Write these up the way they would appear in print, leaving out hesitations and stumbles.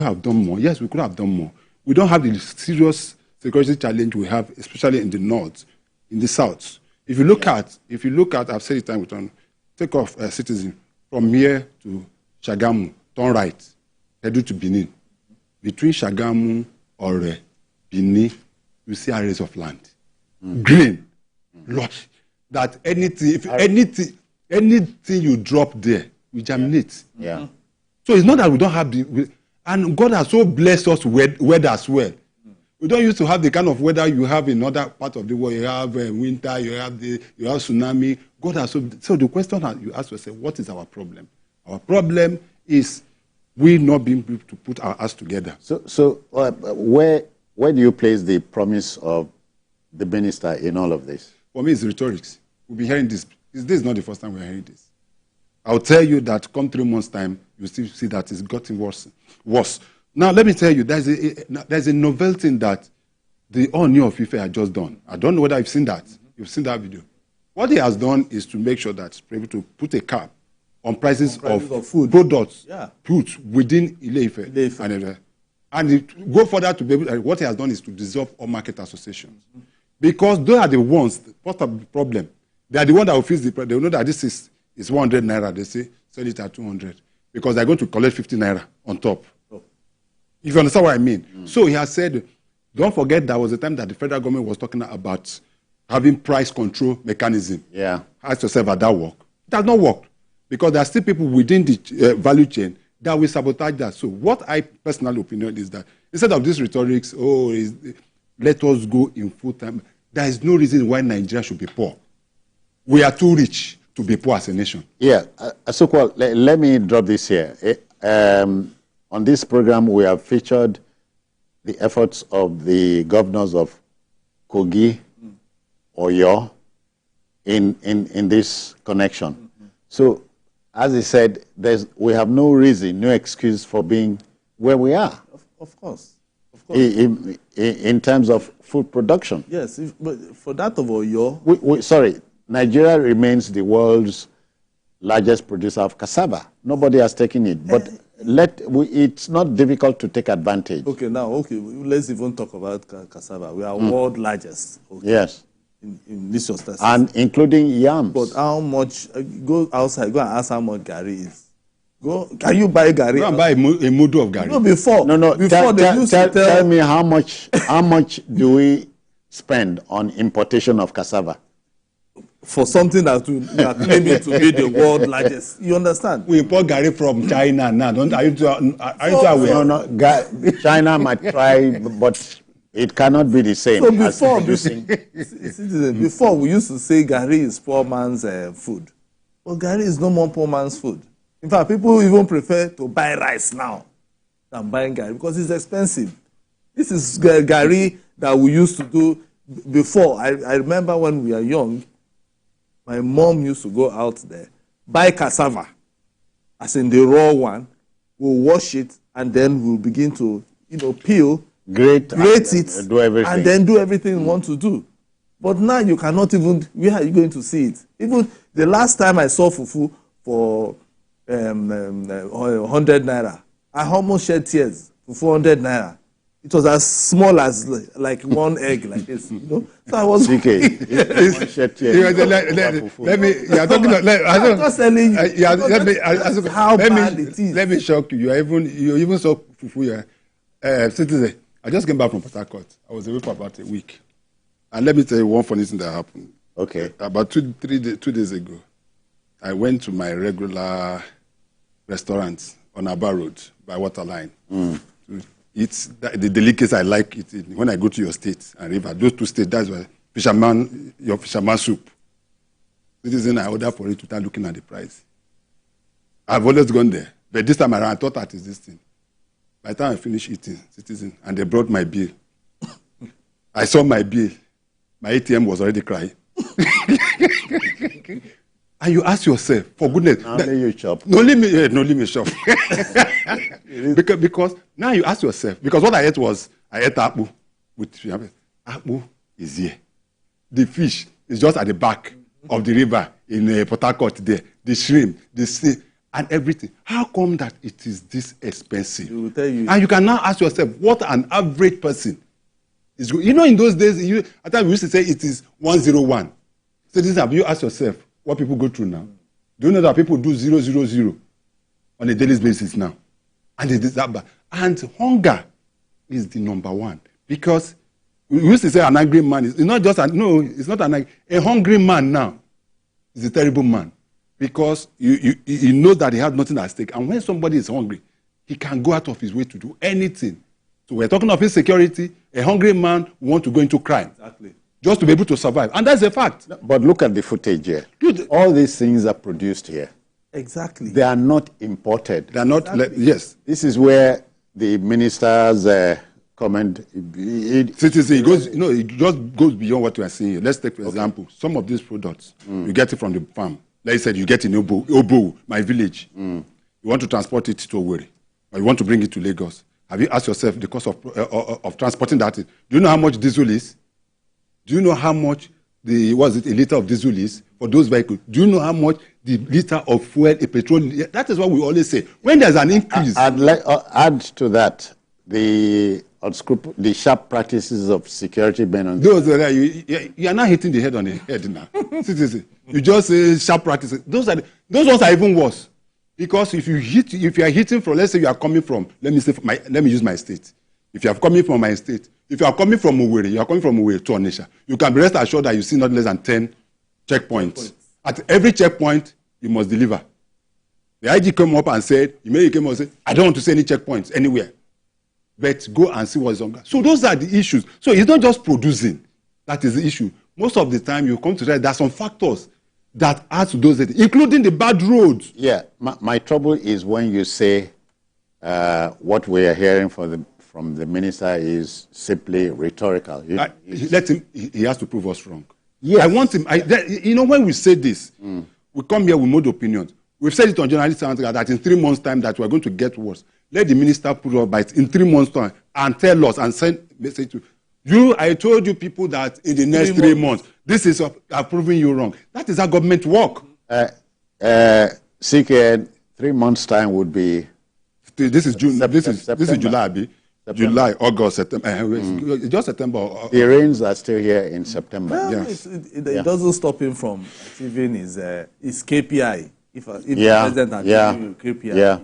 have done more. Yes, we could have done more. We don't have the serious security challenge we have, especially in the north, in the south. If you look at, I've said it time with time, take off a citizen from here to Shagamu, turn right, head to Benin. Between Shagamu or Benin, you see areas of land, green, lush. That anything you drop there, we germinate. Yeah. So it's not that we don't have and God has so blessed us with weather as well. We don't used to have the kind of weather you have in other parts of the world. You have winter, you have tsunami. God has so the question you ask yourself, what is our problem? Our problem is we not being able to put our hands together. So where do you place the promise of the minister in all of this? For me, it's rhetoric. We'll be hearing this. This is not the first time we're hearing this. I'll tell you that come 3 months' time, you still see that it's gotten worse. Now, let me tell you, there's a novel thing that the Oni of Ife had just done. I don't know whether you've seen that. You've seen that video. What he has done is to make sure that he's able to put a cap on prices of food products, fruits within Ile-Ife. And go further to be able, what he has done is to dissolve all market associations. Because they are the ones, part of the problem. They are the ones that will fix the problem. They will know that this is 100 naira. They say, sell it at 200. Because they're going to collect 50 naira on top. If you understand what I mean. So he has said, don't forget that was the time that the federal government was talking about having price control mechanism. Yeah. Ask yourself, has that work? It has not worked. Because there are still people within the value chain that will sabotage that. So what I personal opinion is that instead of this rhetoric, let us go in full time, there is no reason why Nigeria should be poor. We are too rich to be poor as a nation. Yeah. So let me drop this here. On this program, we have featured the efforts of the governors of Kogi, Oyo, in this connection. So, as he said, we have no reason, no excuse for being where we are. Of course. In terms of food production. Yes, but for that of Oyo... Sorry, Nigeria remains the world's largest producer of cassava. Nobody has taken it, but it's not difficult to take advantage. Okay, let's even talk about cassava. We are world largest. Okay. Yes. In this status. And including yams. But how much, go outside, go and ask how much gari is. Can you buy gari? Go and buy a mudu of gari. No, before. Before tell me how much do we spend on importation of cassava? For something that we are claiming to be the world largest. You understand? We import gari from China now. Are you aware? No, China might try, but it cannot be the same. So before we used to say gari is poor man's food. But gari is no more poor man's food. In fact, people even prefer to buy rice now than buying gari because it's expensive. This is gari that we used to do before. I remember when we were young, my mom used to go out there, buy cassava, as in the raw one, we'll wash it, and then we'll begin to, peel, grate it, do everything. And then do everything you want to do. But now you cannot even, where are you going to see it? Even the last time I saw fufu for 100 naira, I almost shed tears for 400 naira. It was as small as like one egg, like this, So I was. Let me. You're talking. I'm just telling you. How bad it is. Let me shock you. You even saw fufu here. Citizen. I just came back from Port Harcourt. I was away for about a week, and let me tell you one funny thing that happened. Okay. About 2 days ago, I went to my regular restaurant on Aba Road by Waterline. It's the delicacy I like it when I go to your state and river. Those 2 states, that's why your fisherman soup. Citizen, I order for it without looking at the price. I've always gone there. But this time around, I thought that is this thing. By the time I finished eating, Citizen, and they brought my bill. I saw my bill. My ATM was already crying. And you ask yourself, for goodness. Only you shop. No limit shop. because now you ask yourself, because what I ate akpu with akpu is here. The fish is just at the back of the river in Port Harcourt there. The shrimp, the sea. and everything. How come that it is this expensive? They will tell you. And you can now ask yourself, what an average person is going. You know, in those days, I thought we used to say it is 101. So this have you asked yourself what people go through now? Do you know that people do 000 on a daily basis now? And it is that bad. And hunger is the number one. Because we used to say an angry man is not just it's not an angry. A hungry man now is a terrible man. Because he knows that he has nothing at stake. And when somebody is hungry, he can go out of his way to do anything. So we're talking of insecurity. A hungry man wants to go into crime. Exactly. Just to be able to survive. And that's a fact. But look at the footage here. All these things are produced here. Exactly. They are not imported. They are not, Exactly. yes. This is where the minister's comment... Citizen, it just goes beyond what we are seeing here. Let's take, for example, some of these products, you get it from the farm. Like I said, you get in Obo, my village. You want to transport it to Owerri, or you want to bring it to Lagos. Have you asked yourself the cost of transporting that? Do you know how much diesel is? Do you know how much a liter of diesel is for those vehicles? Do you know how much the liter of fuel, a petrol? That is what we always say. When there's an increase... I'd like add to that the sharp practices of security men. Those you are not hitting the head on the head now. You just say sharp practices. Those ones are even worse. Because if you are hitting from, let's say you are coming from, let me use my state. If you are coming from my state, if you are coming from Owerri, to Onitsha, you can be rest assured that you see not less than 10 checkpoints. At every checkpoint, you must deliver. The IG came up and said, I don't want to see any checkpoints anywhere. But go and see what is on ground. So those are the issues. So it's not just producing. That is the issue. Most of the time, you come to say there are some factors that add to those, including the bad roads. Yeah, my trouble is when you say what we are hearing from the minister is simply rhetorical. He has to prove us wrong. Yes. I want him. When we say this, we come here with mode opinions. We've said it on journalist that in 3 months' time that we're going to get worse. Let the minister put up by it in 3 months' time and tell us and send message to you. I told you people that in the next 3 months, this is proving you wrong. That is how government work. CKN, 3 months' time would be. This is June. This is July. September. July, August, September. Just September. The rains are still here in September. Well, Yes. it doesn't stop him from achieving his KPI. If the Yeah, president yeah, achieving KPI, yeah.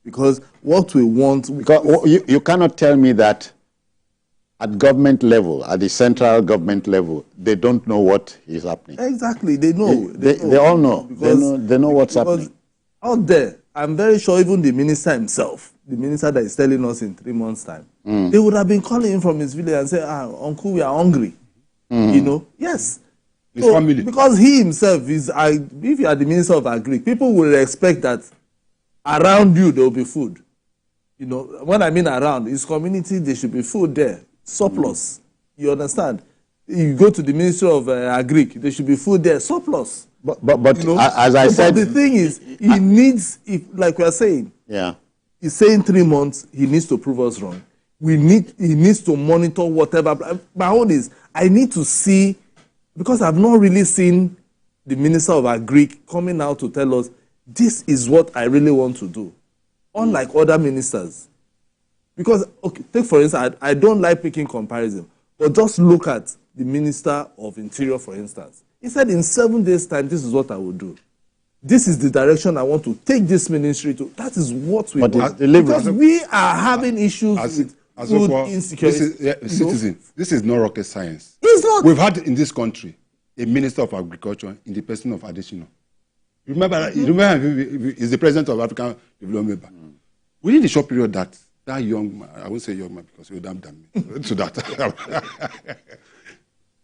Because what we want, Because you cannot tell me that at government level, at the central government level, they don't know what is happening. exactly they know. They all know. They know what's happening. Out there, I'm very sure even the minister himself, the minister that is telling us in 3 months' time, they would have been calling him from his village and say, Uncle, we are hungry. Yes. His family. Because he himself is, if you are the minister of Agri, people will expect that around you there will be food. When I mean around, his community, there should be food there, surplus. You understand? You go to the Ministry of Agri, there should be food there, surplus. But as I said, the thing is, he needs, like we are saying, he's saying 3 months, he needs to prove us wrong. He needs to monitor whatever. My own is, I need to see, because I've not really seen the Minister of Agri coming out to tell us, this is what I really want to do. Unlike other ministers. Because, take for instance, I don't like making comparison, but just look at the Minister of Interior, for instance. He said in 7 days' time, this is what I will do. This is the direction I want to take this ministry to. That is what we want. Because we are having issues with food insecurity. This is not rocket science. It's not. We've had in this country a Minister of Agriculture in the person of Adesina. Remember, he's the president of African Development Bank. Within the short period that young man, I won't say young man because you're damn me, to that.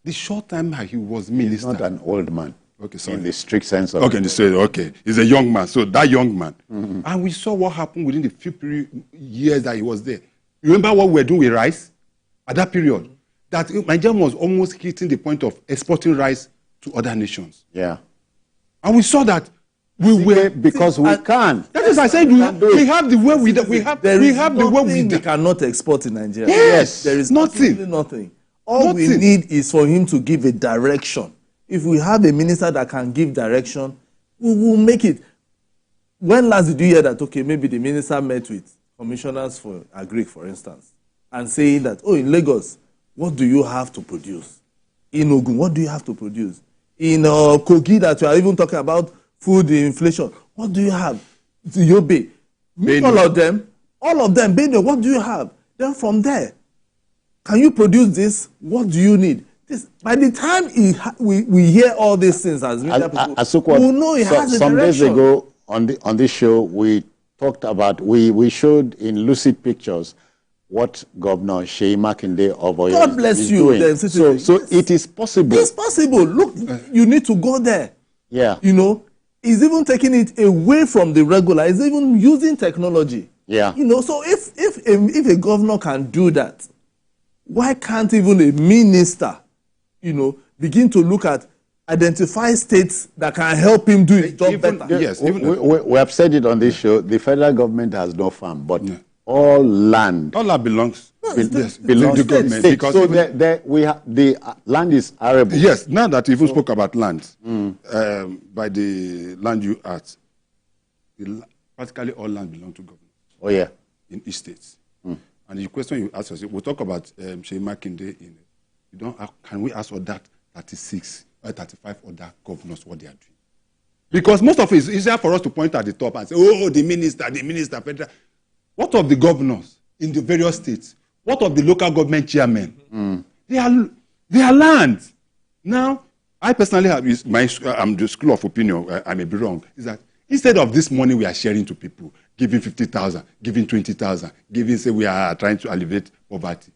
The short time he was minister. He's not an old man. Okay, sorry. In the strict sense of he's a young man. So that young man. And we saw what happened within the few years that he was there. You remember what we were doing with rice? At that period. That Nigeria was almost hitting the point of exporting rice to other nations. Yeah. And we saw that because we can. That is, I said, we have the way we cannot export in Nigeria. Yes. There is nothing. All we need is for him to give a direction. If we have a minister that can give direction, we will make it. when last did you hear that, okay, maybe the minister met with commissioners for Agric, for instance, and saying that, oh, in Lagos, what do you have to produce? In Ogun, what do you have to produce? In Kogi, that you are even talking about food inflation, what do you have? Yobe, all of them, Benue, what do you have? Then from there, can you produce this? What do you need? This, by the time we hear all these things as media people, we know it has a some direction. days ago on this show, we talked about, we showed in lucid pictures what Governor Seyi Makinde of Oyo God bless is you. doing. Then, so yes. It is possible. It's possible. Look, you need to go there. Yeah. You know, he's even taking it away from the regular. He's even using technology. Yeah. You know, so if a governor can do that, why can't even a minister, you know, begin to look at, identify states that can help him do his job better? Yes. We have said it on this show. The federal government has no farm, but all land. All that belongs belongs to the government. Because so the land is arable. Yes, now that you even spoke about land, by the Land Use Act, practically all land belongs to government. Oh, yeah. In each state. And the question you ask us, we'll talk about Seyi Makinde. Can we ask for that 36 or 35 other governors what they are doing? Because most of it is easier for us to point at the top and say, oh, the minister, federal. What of the governors in the various states? What of the local government chairmen? They are land. Now, I personally have, I'm the school of opinion, I may be wrong, is that instead of this money we are sharing to people, giving 50,000, giving 20,000, giving, say we are trying to alleviate poverty,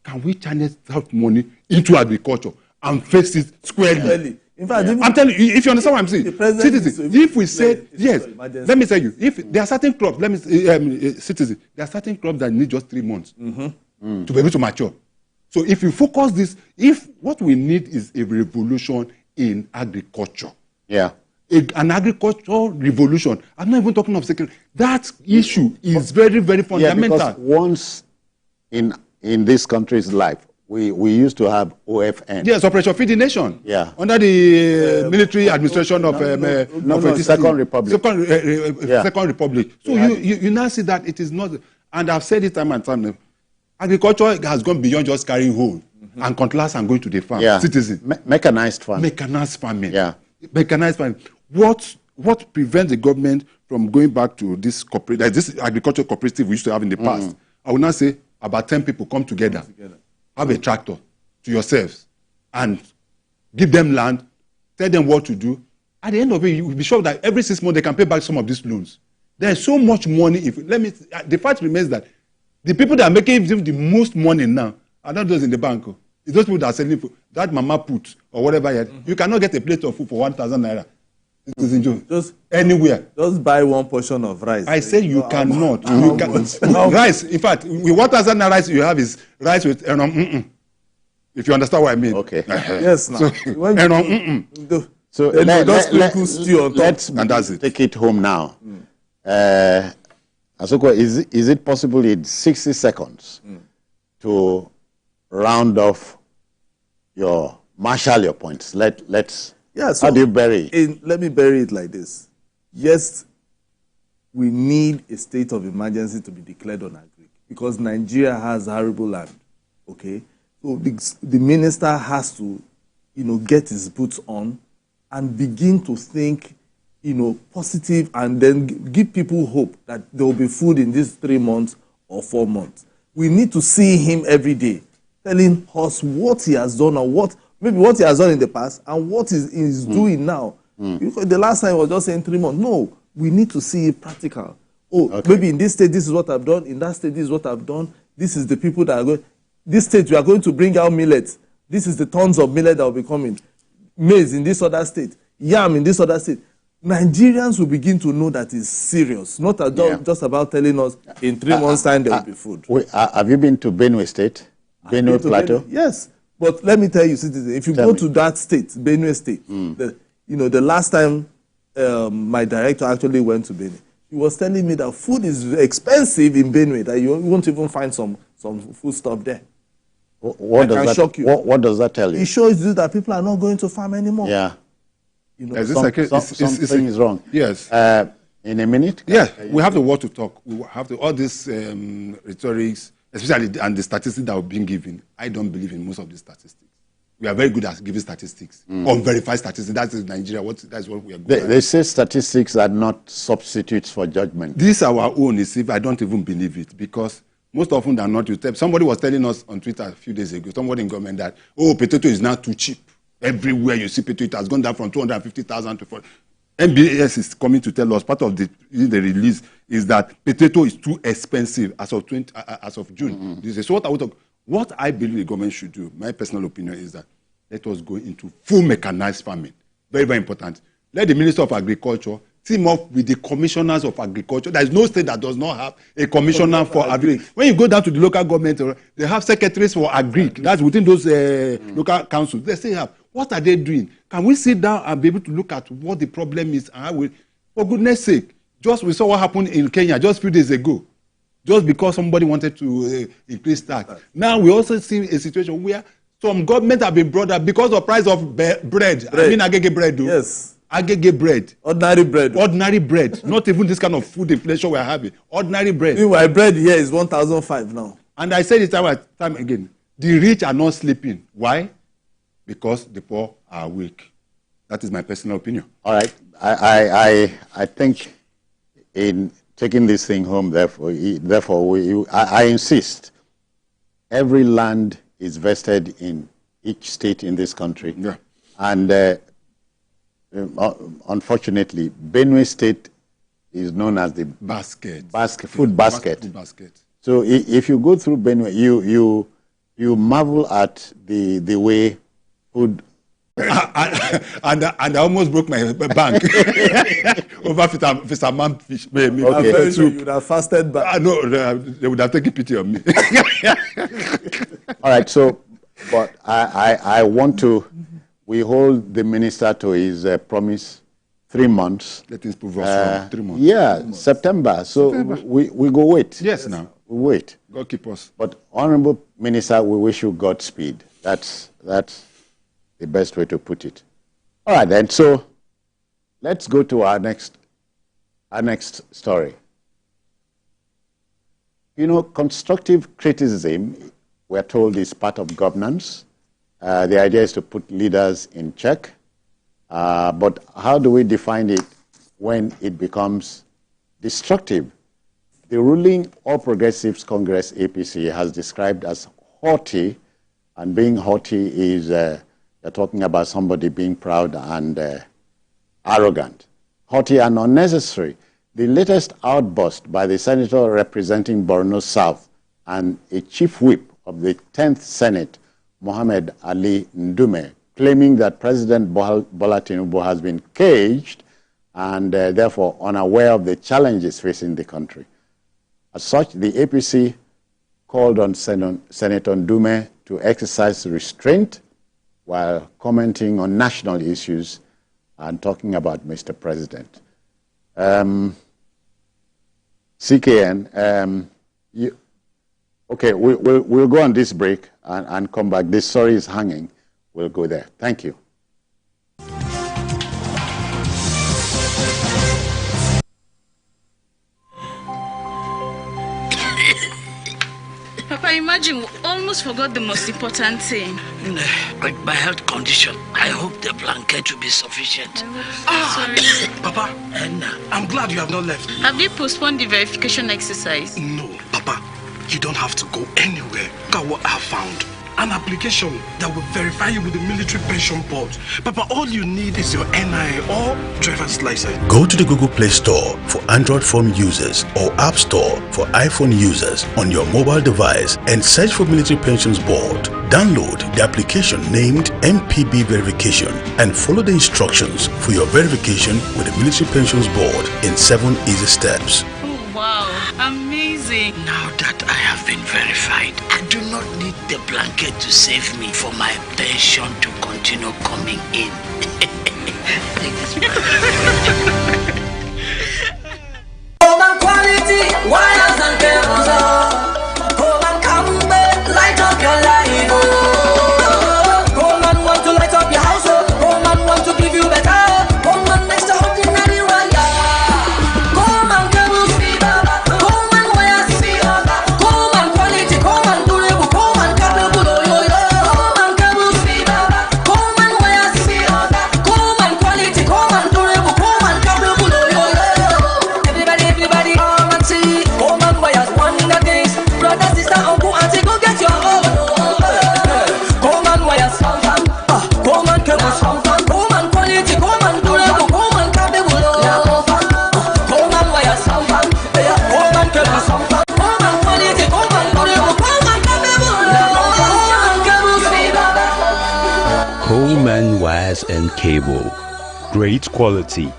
can we channel that money into agriculture and face it squarely? In fact, I'm telling you, if you understand what I'm saying, citizens, if we say, yes, let me tell you, if there are certain crops, citizens, there are certain crops that need just 3 months to be able to mature. So if you focus this, if what we need is a revolution in agriculture. Yeah. An agricultural revolution. I'm not even talking of security. That issue is very, very fundamental. Yeah, because once in this country's life, we used to have OFN. Yes, Operation Feed the Nation. Yeah. Under the military administration of Second Republic. Second Republic. So you now see that it is not, and I've said it time and time, agriculture has gone beyond just carrying whole and cutlass and going to the farm. Yeah. Citizen. Mechanized farming. Mechanized farming. Yeah. Mechanized farming. What prevents the government from going back to this this agricultural cooperative we used to have in the past? I would not say about 10 people come together. Have a tractor to yourselves and give them land, tell them what to do. At the end of it, you will be sure that every 6 months they can pay back some of these loans. There's so much money. The fact remains that the people that are making the most money now are not those in the bank. It's those people that are selling food. That mama put or whatever. You cannot get a plate of food for 1,000 naira. Just anywhere. Just buy one portion of rice. I say you cannot. You can, rice, in fact, with 1,000 naira rice you have is rice with if you understand what I mean. Okay. Yes, now. So let's take it home now. Asoko, is it possible in 60 seconds to round off marshal your points? Let's. Yeah, so how do you bury it? Let me bury it like this. Yes, we need a state of emergency to be declared on Agric because Nigeria has arable land. Okay, so the minister has to, get his boots on and begin to think, positive, and then give people hope that there will be food in these 3 months or 4 months. We need to see him every day, telling us what he has done or maybe what he has done in the past and what he's doing now. Because the last time he was just saying 3 months. No, we need to see it practical. Maybe in this state, this is what I've done. In that state, this is what I've done. This is the people that are going. This state, we are going to bring out millet. This is the tons of millet that will be coming. Maize in this other state. Yam in this other state. Nigerians will begin to know that it's serious. Not just about telling us in 3 months' time there will be food. Have you been to Benue State? Benue Plateau? Yes. But let me tell you, citizens, if you go to that state, Benue State, the last time my director actually went to Benue, he was telling me that food is expensive in Benue, that you won't even find some food stuff there. What does that tell you? It shows you that people are not going to farm anymore. Yeah. Something is wrong. Yes. In a minute? Yeah, we have the word to talk. We have to, all these rhetorics, especially and the statistics that are being given. I don't believe in most of these statistics. We are very good at giving statistics, unverified statistics. That's in Nigeria. That's what we are good at. They say statistics are not substitutes for judgment. This our own is if I don't even believe it, because most often than not, somebody was telling us on Twitter a few days ago, somebody in government that, potato is now too cheap. Everywhere you see potato, it has gone down from 250,000 to 4. MBS is coming to tell us, part of the release is that potato is too expensive as of June. So what I believe the government should do, my personal opinion is that let us go into full mechanized farming. Very, very important. Let the Minister of Agriculture team up with the commissioners of agriculture. There is no state that does not have a commissioner for agri. When you go down to the local government, they have secretaries for agri. That's within those local councils. They say, what are they doing? Can we sit down and be able to look at what the problem is? And how we, for goodness sake, we saw what happened in Kenya just a few days ago. Just because somebody wanted to increase tax. Now we also see a situation where some government have been brought up because of price of bread. I mean agege bread. Yes. Agege bread. Ordinary bread. Ordinary bread. Not even this kind of food inflation we're having. Ordinary bread. Meanwhile, bread here is 1,005 now. And I said it time again. The rich are not sleeping. Why? Because the poor are weak. That is my personal opinion. All right. I think in taking this thing home, therefore, I insist, every land is vested in each state in this country. Yeah. And unfortunately, Benue State is known as the food basket. So if you go through Benue, you marvel at the way food. and I almost broke my bank over fisherman fish. Okay. I'm sure you would have fasted back. No, they would have taken pity on me. All right, so, but I want to, we hold the minister to his promise, 3 months. Let us prove us 3 months. Yeah, 3 months. September. So September. We go wait. Yes, now. We wait. God keep us. But Honorable Minister, we wish you Godspeed. That's the best way to put it. All right, then. So let's go to our next story. You know, constructive criticism, we're told, is part of governance. The idea is to put leaders in check. But how do we define it when it becomes destructive? The ruling All Progressives Congress, APC, has described as haughty, and being haughty is, you're talking about somebody being proud and arrogant. Haughty and unnecessary. The latest outburst by the senator representing Borno South and a chief whip of the 10th Senate, Mohammed Ali Ndume, claiming that President Bola Tinubu has been caged and therefore unaware of the challenges facing the country. As such, the APC called on Senator Ndume to exercise restraint while commenting on national issues and talking about Mr. President. CKN, okay, we'll go on this break and come back. This story is hanging. We'll go there. Thank you. Papa, imagine we almost forgot the most important thing. With my health condition, I hope the blanket will be sufficient. Sorry. Papa, I'm glad you have not left. Have you postponed the verification exercise? No, Papa, you don't have to go anywhere. Look at what I have found. An application that will verify you with the military pension board. Papa, all you need is your NI or driver's license. Go to the Google Play Store for Android phone users or App Store for iPhone users on your mobile device and search for Military Pensions Board. Download the application named MPB Verification and follow the instructions for your verification with the Military Pensions Board in 7 easy steps. Oh, wow. Amazing. Now that I have been verified, I do not need the blanket to save me for my pension to continue coming in. Take this quality, wires and cables. Come and come back, light up your life. Come and want to light up your house. Come and want to give you better. Come and extraordinary wire. GSM cable. Great quality,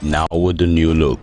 now with the new look.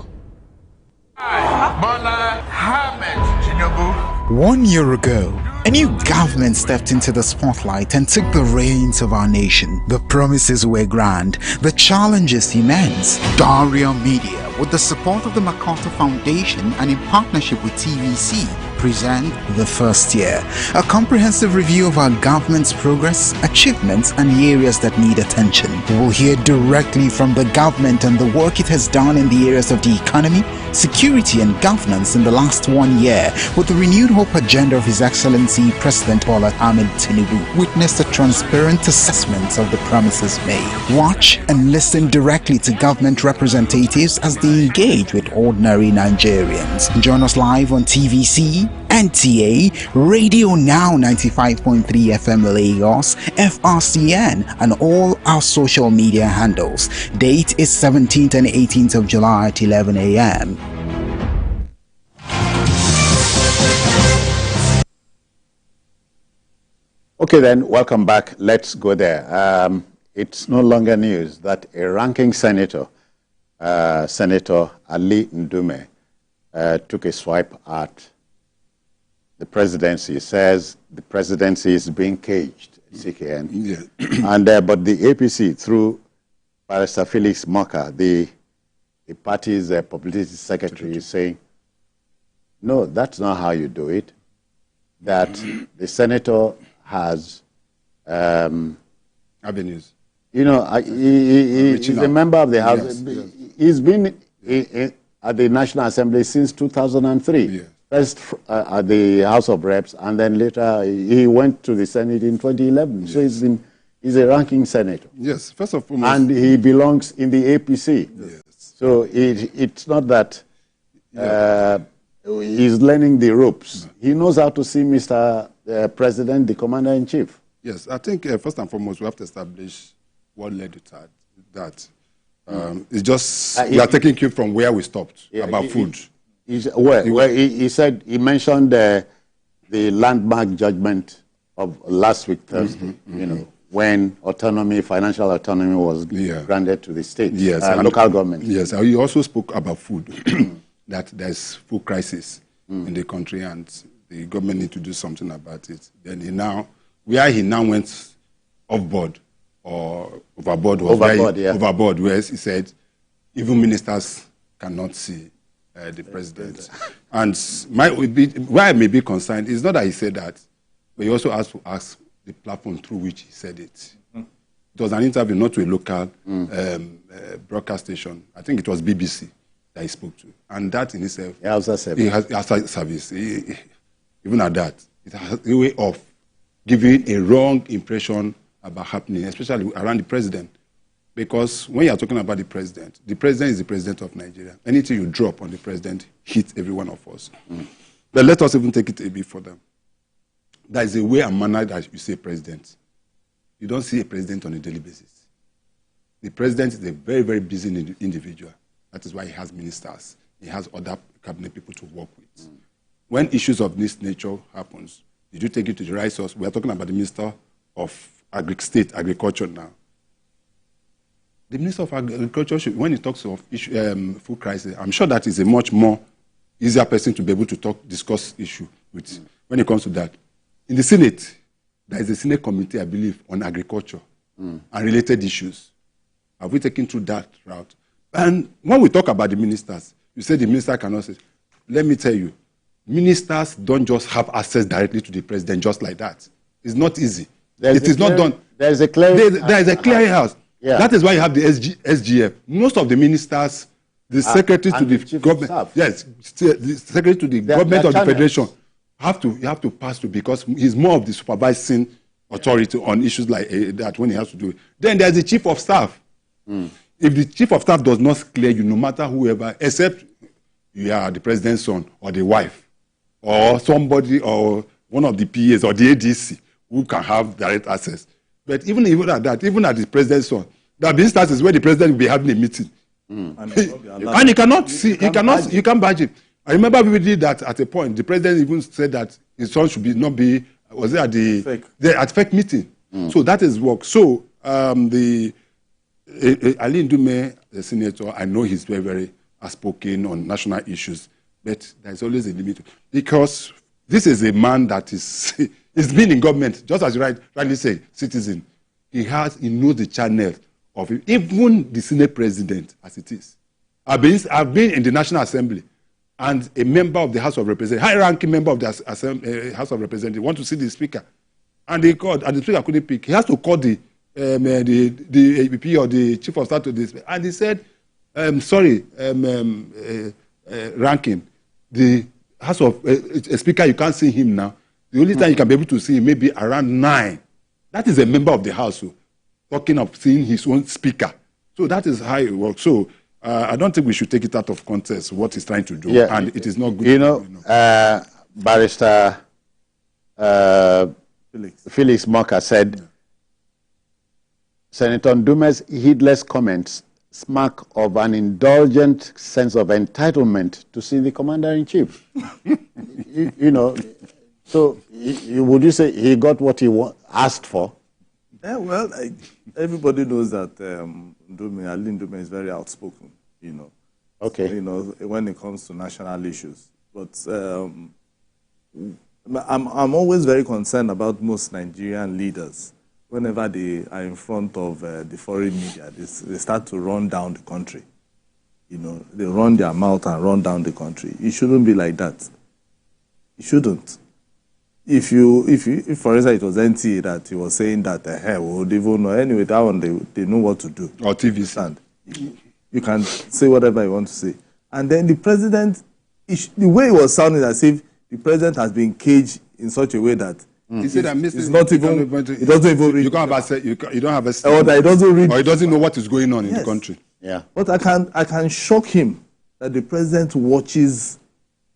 1 year ago, a new government stepped into the spotlight and took the reins of our nation. The promises were grand, the challenges immense. Daria Media, with the support of the MacArthur Foundation and in partnership with TVC, present The First Year, a comprehensive review of our government's progress, achievements, and the areas that need attention. We will hear directly from the government and the work it has done in the areas of the economy, security, and governance in the last 1 year, with the renewed hope agenda of His Excellency President Bola Ahmed Tinubu. Witness the transparent assessments of the promises made. Watch and listen directly to government representatives as they engage with ordinary Nigerians. Join us live on TVC, NTA, Radio Now 95.3 FM Lagos, FRCN, and all our social media handles. Date is 17th and 18th of July at 11 a.m. Okay then, welcome back. Let's go there. It's no longer news that a ranking senator, Senator Ali Ndume, took a swipe at the presidency. Says the presidency is being caged, CKN. Yeah. And but the APC, through Barrister Felix Moka, the party's publicity secretary, is saying, no, that's not how you do it. That the senator has avenues. You know, he's a member of the House. Yes, yes. He's been at the National Assembly since 2003. Yes. First at the House of Reps, and then later he went to the Senate in 2011. Yes. So he's a ranking senator. Yes, first of all. And he belongs in the APC. Yes. So it's not that he's learning the ropes. No. He knows how to see Mr. President, the Commander-in-Chief. Yes, I think first and foremost we have to establish what led to that. It's just we are taking cue from where we stopped about food. He said he mentioned the landmark judgment of last week Thursday. You know, when financial autonomy was granted to the state, local government. Yes, he also spoke about food. That there's food crisis in the country and the government need to do something about it. Then he now went overboard, where he said even ministers cannot see the president. And why I may be concerned is not that he said that, but he also has to ask the platform through which he said it. It was an interview, not to a local broadcast station. I think it was BBC that he spoke to. And that in itself, service. Even at that, it has a way of giving a wrong impression about happening, especially around the president. Because when you are talking about the president is the president of Nigeria. Anything you drop on the president hits every one of us. But let us even take it a bit further. There is a way and manner that you say president. You don't see a president on a daily basis. The president is a very, very busy individual. That is why he has ministers. He has other cabinet people to work with. When issues of this nature happens, did you take it to the right source? We are talking about the Minister of State Agriculture now. The Minister of Agriculture, when he talks of food crisis, I'm sure that is a much more easier person to be able to discuss issue with when it comes to that. In the Senate, there is a Senate committee, I believe, on agriculture and related issues. Have we taken through that route? And when we talk about the ministers, you say the minister cannot say, let me tell you, ministers don't just have access directly to the president just like that. It's not easy. It is not done. There is a clearinghouse. Yeah. That is why you have the SGF. Most of the ministers, the secretary to the government, the secretary to the government of the federation, you have to pass through because he's more of the supervising authority on issues like that when he has to do it. Then there's the chief of staff. If the chief of staff does not clear you, no matter whoever, except you are the president's son or the wife, or somebody or one of the PAs or the ADC who can have direct access. But even at that, even at the president's son, that instance is where the president will be having a meeting. And he cannot see, you can't badge it. I remember we did that at a point. The president even said that his son should not be, was it at the fake meeting? So that is work. So the Ali Ndume, the senator, I know he's very, very outspoken on national issues, but there's always a limit. Because this is a man that is he's been in government, just as you rightly say, citizen. He knows the channel of it. Even the Senate president, as it is. I've been in the National Assembly, and a member of the House of Representatives, high-ranking member of the House of Representatives, want to see the speaker, and they called, and the speaker couldn't pick. He has to call the APP or the chief of staff to this, and he said, ranking, the House of Speaker, you can't see him now. The only time you can be able to see him maybe around 9. That is a member of the House talking of seeing his own speaker. So that is how it works. So I don't think we should take it out of context what he's trying to do, and it is not good. Barrister Felix Moka said, Senator Ndume's heedless comments smack of an indulgent sense of entitlement to see the commander-in-chief. So would you say he got what he asked for? Yeah, well, everybody knows that Ali Ndume is very outspoken, Okay. When it comes to national issues. But I'm always very concerned about most Nigerian leaders. Whenever they are in front of the foreign media, they start to run down the country. They run their mouth and run down the country. It shouldn't be like that. It shouldn't. If for instance, it was NTA that he was saying that, we would even know. Anyway, that one, they know what to do. Or TVC. You can say whatever you want to say. And then the president, the way it was sounding as if the president has been caged in such a way that he said, it's not even, it doesn't even read. You don't have a or that it doesn't read. Or he doesn't know what is going on in the country. Yeah. But I can shock him that the president watches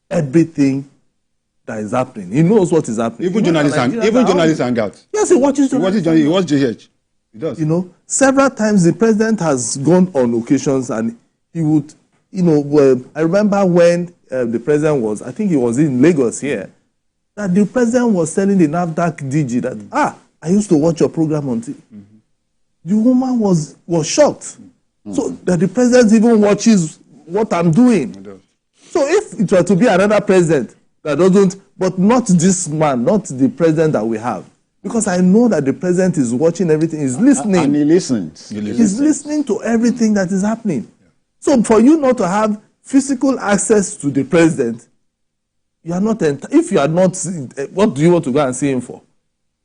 everything that is happening. He knows what is happening. Even journalists hang out. Yes, he watches journalists. He watches JH. He does. Several times the president has gone on occasions and he would, I remember when the president was, I think he was in Lagos here, that the president was telling the NAFDAC DG that, I used to watch your program on TV. The woman was shocked. So that the president even watches what I'm doing. So if it were to be another president that doesn't, but not this man, not the president that we have. Because I know that the president is watching everything, he's listening. And he listens. He's listening to everything that is happening. So for you not to have physical access to the president, you are not, if you are not, what do you want to go and see him for?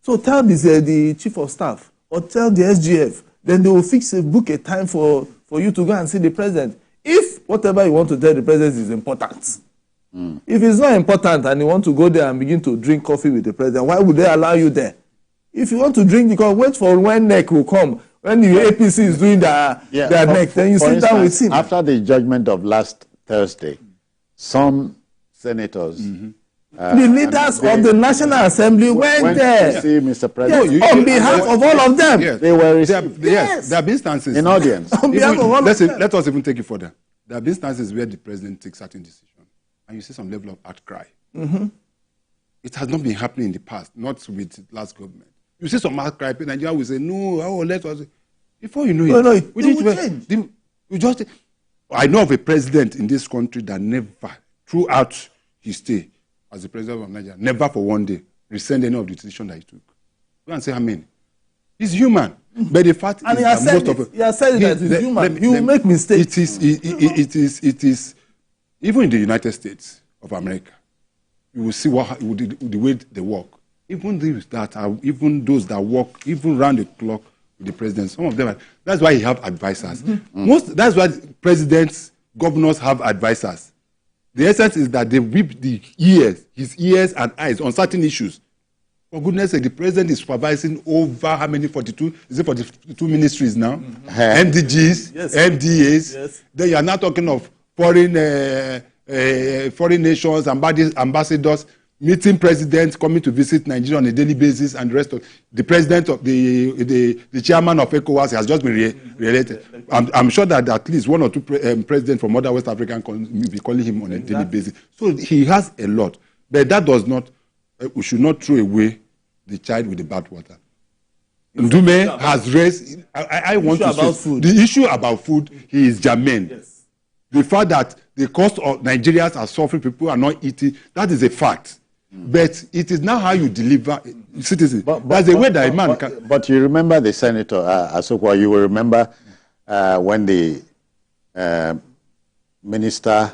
So tell the chief of staff or tell the SGF, then they will book a time for you to go and see the president. If whatever you want to tell the president is important. If it's not important and you want to go there and begin to drink coffee with the president, why would they allow you there? If you want to drink, because wait for when NEC will come. When the APC is doing their NEC, then you sit down with him. After the judgment of last Thursday, some senators, the leaders of the National Assembly went there to see Mr. President. Yes, on behalf of all of them. Yes. They were there have been instances in audience. On behalf of all of them. Let us even take it further. There have been instances where the president takes certain decisions, and you see some level of outcry. It has not been happening in the past, not with the last government. You see some outcry, Nigeria will say, no, let us. Before you know it, we just. I know of a president in this country that never, throughout his stay as the president of Nigeria, never for one day rescinded any of the decision that he took. Go and say how many. He's human. But the fact and is that most of it. He has said that he's human. He will make mistakes. It is, even in the United States of America, you will see the way they work. Even those that work, even round the clock with the president, some of them, that's why he have advisors. That's why presidents, governors have advisors. The essence is that they whip his ears and eyes on certain issues. For goodness sake, the president is supervising over how many 42? Is it 42 ministries now? MDGs, MDAs. Yes. Then you are now talking of foreign nations, ambassadors, meeting presidents coming to visit Nigeria on a daily basis, and the rest of the president of the chairman of ECOWAS has just been re-elected. I'm sure that at least one or two presidents from other West African countries will be calling him on a daily basis. So he has a lot, but that does not. We should not throw away the child with the bathwater. Ndume has raised. I want to say food. the issue about food. He is germane. Yes. The fact that the cost of Nigerians are suffering, people are not eating. That is a fact. But it is now how you deliver citizens. That's the way that a man can. But you remember the senator Asokwa. You will remember when the minister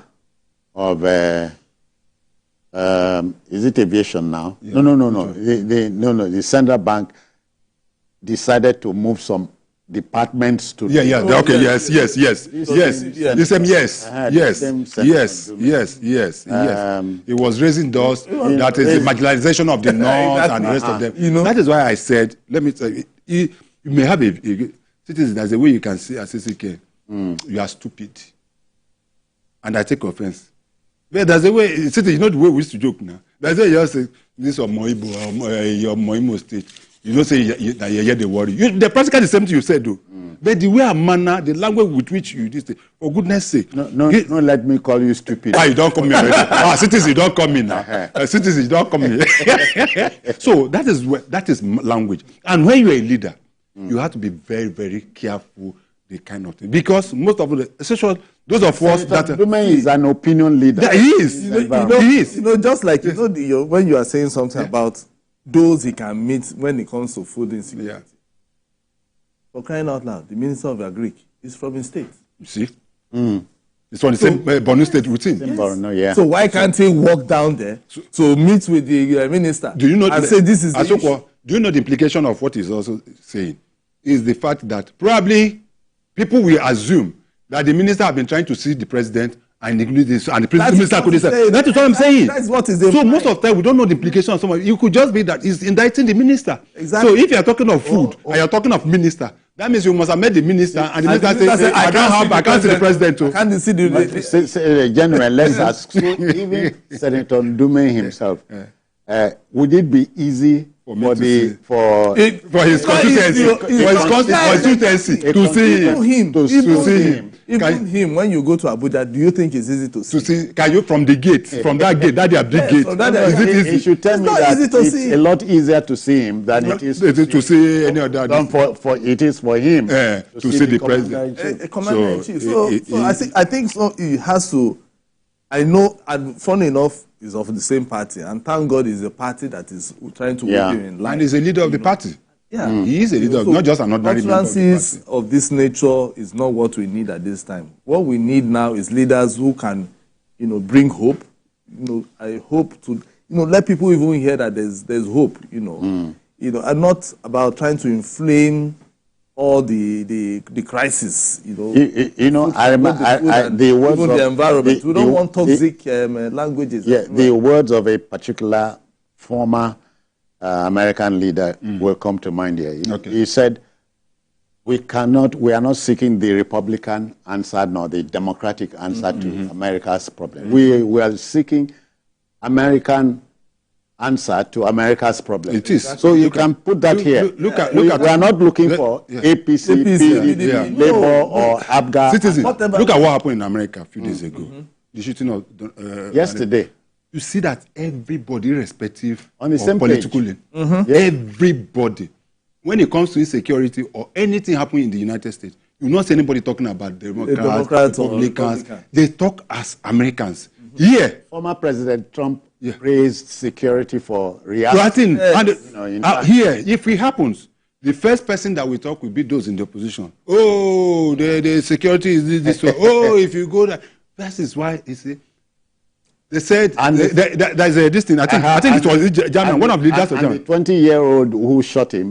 of is it aviation now? Yeah. No. The central bank decided to move some departments to. Okay. Yes. It was raising those. That is the marginalization of the North and the rest of them. That is why I said, let me tell you, you may have a citizen. There's a way you can say, as CCK, you are stupid, and I take offense. But there's a way, you know the way we used to joke now. There's a way you just say, this or Moibo, your Moimo state. You don't say that you hear the worry. The practically the same thing you said, though. But the way and manner, the language with which you did it, for goodness sake. No, let me call you stupid. You don't come here already. Citizens, you don't come in now. Citizens, you don't come in. So that is language. And when you're a leader, you have to be very, very careful the kind of thing. Because most of the, especially those of us that Ndume is an opinion leader. He is. He is. Just like when you are saying something about those he can meet when it comes to food insecurity. Yeah. For crying out loud, the minister of Agric is from his state. You see? It's from the same Borno state routine. Borno, So why can't he walk down there to meet with the minister and say this is the issue? Do you know the implication of what he's also saying? Is the fact that probably people will assume that the minister have been trying to see the president and include this, and the minister could say, that is what I'm saying. That's what is so most of the time we don't know the implication of someone. You could just be that he's indicting the minister. Exactly. So if you are talking of food and you're talking of minister, that means you must have met the minister and the minister says, I can't see the president. I can't see the General, let's ask. So even Senator Ndume himself, would it be easy for his constituency to see him? Even him, when you go to Abuja, do you think it's easy to see? Can you from the gate, from that gate, that they are big gate? Is it easy? You should tell me that it's a lot easier to see him than it is to see any other. It is for him to see the president. Commander-in-Chief. So I think so. He has to. I know, and funny enough, is of the same party, and thank God is a party that is trying to work in line. And he's a leader of the party. Yeah, he is a leader, not just an ordinary member of the party. Of this nature is not what we need at this time. What we need now is leaders who can, bring hope. I hope to, let people even hear that there's hope. And not about trying to inflame all the crisis. I remember the words of the environment. We don't want toxic languages. Yeah, the words of a particular former American leader will come to mind here. He said, we are not seeking the Republican answer nor the Democratic answer to America's problem. We are seeking American answer to America's problem. It is. So you can put that here. Look at. We are not looking for APC, PDP, Labour or ABGA. Citizens, look at what happened in America a few days ago. The shooting of yesterday. You see that everybody, irrespective on the of same political lane, everybody, when it comes to insecurity or anything happening in the United States, you not see anybody talking about Democrats, Republicans. They talk as Americans. Here, former President Trump praised security for reality. Here, if it happens, the first person that we talk will be those in the opposition. Oh, the security is this way. Oh, if you go there, that is why they said, and there's this thing. I think it was German, one of the leaders of Germany. The 20-year-old who shot at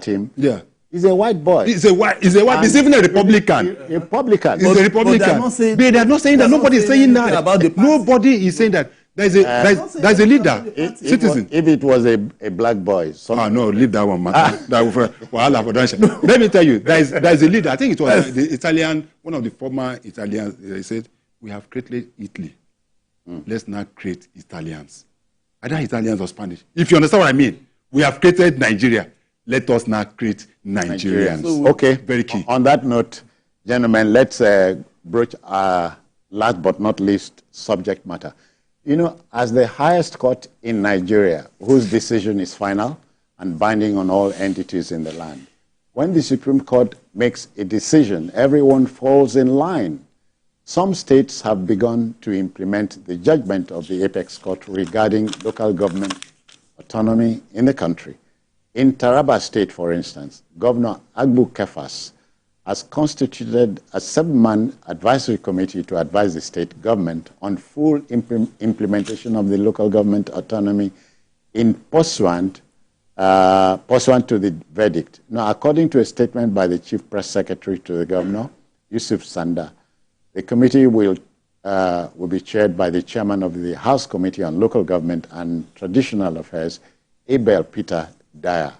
him. Yeah. He's a white boy. He's even a Republican. A Republican. He's a Republican. They are not saying that. Nobody is saying that. Nobody is saying that. There's a leader, citizen. If it was a black boy. No, leave that one, man. Let me tell you, there's a leader. I think it was the Italian, one of the former Italians. He said, we have created Italy. Let's not create Italians. Either Italians or Spanish. If you understand what I mean, we have created Nigeria. Let us not create Nigerians. Okay. Very key. On that note, gentlemen, let's broach our last but not least subject matter. As the highest court in Nigeria, whose decision is final, and binding on all entities in the land. When the Supreme Court makes a decision, everyone falls in line. Some states have begun to implement the judgment of the Apex Court regarding local government autonomy in the country. In Taraba State, for instance, Governor Agbu Kefas has constituted a 7-man advisory committee to advise the state government on full implementation of the local government autonomy in pursuant to the verdict. Now, according to a statement by the Chief Press Secretary to the Governor, Yusuf Sanda, the committee will be chaired by the chairman of the House Committee on Local Government and Traditional Affairs, Abel Peter Dyer.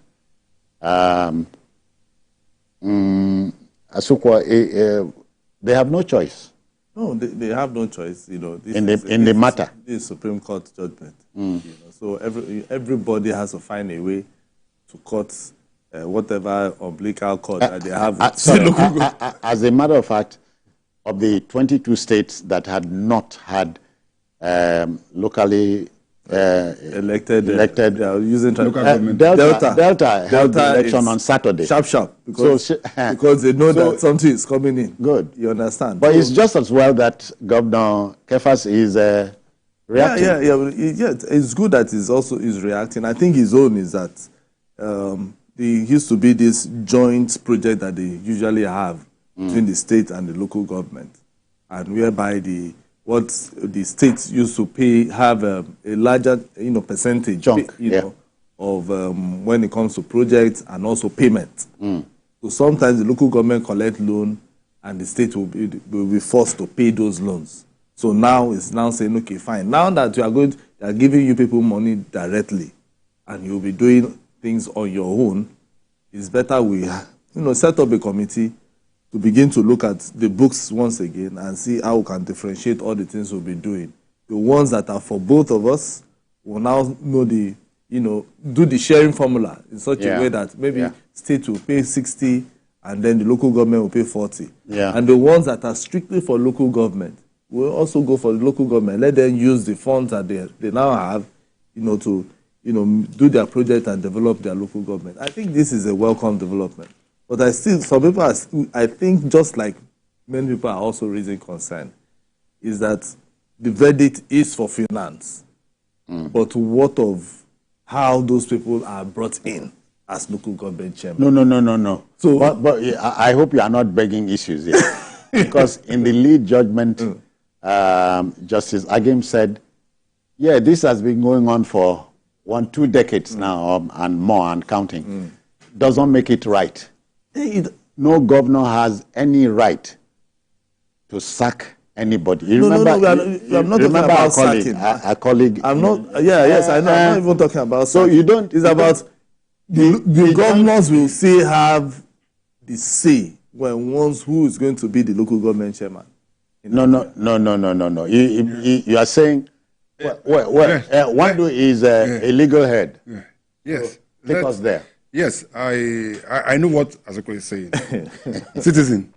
Asukwa, they have no choice. No, they have no choice. You know, in the matter. This Supreme Court judgment. You know, so everybody has to find a way to cut whatever umbilical cord that they have. As a matter of fact, of the 22 states that had not had locally elected using local government. Delta held the election on Saturday. Sharp, because they know that something is coming in. Good. You understand? But it's just as well that Governor Kefas is reacting. Yeah. It's good that he's also reacting. I think his own is that there used to be this joint project that they usually have between the state and the local government, and whereby the states used to pay have a larger percentage of when it comes to projects and also payment. So sometimes the local government collect loan and the state will be forced to pay those loans. So now it's now saying, okay, fine. Now that they are giving you people money directly and you'll be doing things on your own, it's better we set up a committee to begin to look at the books once again and see how we can differentiate all the things we'll be doing. The ones that are for both of us will now know do the sharing formula in such a way that maybe state will pay 60 and then the local government will pay 40. Yeah. And the ones that are strictly for local government will also go for the local government. Let them use the funds that they now have, to do their project and develop their local government. I think this is a welcome development. But some people I think just like many people are also raising concern, is that the verdict is for finance. But what of how those people are brought in as local government chairman? No. So, but I hope you are not begging issues here. Because in the lead judgment, Justice Agim said, this has been going on for 1-2 decades now and more and counting. Doesn't make it right. No governor has any right to sack anybody. I'm not talking about sacking. A colleague. I'm not. Yes, I know. I'm not even talking about. So sacking. you don't. It's about the governors will still have the say when ones who is going to be the local government chairman. No. You are saying Wandu is a legal head. Yes. So take us there. Yes, I know what Azoko is saying. Citizen,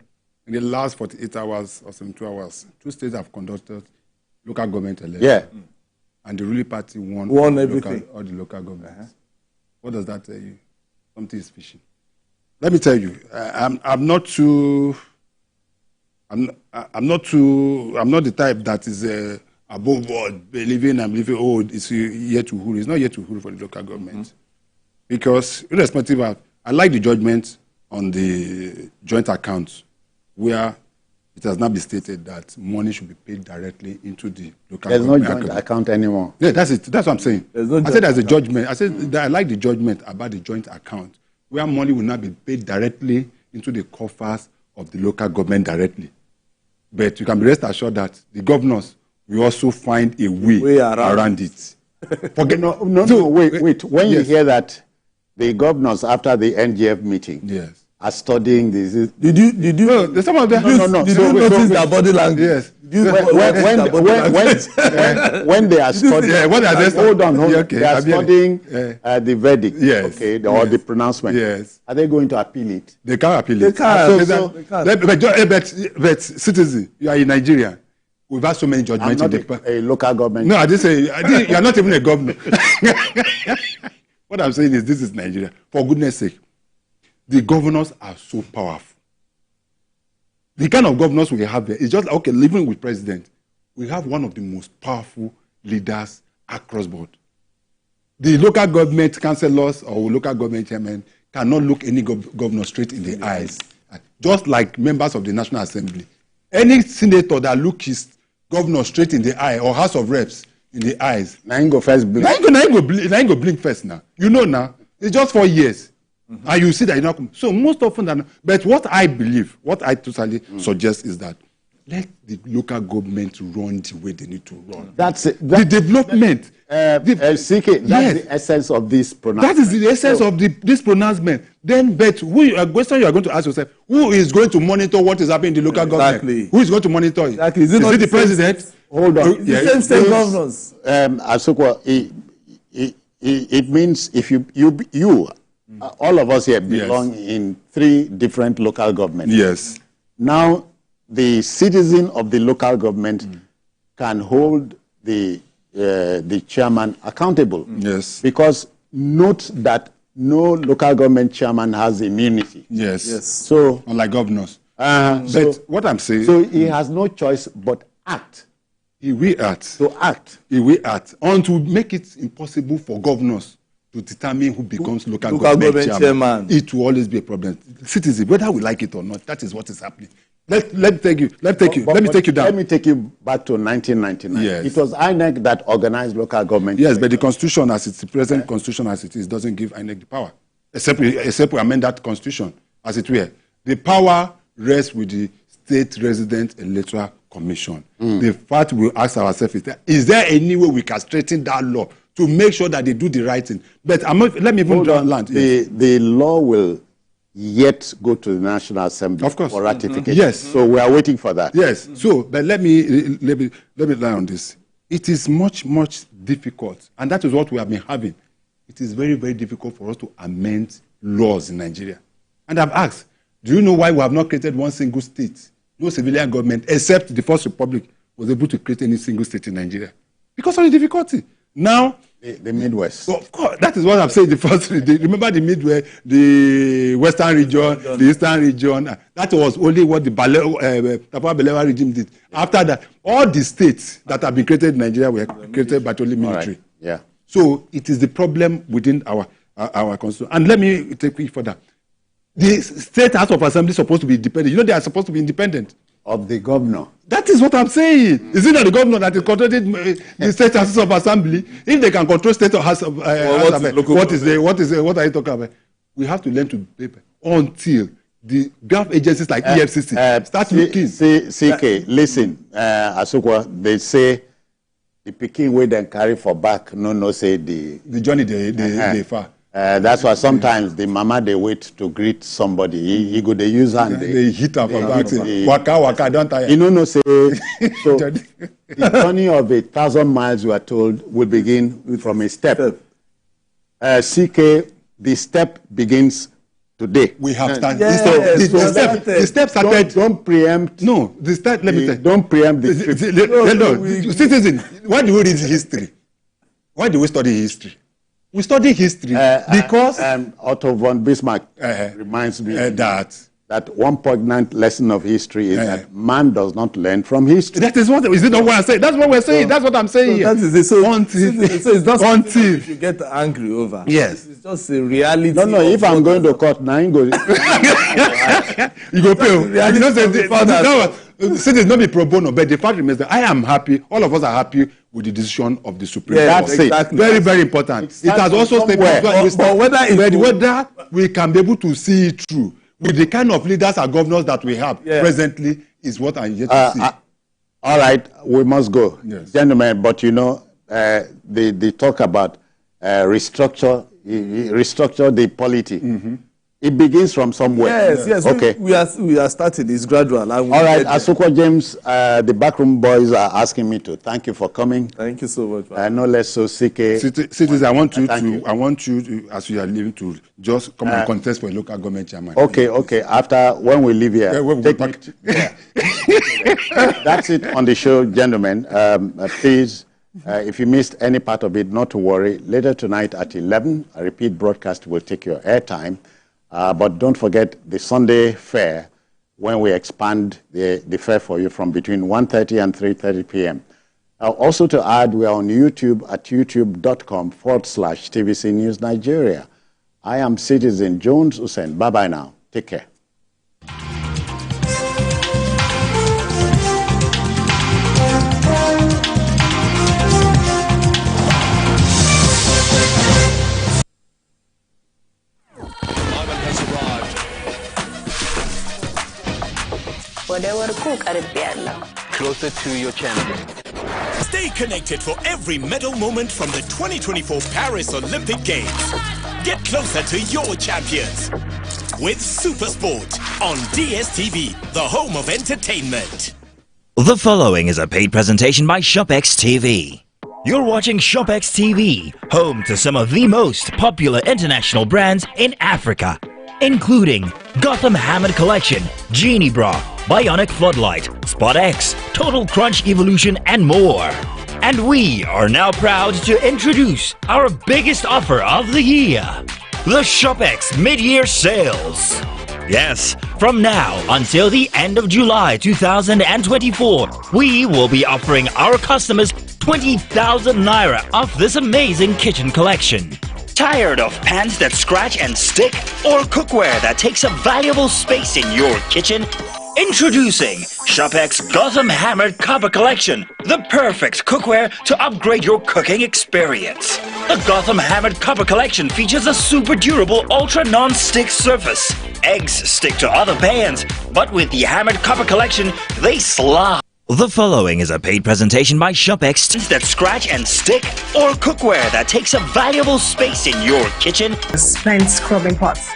in the last 48 hours or 72 hours, 2 states have conducted local government elections. Yeah. And the ruling party won everything. All the local governments. What does that tell you? Something is fishy. Let me tell you, I'm not the type that is above board, believing it's yet to rule. It's not yet to rule for the local government. Because irrespective of, I like the judgment on the joint account where it has not been stated that money should be paid directly into the local government. There's no joint account anymore. Yeah, that's it. That's what I'm saying. I said there's a judgment. I said that I like the judgment about the joint account where money will not be paid directly into the coffers of the local government directly. But you can be rest assured that the governors will also find a way around it. Wait. When you hear that the governors after the NGF meeting are studying this. Did you? Some of them. No. Did you notice their body language? Yes. When they are studying. Hold on. They are studying the verdict. Yes. Okay. Or the pronouncement. Yes. Are they going to appeal it? They can't appeal it. They can't. But citizen, you are in Nigeria. We've had so many judgments. I'm not a local government. No, I didn't say you are not even a government. What I'm saying is this is Nigeria. For goodness sake, the governors are so powerful. The kind of governors we have there is just like, okay, living with president, we have one of the most powerful leaders across board. The local government councillors or local government chairman cannot look any governor straight in the eyes, just like members of the National Assembly. Any senator that looks his governor straight in the eye or House of Reps in the eyes, now you go first blink. Now you go blink first now. You know now. It's just 4 years. And you see that you're not. So most often than, but what I believe, what I totally suggest is that let the local government run the way they need to run. That's it. The development. CK, that's the essence of this pronouncement. That is the essence of this pronouncement. Then, but question you are going to ask yourself, who is going to monitor what is happening in the local government? Who is going to monitor it? Exactly. Is it the president? Hold on. The same state governors. Asokwa, it means if you all of us here belong in 3 different local governments. Yes. Now, the citizen of the local government can hold the chairman accountable. Yes. Because note that no local government chairman has immunity. Yes. So, unlike governors. But what I'm saying, so he has no choice but act. He will act. So act. He will act. On to make it impossible for governors to determine who becomes local government chairman. It will always be a problem. Citizens, whether we like it or not, that is what is happening. Let me take you down. Let me take you back to 1999. Yes. It was INEC that organized local government. Yes, but the constitution, as it's the present constitution as it is, doesn't give INEC the power. Except we amend that constitution, as it were. The power rests with the State Resident Electoral Commission. The fact we ask ourselves is there any way we can straighten that law to make sure that they do the right thing? But let me even draw land. The law will yet go to the National Assembly for ratification. Yes. So we are waiting for that. Yes. So, but let me lie on this. It is much difficult, and that is what we have been having. It is very, very difficult for us to amend laws in Nigeria. And I've asked, do you know why we have not created one single state? No civilian government, except the First Republic was able to create any single state in Nigeria. Because of the difficulty. Now, the Midwest. Of course, that is what I'm saying. Remember the Midwest, the Western region, the Eastern region. That was only what the Tafawa Balewa regime did. After that, all the states that have been created in Nigeria were created by only military. Right. Yeah. So it is the problem within our constitution. And let me take it further. The State House of Assembly is supposed to be independent. You know they are supposed to be independent. Of the governor. That is what I'm saying. Is it not the governor that is controlling the State House of Assembly? If they can control State House of Assembly, what are you talking about? We have to learn to paper until the gov agencies like EFCC start looking. CK, listen, Asokwa, they say the Peking way then carry for back, no say the journey they far. That's why sometimes the mama they wait to greet somebody. He go they use hand. They hit up for back. Waka, don't tire. You know, say so. The journey of 1,000 miles, we are told, will begin from a step. CK, the step begins today. We have started. Yes, the step started. Don't preempt. No, the step. Let me tell you. Don't preempt the trip. Citizen, why do we read history? Why do we study history? We study history because Otto von Bismarck reminds me that one poignant lesson of history is that man does not learn from history. That is what is it not what I say? That's what we're saying. That's what I'm saying. That is it. So it's not something you get angry over. Yes, it's just a reality. No. If I'm going to court now, you go. You go pay. You know, citizens not be pro bono, but the fact remains that I am happy. All of us are happy with the decision of the Supreme Court. That's exactly. Very, very important. It has also stated but whether we can be able to see it through with the kind of leaders and governors that we have presently is what I'm yet to see. All right, we must go, gentlemen. But you know, they talk about restructure the polity. It begins from somewhere. Yes. Okay. We are starting. It's gradual. All right, Asokwa James, the backroom boys are asking me to thank you for coming. Thank you so much. No less so CK. Citizens, I want you to, as you are leaving, to just come and contest for a local government chairman. Okay. After when we leave here, that's it on the show, gentlemen. Please If you missed any part of it, not to worry. Later tonight at 11, a repeat broadcast will take your airtime. But don't forget the Sunday fair, when we expand the fair for you from between 1:30 and 3:30 p.m. Also to add, we are on YouTube at youtube.com/TVC News Nigeria. I am Citizen Jones Hussein. Bye-bye now. Take care. Closer to your champion. Stay connected for every medal moment from the 2024 Paris Olympic Games. Get closer to your champions with Supersport on DSTV, the home of entertainment. The following is a paid presentation by ShopX TV. You're watching ShopX TV, home to some of the most popular international brands in Africa, including Gotham Hammered Collection, Genie Bra, Bionic Floodlight, Spot X, Total Crunch Evolution, and more. And we are now proud to introduce our biggest offer of the year, the ShopX Mid-Year Sales. Yes, from now until the end of July 2024, we will be offering our customers 20,000 Naira off this amazing kitchen collection. Tired of pans that scratch and stick, or cookware that takes up valuable space in your kitchen? Introducing ShopX Gotham Hammered Copper Collection, the perfect cookware to upgrade your cooking experience. The Gotham Hammered Copper Collection features a super durable ultra non-stick surface. Eggs stick to other pans, but with the Hammered Copper Collection, they slide. The following is a paid presentation by ShopX that scratch and stick, or cookware that takes up valuable space in your kitchen. Spent scrubbing pots.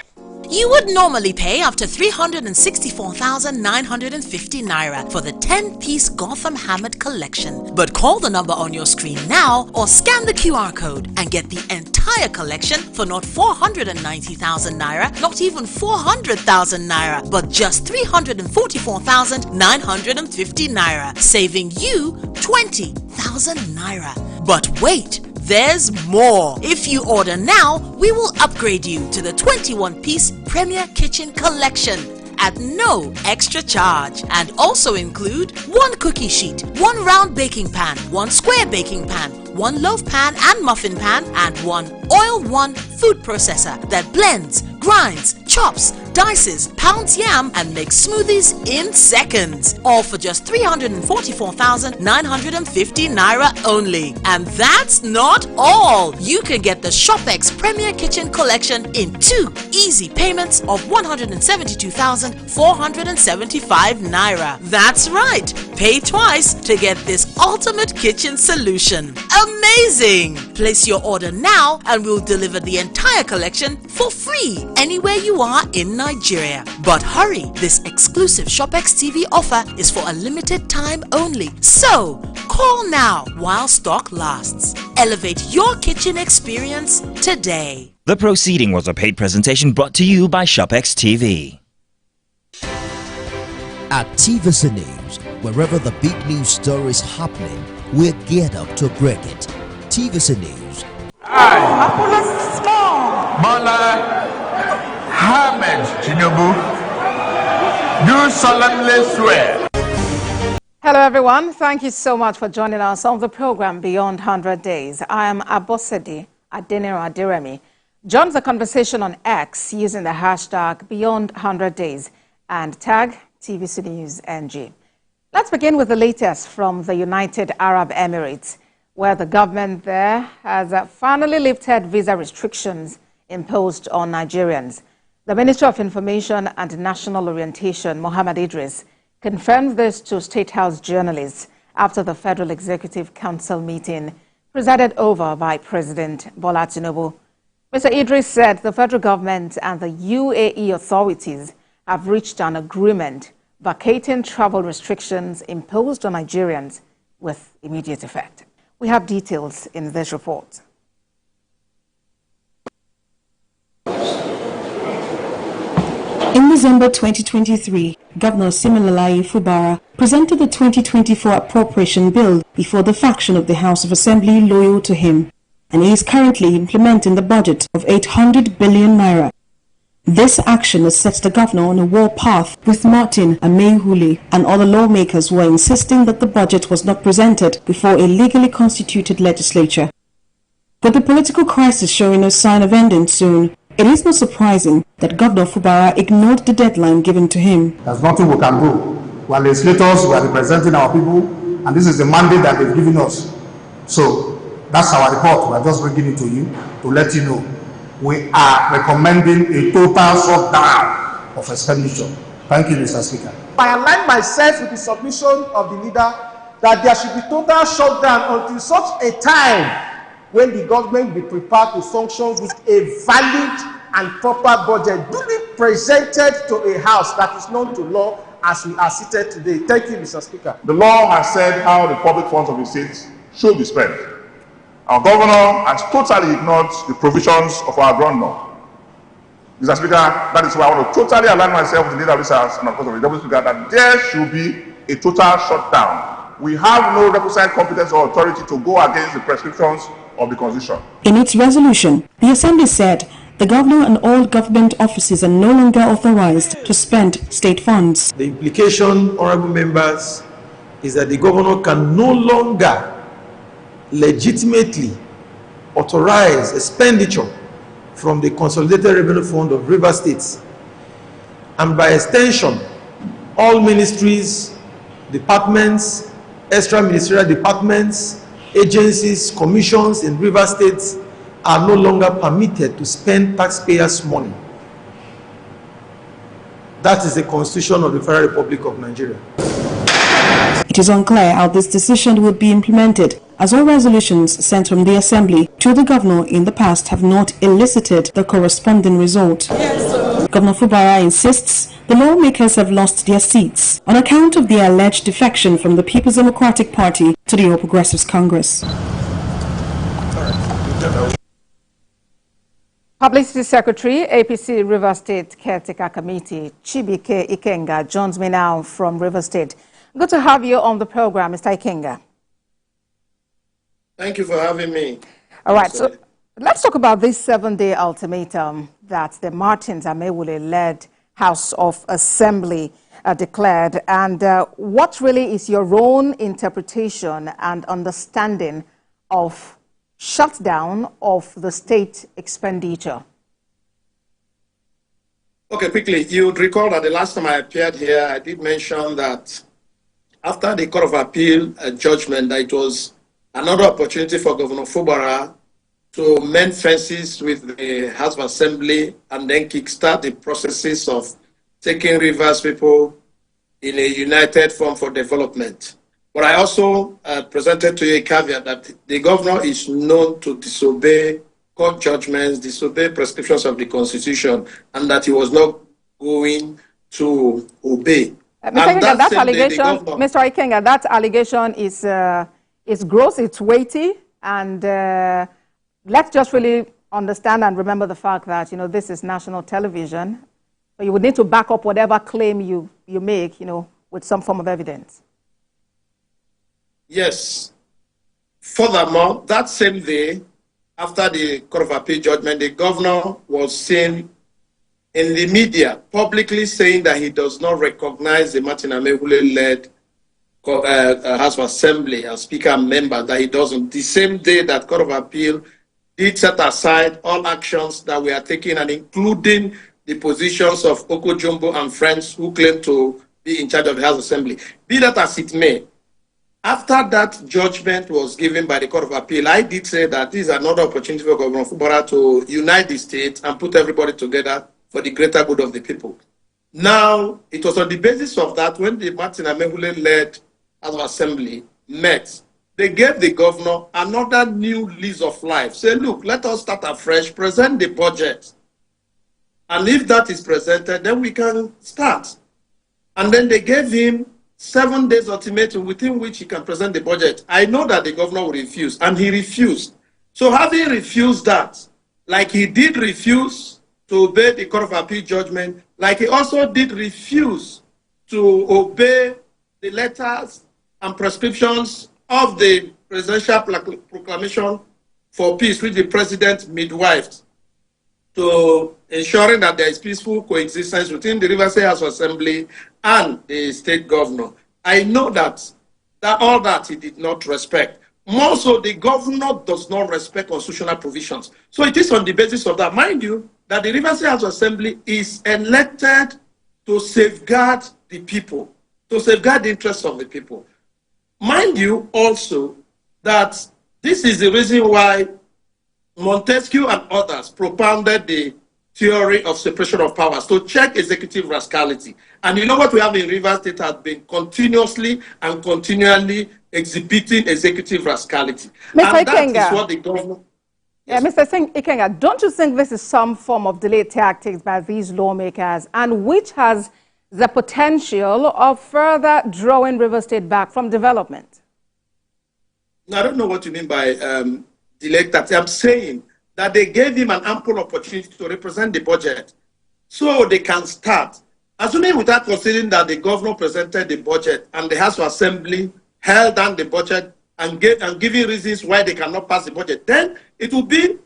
You would normally pay up to 364,950 Naira for the 10-piece Gotham Hammered Collection. But call the number on your screen now or scan the QR code and get the entire collection for not 490,000 Naira, not even 400,000 Naira, but just 344,950 Naira, saving you 20,000 Naira. But wait! There's more. If you order now, we will upgrade you to the 21-piece Premier Kitchen Collection at no extra charge, and also include one cookie sheet, one round baking pan, one square baking pan, one loaf pan and muffin pan, and one oil-one food processor that blends, grinds, chops, dices, pounds yam, and makes smoothies in seconds. All for just 344,950 Naira only. And that's not all. You can get the ShopX Premier Kitchen Collection in 2 easy payments of 172,475 Naira. That's right. Pay twice to get this ultimate kitchen solution. Amazing! Place your order now and we'll deliver the entire collection for free anywhere you are in Nigeria. But hurry, this exclusive ShopX TV offer is for a limited time only. So, call now while stock lasts. Elevate your kitchen experience today. The proceeding was a paid presentation brought to you by ShopX TV. At TVC News, wherever the big news story is happening, we're geared up to break it. TVC News. Ahmed Tinubu, do solemnly swear. Hello everyone, thank you so much for joining us on the program Beyond 100 Days. I am Abosede Adenero Aderemi. Join the conversation on X using the hashtag Beyond 100 Days and tag TVC News NG. Let's begin with the latest from the United Arab Emirates, where the government there has finally lifted visa restrictions imposed on Nigerians. The Minister of Information and National Orientation, Mohammed Idris, confirmed this to State House journalists after the Federal Executive Council meeting presided over by President Bola Tinubu. Mr. Idris said the federal government and the UAE authorities have reached an agreement vacating travel restrictions imposed on Nigerians with immediate effect. We have details in this report. In December 2023, Governor Siminalayi Fubara presented the 2024 appropriation bill before the faction of the House of Assembly loyal to him, and he is currently implementing the budget of 800 billion naira. This action has set the governor on a war path, with Martin Amehule and other lawmakers were insisting that the budget was not presented before a legally constituted legislature. With the political crisis showing no sign of ending soon, it is not surprising that Governor Fubara ignored the deadline given to him. There's nothing we can do. We are legislators, we are representing our people, and this is the mandate that they've given us. So that's our report. We are just bringing it to you to let you know. We are recommending a total shutdown of expenditure. Thank you, Mr. Speaker. I align myself with the submission of the leader that there should be total shutdown until such a time when the government will be prepared to function with a valid and proper budget duly presented to a house that is known to law as we are seated today. Thank you, Mr. Speaker. The law has said how the public funds of the state should be spent. Our governor has totally ignored the provisions of our ground law. Mr. Speaker, that is why I want to totally align myself with the leader of this House and of course of the Deputy Speaker that there should be a total shutdown. We have no requisite competence or authority to go against the prescriptions of the Constitution. In its resolution, the Assembly said the governor and all government offices are no longer authorized to spend state funds. The implication, honorable members, is that the governor can no longer legitimately authorize expenditure from the Consolidated Revenue Fund of River States, and by extension, all ministries, departments, extra ministerial departments, agencies, commissions in river states are no longer permitted to spend taxpayers' money. That is the Constitution of the Federal Republic of Nigeria. It is unclear how this decision will be implemented, as all resolutions sent from the Assembly to the governor in the past have not elicited the corresponding result. Governor Fubara insists the lawmakers have lost their seats on account of their alleged defection from the People's Democratic Party to the All Progressives Congress. Publicity Secretary, APC River State Caretaker Committee, Chibike Ikenga, joins me now from River State. Good to have you on the program, Mr. Ikenga. Thank you for having me. All right, so let's talk about this 7-day ultimatum that the Martins Amehule-led House of Assembly declared. And what really is your own interpretation and understanding of shutdown of the state expenditure? Okay, quickly, you'd recall that the last time I appeared here, I did mention that after the Court of Appeal judgment, that it was another opportunity for Governor Fubara to mend fences with the House of Assembly and then kickstart the processes of taking Rivers people in a united form for development. But I also presented to you a caveat that the governor is known to disobey court judgments, disobey prescriptions of the Constitution, and that he was not going to obey. Mr. Ikenga, that allegation is gross, it's weighty, and let's just really understand and remember the fact that, this is national television. So you would need to back up whatever claim you make, with some form of evidence. Yes. Furthermore, that same day, after the Court of Appeal judgment, the governor was seen in the media publicly saying that he does not recognize the Martin Amehule-led House of Assembly as Speaker and member, that he doesn't. The same day that Court of Appeal did set aside all actions that we are taking, and including the positions of Oko Jumbo and friends who claim to be in charge of the House Assembly. Be that as it may, after that judgment was given by the Court of Appeal, I did say that this is another opportunity for Governor Fubara to unite the state and put everybody together for the greater good of the people. Now, it was on the basis of that when the Martin Amehule-led House of Assembly met, they gave the governor another new lease of life. Say, look, let us start afresh, present the budget. And if that is presented, then we can start. And then they gave him 7 days ultimatum within which he can present the budget. I know that the governor will refuse, and he refused. So having refused that, like he did refuse to obey the Court of Appeal judgment, like he also did refuse to obey the letters and prescriptions of the presidential proclamation for peace, which the president midwifed, to ensuring that there is peaceful coexistence within the Rivers State House of Assembly and the state governor. I know that all that he did not respect. More so, the governor does not respect constitutional provisions. So it is on the basis of that, mind you, that the Rivers State House of Assembly is elected to safeguard the people, to safeguard the interests of the people. Mind you also that this is the reason why Montesquieu and others propounded the theory of separation of powers to check executive rascality. And you know what we have in Rivers State has been continuously and continually exhibiting executive rascality. Mr. And that Ikenga. is what the government... Yeah, Mr. Ikenga, don't you think this is some form of delayed tactics by these lawmakers, and which has the potential of further drawing Rivers State back from development? I don't know what you mean by delayed tactics. I'm saying that they gave him an ample opportunity to represent the budget so they can start. Assuming without considering that the governor presented the budget and the House of Assembly held down the budget and giving reasons why they cannot pass the budget, then it will be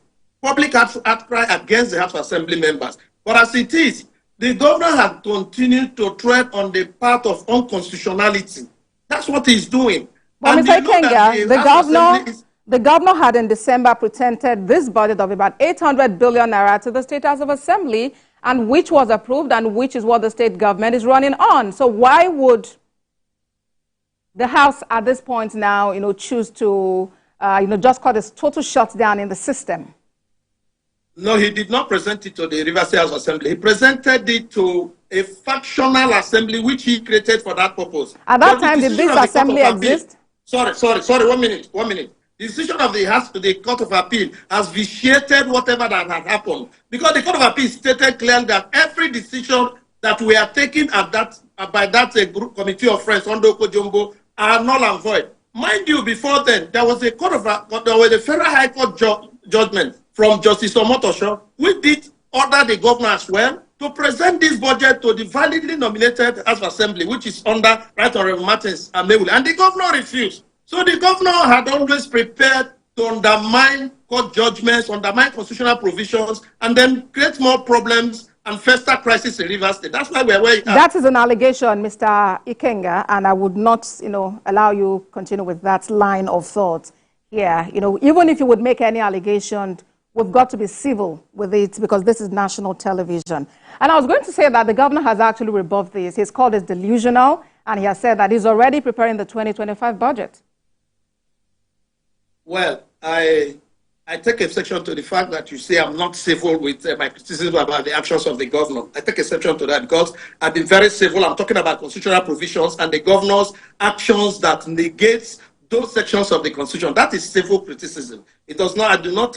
public outcry against the House of Assembly members. But as it is, the governor has continued to tread on the path of unconstitutionality. That's what he's doing. But And Mr. you know that Ikenga, the governor had in December presented this budget of about 800 billion naira to the State House of Assembly, and which was approved and which is what the state government is running on. So why would the House at this point now, choose to, just call this total shutdown in the system? No, he did not present it to the Rivers State House Assembly. He presented it to a factional assembly which he created for that purpose. At that time, did this assembly exist? Sorry, 1 minute. The decision of the Court of Appeal has vitiated whatever that has happened, because the Court of Appeal stated clearly that every decision that we are taking at by that group committee of friends under Okojombo are null and void. Mind you, before then, there was a Federal High Court judgment from Justice Omotosho, which did order the governor as well to present this budget to the validly nominated House of Assembly, which is under Right Honorable Martins Amewule, and the governor refused. So the governor had always prepared to undermine court judgments, undermine constitutional provisions, and then create more problems and fester crisis in Rivers State. That's why we're where it is. That is an allegation, Mr. Ikenga, and I would not, allow you continue with that line of thought here. Even if you would make any allegation, we've got to be civil with it because this is national television. And I was going to say that the governor has actually rebuffed this. He's called it delusional, and he has said that he's already preparing the 2025 budget. Well, I take exception to the fact that you say I'm not civil with my criticism about the actions of the governor. I take exception to that because I've been very civil. I'm talking about constitutional provisions and the governor's actions that negates those sections of the constitution. That is civil criticism. It does not. I do not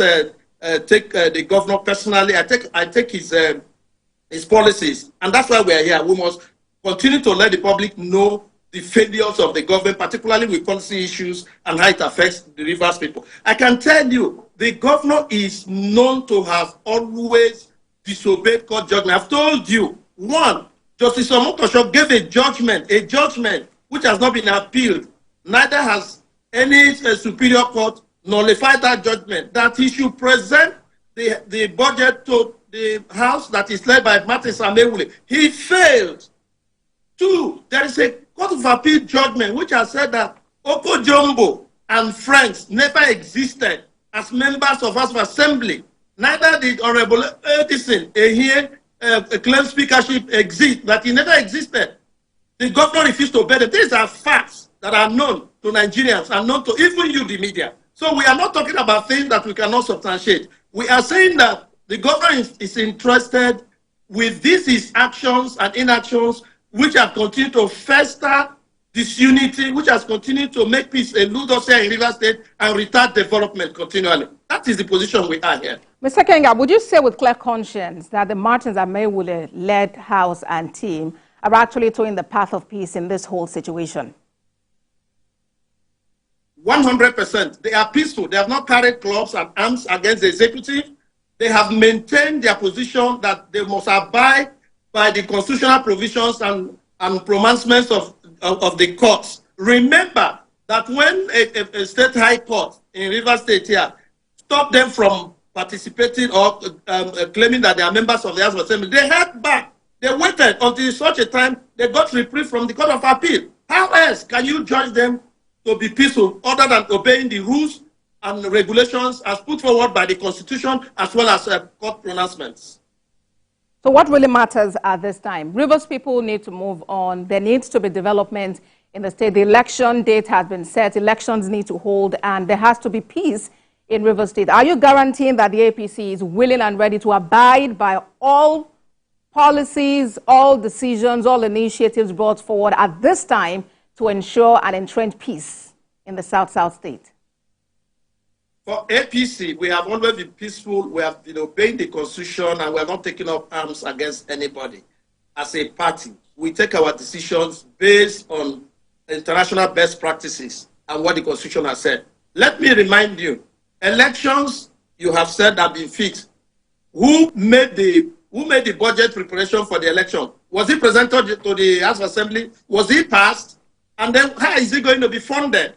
take the governor personally. I take his policies, and that's why we are here. We must continue to let the public know the failures of the government, particularly with policy issues and how it affects the Rivers people. I can tell you, the governor is known to have always disobeyed court judgment. I've told you, one, Justice Omotosho gave a judgment which has not been appealed. Neither has any superior court nullified that judgment, that he should present the budget to the House that is led by Martins Amewule. He failed. Two, there is a Court of Appeal judgment which has said that Okojombo and friends never existed as members of House of Assembly. Neither did Honorable Edison here claim speakership exist, that he never existed. The governor refused to obey them. These are facts that are known to Nigerians and known to even you, the media. So we are not talking about things that we cannot substantiate. We are saying that the governor is interested with his actions and inactions, which have continued to fester disunity, which has continued to make peace elude us here in Rivers State and retard development continually. That is the position we are here. Mr. Kenga, would you say with clear conscience that the Martins Amewule-led House and team are actually towing the path of peace in this whole situation? 100%. They are peaceful. They have not carried clubs and arms against the executive. They have maintained their position that they must abide by the constitutional provisions and pronouncements of the courts. Remember that when a state high court in Rivers State here stopped them from participating or claiming that they are members of the House of Assembly, they held back. They waited until such a time they got reprieve from the Court of Appeal. How else can you judge them to be peaceful other than obeying the rules and regulations as put forward by the Constitution as well as court pronouncements? So what really matters at this time? Rivers people need to move on. There needs to be development in the state. The election date has been set. Elections need to hold, and there has to be peace in Rivers State. Are you guaranteeing that the APC is willing and ready to abide by all policies, all decisions, all initiatives brought forward at this time to ensure and entrench peace in the South-South state? For APC, we have always been peaceful. We have been obeying the Constitution, and we are not taking up arms against anybody. As a party, we take our decisions based on international best practices and what the Constitution has said. Let me remind you, elections, you have said, have been fixed. Who made the budget preparation for the election? Was it presented to the House of Assembly? Was it passed? And then how is it going to be funded?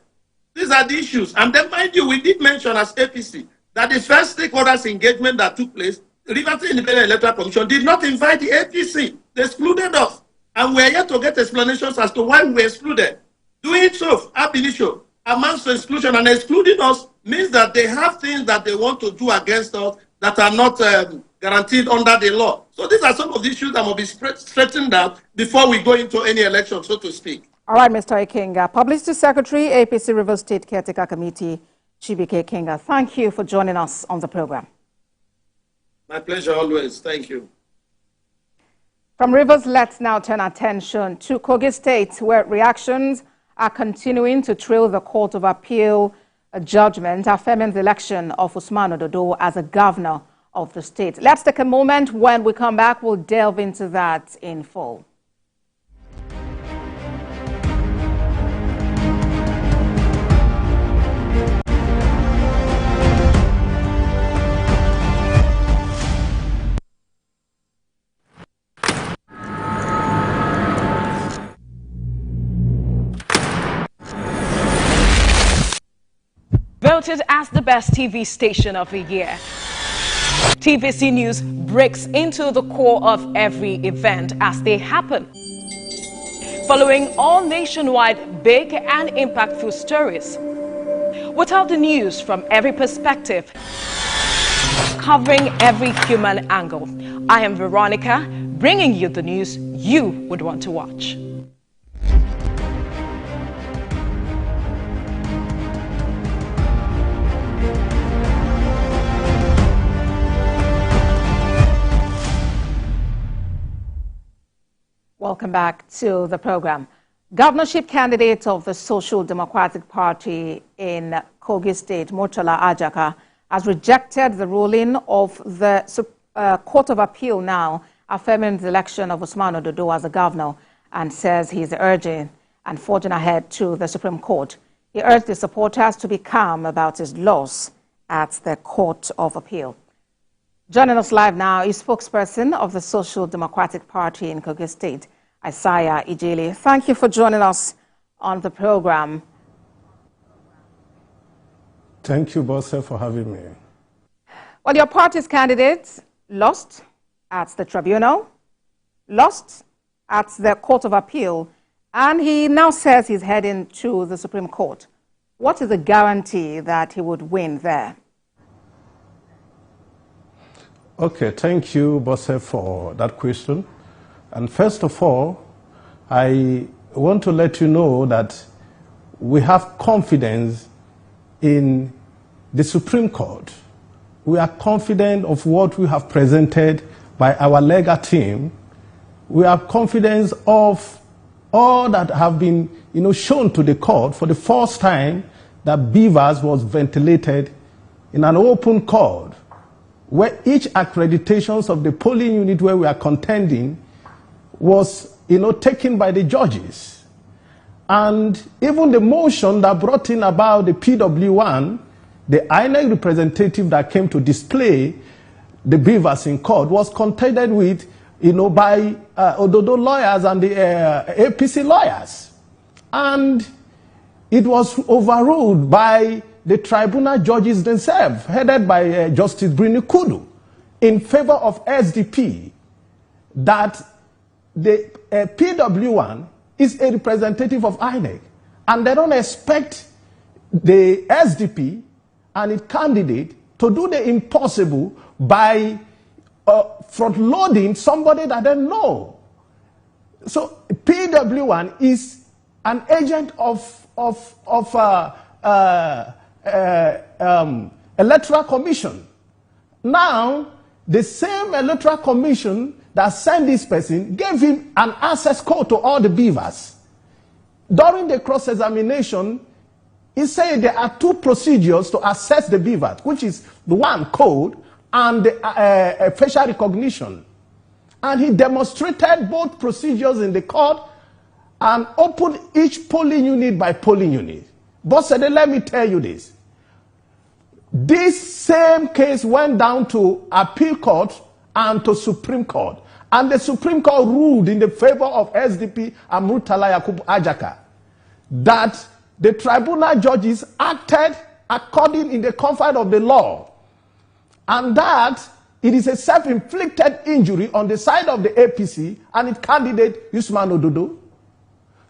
These are the issues. And then, mind you, we did mention as APC that the first stakeholders engagement that took place, the Rivers State Independent Electoral Commission did not invite the APC. They excluded us. And we are yet to get explanations as to why we were excluded. Doing so, ab initio, amounts to exclusion, and excluding us means that they have things that they want to do against us that are not guaranteed under the law. So these are some of the issues that must be straightened out before we go into any election, so to speak. All right, Mr. Ikenga. Publicity Secretary, APC Rivers State Caretaker Committee, Chibike Ikenga. Thank you for joining us on the program. My pleasure always. Thank you. From Rivers, let's now turn attention to Kogi State, where reactions are continuing to trail the Court of Appeal judgment affirming the election of Usman Ododo as a governor of the state. Let's take a moment. When we come back, we'll delve into that in full. Voted as the best TV station of the year. TVC News breaks into the core of every event as they happen. Following all nationwide big and impactful stories. Without the news from every perspective. Covering every human angle. I am Veronica, bringing you the news you would want to watch. Welcome back to the program. Governorship candidate of the Social Democratic Party in Kogi State, Murtala Ajaka, has rejected the ruling of the Court of Appeal now affirming the election of Usman Ododo as a governor, and says he is urging and forging ahead to the Supreme Court. He urged his supporters to be calm about his loss at the Court of Appeal. Joining us live now is spokesperson of the Social Democratic Party in Kogi State, Isaiah Ijele. Thank you for joining us on the program. Thank you, Bosse, for having me. Well, your party's candidate lost at the tribunal, lost at the Court of Appeal, and he now says he's heading to the Supreme Court. What is the guarantee that he would win there? Okay, thank you, Bosse, for that question. And first of all, I want to let you know that we have confidence in the Supreme Court. We are confident of what we have presented by our legal team. We are confident of all that have been shown to the court for the first time, that Beavers was ventilated in an open court, where each accreditations of the polling unit where we are contending was, taken by the judges. And even the motion that brought in about the PW1, the INEC representative that came to display the beavers in court was contended with, by Ododo lawyers and the APC lawyers. And it was overruled by the tribunal judges themselves, headed by Justice Brini Kudu, in favor of SDP, that the PW1 is a representative of INEC, and they don't expect the SDP and its candidate to do the impossible by front-loading somebody that they know. So PW1 is an agent of electoral commission. Now, the same electoral commission that sent this person gave him an access code to all the beavers. During the cross-examination, he said there are two procedures to assess the beaver, which is the one code and the facial recognition. And he demonstrated both procedures in the court and opened each polling unit by polling unit. But said, let me tell you this. This same case went down to appeal court and to Supreme Court. And the Supreme Court ruled in the favor of SDP and Murtala Yakubu Ajaka that the tribunal judges acted according in the confines of the law, and that it is a self-inflicted injury on the side of the APC and its candidate Usman Ododo.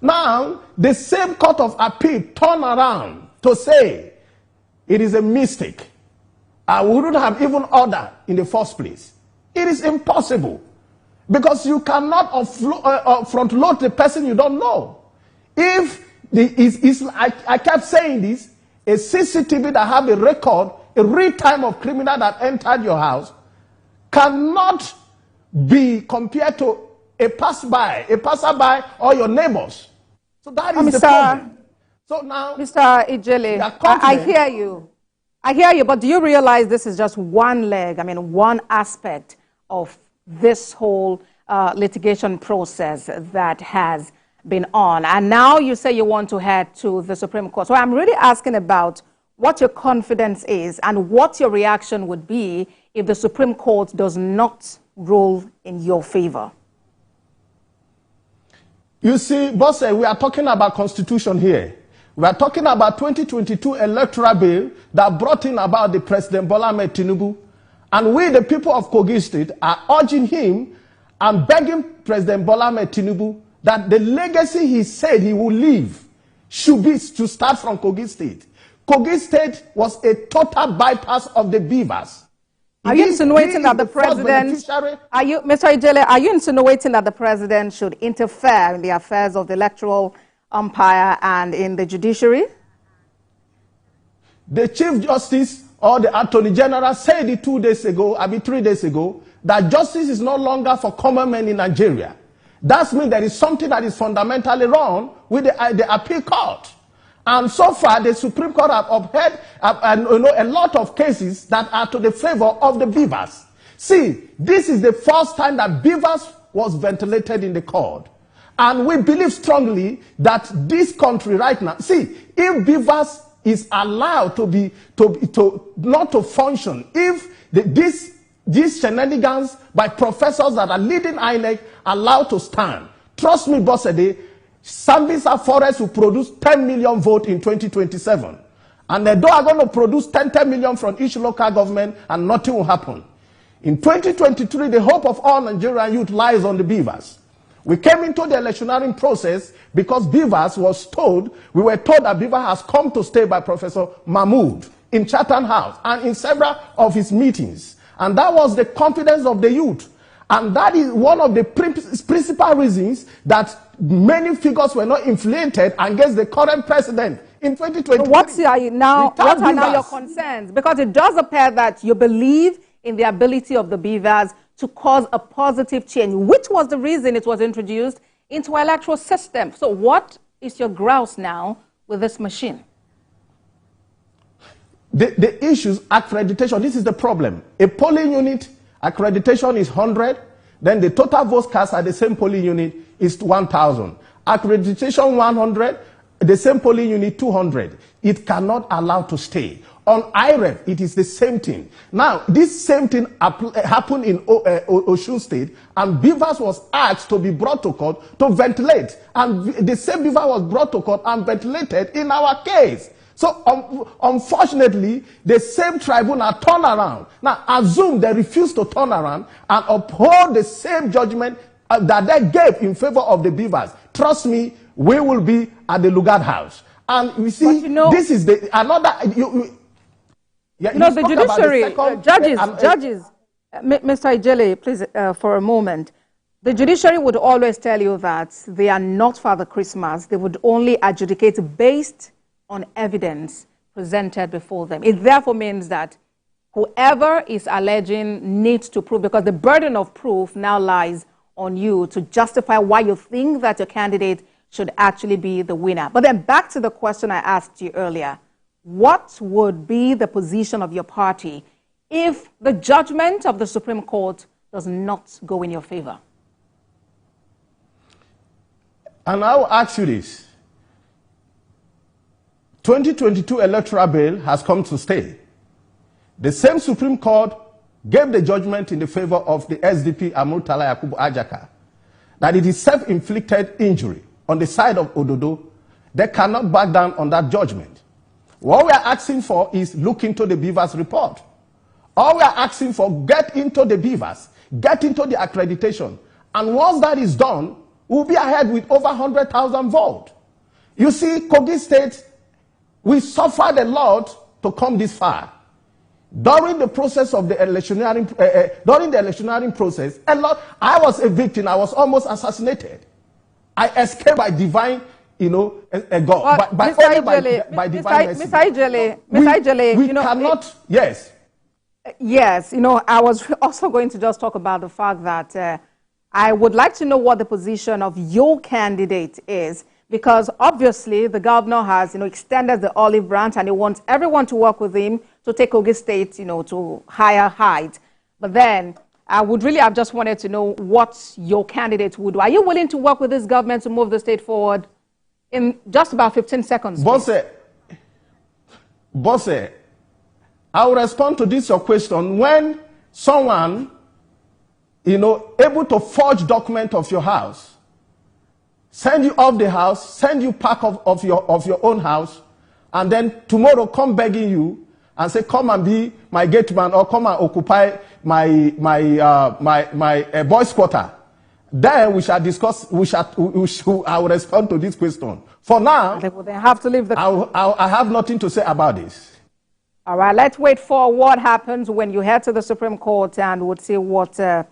Now, the same court of appeal turned around to say it is a mistake. I wouldn't have even ordered in the first place. It is impossible, because you cannot front-load the person you don't know. If I kept saying this, a CCTV that have a record, a real time of criminal that entered your house, cannot be compared to a passerby or your neighbors. So that is the problem. So now, Mr. Ijele, I hear you. I hear you, but do you realize this is just one leg, one aspect of this whole litigation process that has been on? And now you say you want to head to the Supreme Court. So I'm really asking about what your confidence is and what your reaction would be if the Supreme Court does not rule in your favor. You see, boss, we are talking about constitution here. We are talking about 2022 electoral bill that brought in about the President Bola Ahmed Tinubu. And we, the people of Kogi State, are urging him and begging President Bola Ahmed Tinubu that the legacy he said he will leave should be to start from Kogi State. Kogi State was a total bypass of the beavers. Are you insinuating that the president, Mr. Ijele, are you insinuating that the president should interfere in the affairs of the electoral umpire and in the judiciary? The Chief Justice or the Attorney General said it 3 days ago, that justice is no longer for common men in Nigeria. That means there is something that is fundamentally wrong with the appeal court. And so far, the Supreme Court have upheld a lot of cases that are to the favor of the beavers. See, this is the first time that beavers was ventilated in the court. And we believe strongly that this country right now, see, if beavers is allowed not to function, if these shenanigans by professors that are leading INEC allowed to stand, trust me, Bossede, Sambisa Forest will produce 10 million votes in 2027. And they are going to produce 10 million from each local government, and nothing will happen. In 2023, the hope of all Nigerian youth lies on the beavers. We came into the electioneering process because beavers we were told that beaver has come to stay by Professor Mahmood in Chatham House and in several of his meetings. And that was the confidence of the youth. And that is one of the principal reasons that many figures were not inflated against the current president in 2020. So what are now your concerns? Because it does appear that you believe in the ability of the beavers to cause a positive change, which was the reason it was introduced into our electoral system. So what is your grouse now with this machine? The issues, accreditation, this is the problem. A polling unit, accreditation is 100, then the total votes cast at the same polling unit is 1,000. Accreditation 100, the same polling unit 200. It cannot allow to stay. On IREF, it is the same thing. Now, this same thing happened in Osun State, and Beavers was asked to be brought to court to ventilate. And the same Beaver was brought to court and ventilated in our case. So, unfortunately, the same tribunal turned around. Now, assume they refused to turn around and uphold the same judgment that they gave in favor of the Beavers. Trust me, we will be at the Lugard House. And we see, this is the another... the judiciary, judges, Mr. Ijele, please, for a moment. The judiciary would always tell you that they are not Father Christmas. They would only adjudicate based on evidence presented before them. It therefore means that whoever is alleging needs to prove, because the burden of proof now lies on you to justify why you think that your candidate should actually be the winner. But then back to the question I asked you earlier. What would be the position of your party if the judgment of the Supreme Court does not go in your favor? And I will ask you this. 2022 electoral bail has come to stay. The same Supreme Court gave the judgment in the favor of the SDP Amurtala Yakubu Ajaka that it is self-inflicted injury on the side of Ododo. They cannot back down on that judgment. What we are asking for is look into the Beavers report. All we are asking for, get into the Beavers, get into the accreditation. And once that is done, we'll be ahead with over 100,000 votes. You see, Kogi State, we suffered a lot to come this far. During the process of the electioneering, process, I was a victim. I was almost assassinated. I escaped by divine, God. Well, by divine mercy. Mr. Ijele, we cannot, yes. Yes, I was also going to just talk about the fact that I would like to know what the position of your candidate is, because obviously the governor has, extended the olive branch and he wants everyone to work with him to take Kogi State, to higher heights. But then I would really have just wanted to know what your candidate would do. Are you willing to work with this government to move the state forward? In just about 15 seconds. Bosse, I will respond to this your question. When someone, able to forge document of your house, send you off the house, send you pack of your own house, and then tomorrow come begging you and say, come and be my gate man or come and occupy my boys' quarter. Then we shall discuss, I will respond to this question. For now, they have to leave the... I have nothing to say about this. All right, let's wait for what happens when you head to the Supreme Court, and we'll see what the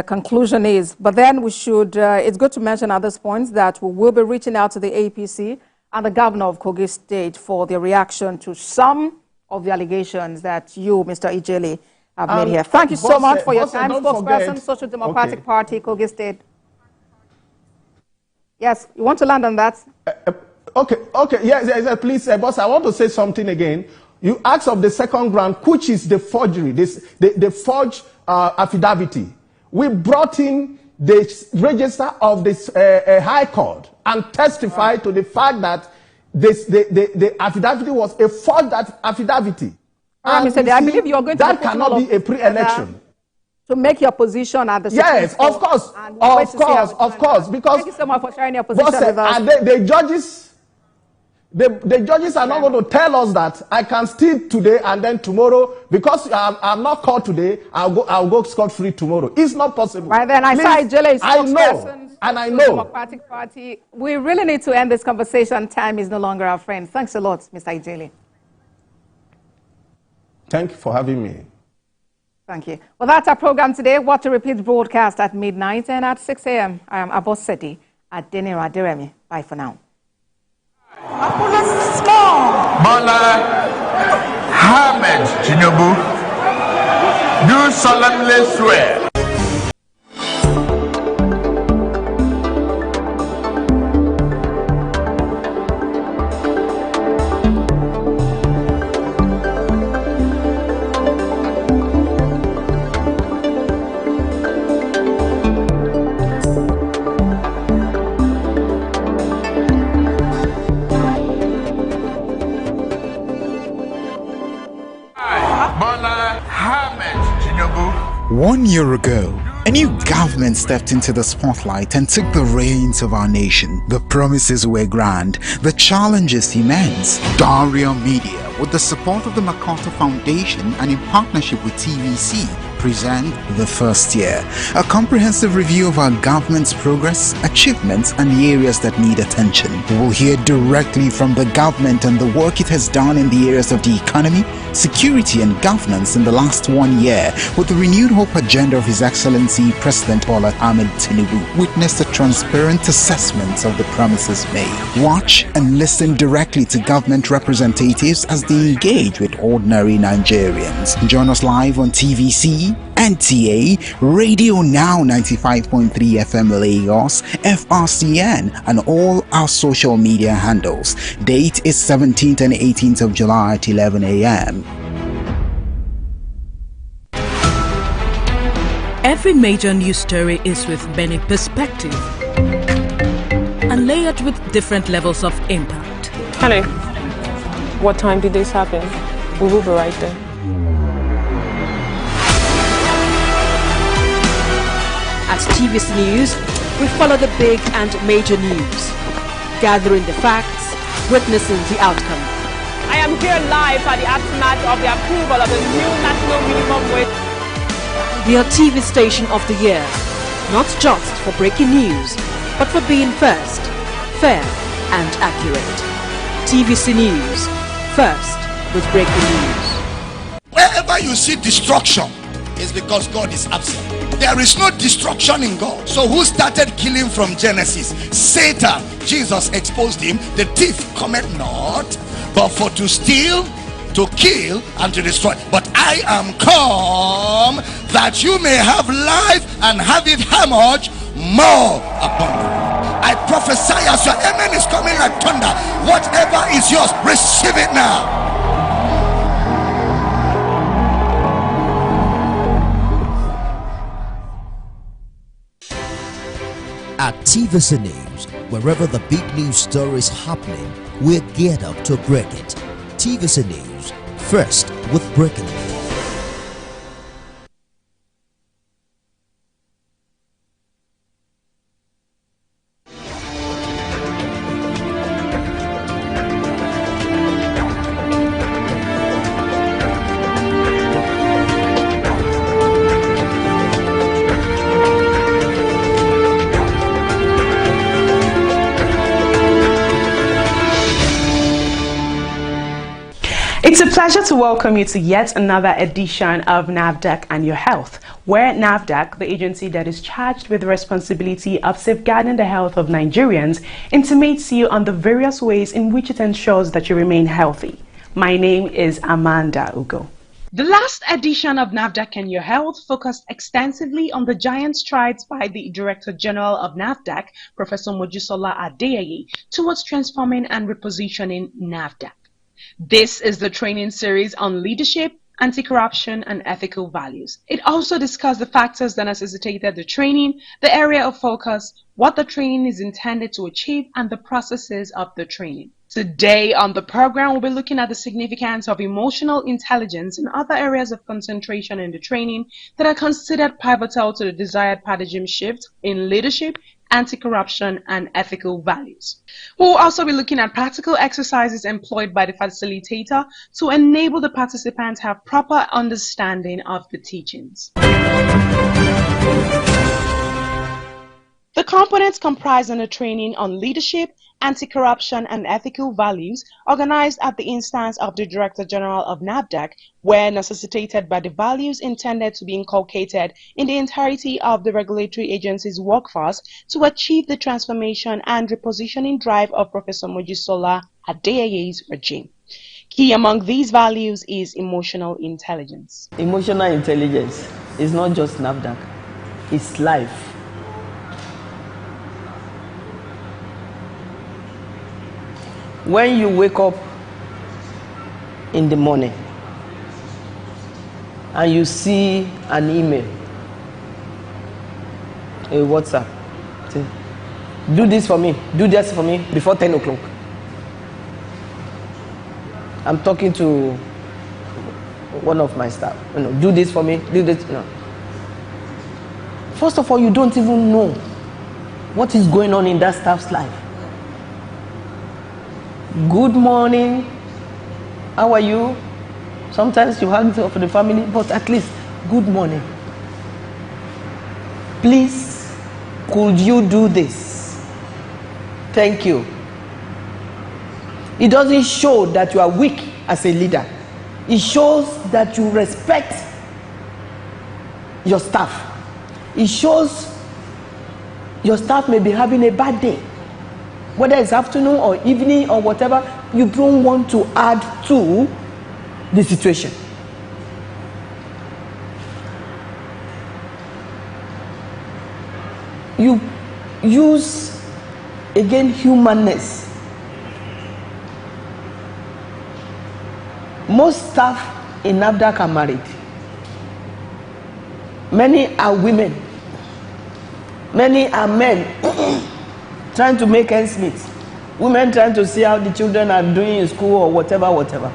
conclusion is. But then we should, it's good to mention at this point that we will be reaching out to the APC and the governor of Kogi State for their reaction to some of the allegations that you, Mr. Ijele, have made here. Thank you so much for your time. Spokesperson, Social Democratic Party, Kogi State. Yes, you want to land on that? Okay, yes, please, boss, I want to say something again. You asked of the second ground, which is the forgery, the forged affidavit. We brought in the register of this High Court and testified to the fact that the affidavit was a forged affidavit. Mr. I believe you are going to... That cannot be a pre-election. To make your position at the Supreme Yes, Court. of course, because... Thank you so much for sharing your position with us. The judges are not going to tell us that I can steal today and then tomorrow, because I'm not caught today, I'll go scot-free tomorrow. It's not possible. Right then, I saw Ijele is spokesperson, and I know. Democratic Party. We really need to end this conversation. Time is no longer our friend. Thanks a lot, Mr. Ijele. Thank you for having me. Thank you. Well, that's our program today. Watch a repeat broadcast at midnight and at 6 a.m. I am Abosedi at Nigeria-UAE. Bye for now. Bola Ahmed Tinubu, do solemnly swear 1 year ago, a new government stepped into the spotlight and took the reins of our nation. The promises were grand, the challenges immense. Daria Media, with the support of the MacArthur Foundation and in partnership with TVC, present The First Year, a comprehensive review of our government's progress, achievements, and the areas that need attention. We will hear directly from the government and the work it has done in the areas of the economy, security, and governance in the last 1 year, with the renewed hope agenda of His Excellency President Bola Ahmed Tinubu. Witness the transparent assessments of the promises made. Watch and listen directly to government representatives as they engage with ordinary Nigerians. Join us live on TVC, NTA, Radio Now 95.3 FM Lagos, FRCN, and all our social media handles. Date is 17th and 18th of July at 11 a.m. Every major news story is with many perspectives and layered with different levels of impact. Hello. What time did this happen? We will be right there. At TVC News, we follow the big and major news, gathering the facts, witnessing the outcome. I am here live at the aftermath of the approval of the new national minimum wage. We are TV station of the year, not just for breaking news, but for being first, fair and accurate. TVC News, first with breaking news. Wherever you see destruction, it's because God is absent. There is no destruction in God. So who started killing from Genesis? Satan. Jesus exposed him. The thief cometh not, but for to steal, to kill, and to destroy. But I am come that you may have life and have it how much? More abundant. I prophesy as your amen is coming like thunder. Whatever is yours, receive it now. At TVC News, wherever the big news story is happening, we're geared up to break it. TVC News, first with breaking news. It's a pleasure to welcome you to yet another edition of NAFDAC and Your Health, where NAFDAC, the agency that is charged with the responsibility of safeguarding the health of Nigerians, intimates you on the various ways in which it ensures that you remain healthy. My name is Amanda Ugo. The last edition of NAFDAC and Your Health focused extensively on the giant strides by the Director General of NAFDAC, Professor Mojisola Adeyeye, towards transforming and repositioning NAFDAC. This is the training series on leadership, anti-corruption, and ethical values. It also discussed the factors that necessitated the training, the area of focus, what the training is intended to achieve, and the processes of the training. Today on the program, we'll be looking at the significance of emotional intelligence and other areas of concentration in the training that are considered pivotal to the desired paradigm shift in leadership, anti-corruption, and ethical values. We'll also be looking at practical exercises employed by the facilitator to enable the participants to have proper understanding of the teachings. The components comprised in the training on leadership, anti-corruption, and ethical values, organized at the instance of the Director General of NAFDAC, were necessitated by the values intended to be inculcated in the entirety of the regulatory agency's workforce to achieve the transformation and repositioning drive of Professor Mojisola Adeyeye's regime. Key among these values is emotional intelligence. Emotional intelligence is not just NAFDAC, it's life. When you wake up in the morning and you see an email, a WhatsApp, say, do this for me, do this for me before 10 o'clock. I'm talking to one of my staff, do this for me, do this. First of all, you don't even know what is going on in that staff's life. Good morning, how are you? Sometimes you hug for the family, but at least good morning. Please, could you do this? Thank you. It doesn't show that you are weak as a leader. It shows that you respect your staff. It shows your staff may be having a bad day, whether it's afternoon or evening or whatever. You don't want to add to the situation. You use again humanness. Most staff in NAFDAC are married. Many are women. Many are men trying to make ends meet. Women trying to see how the children are doing in school or whatever.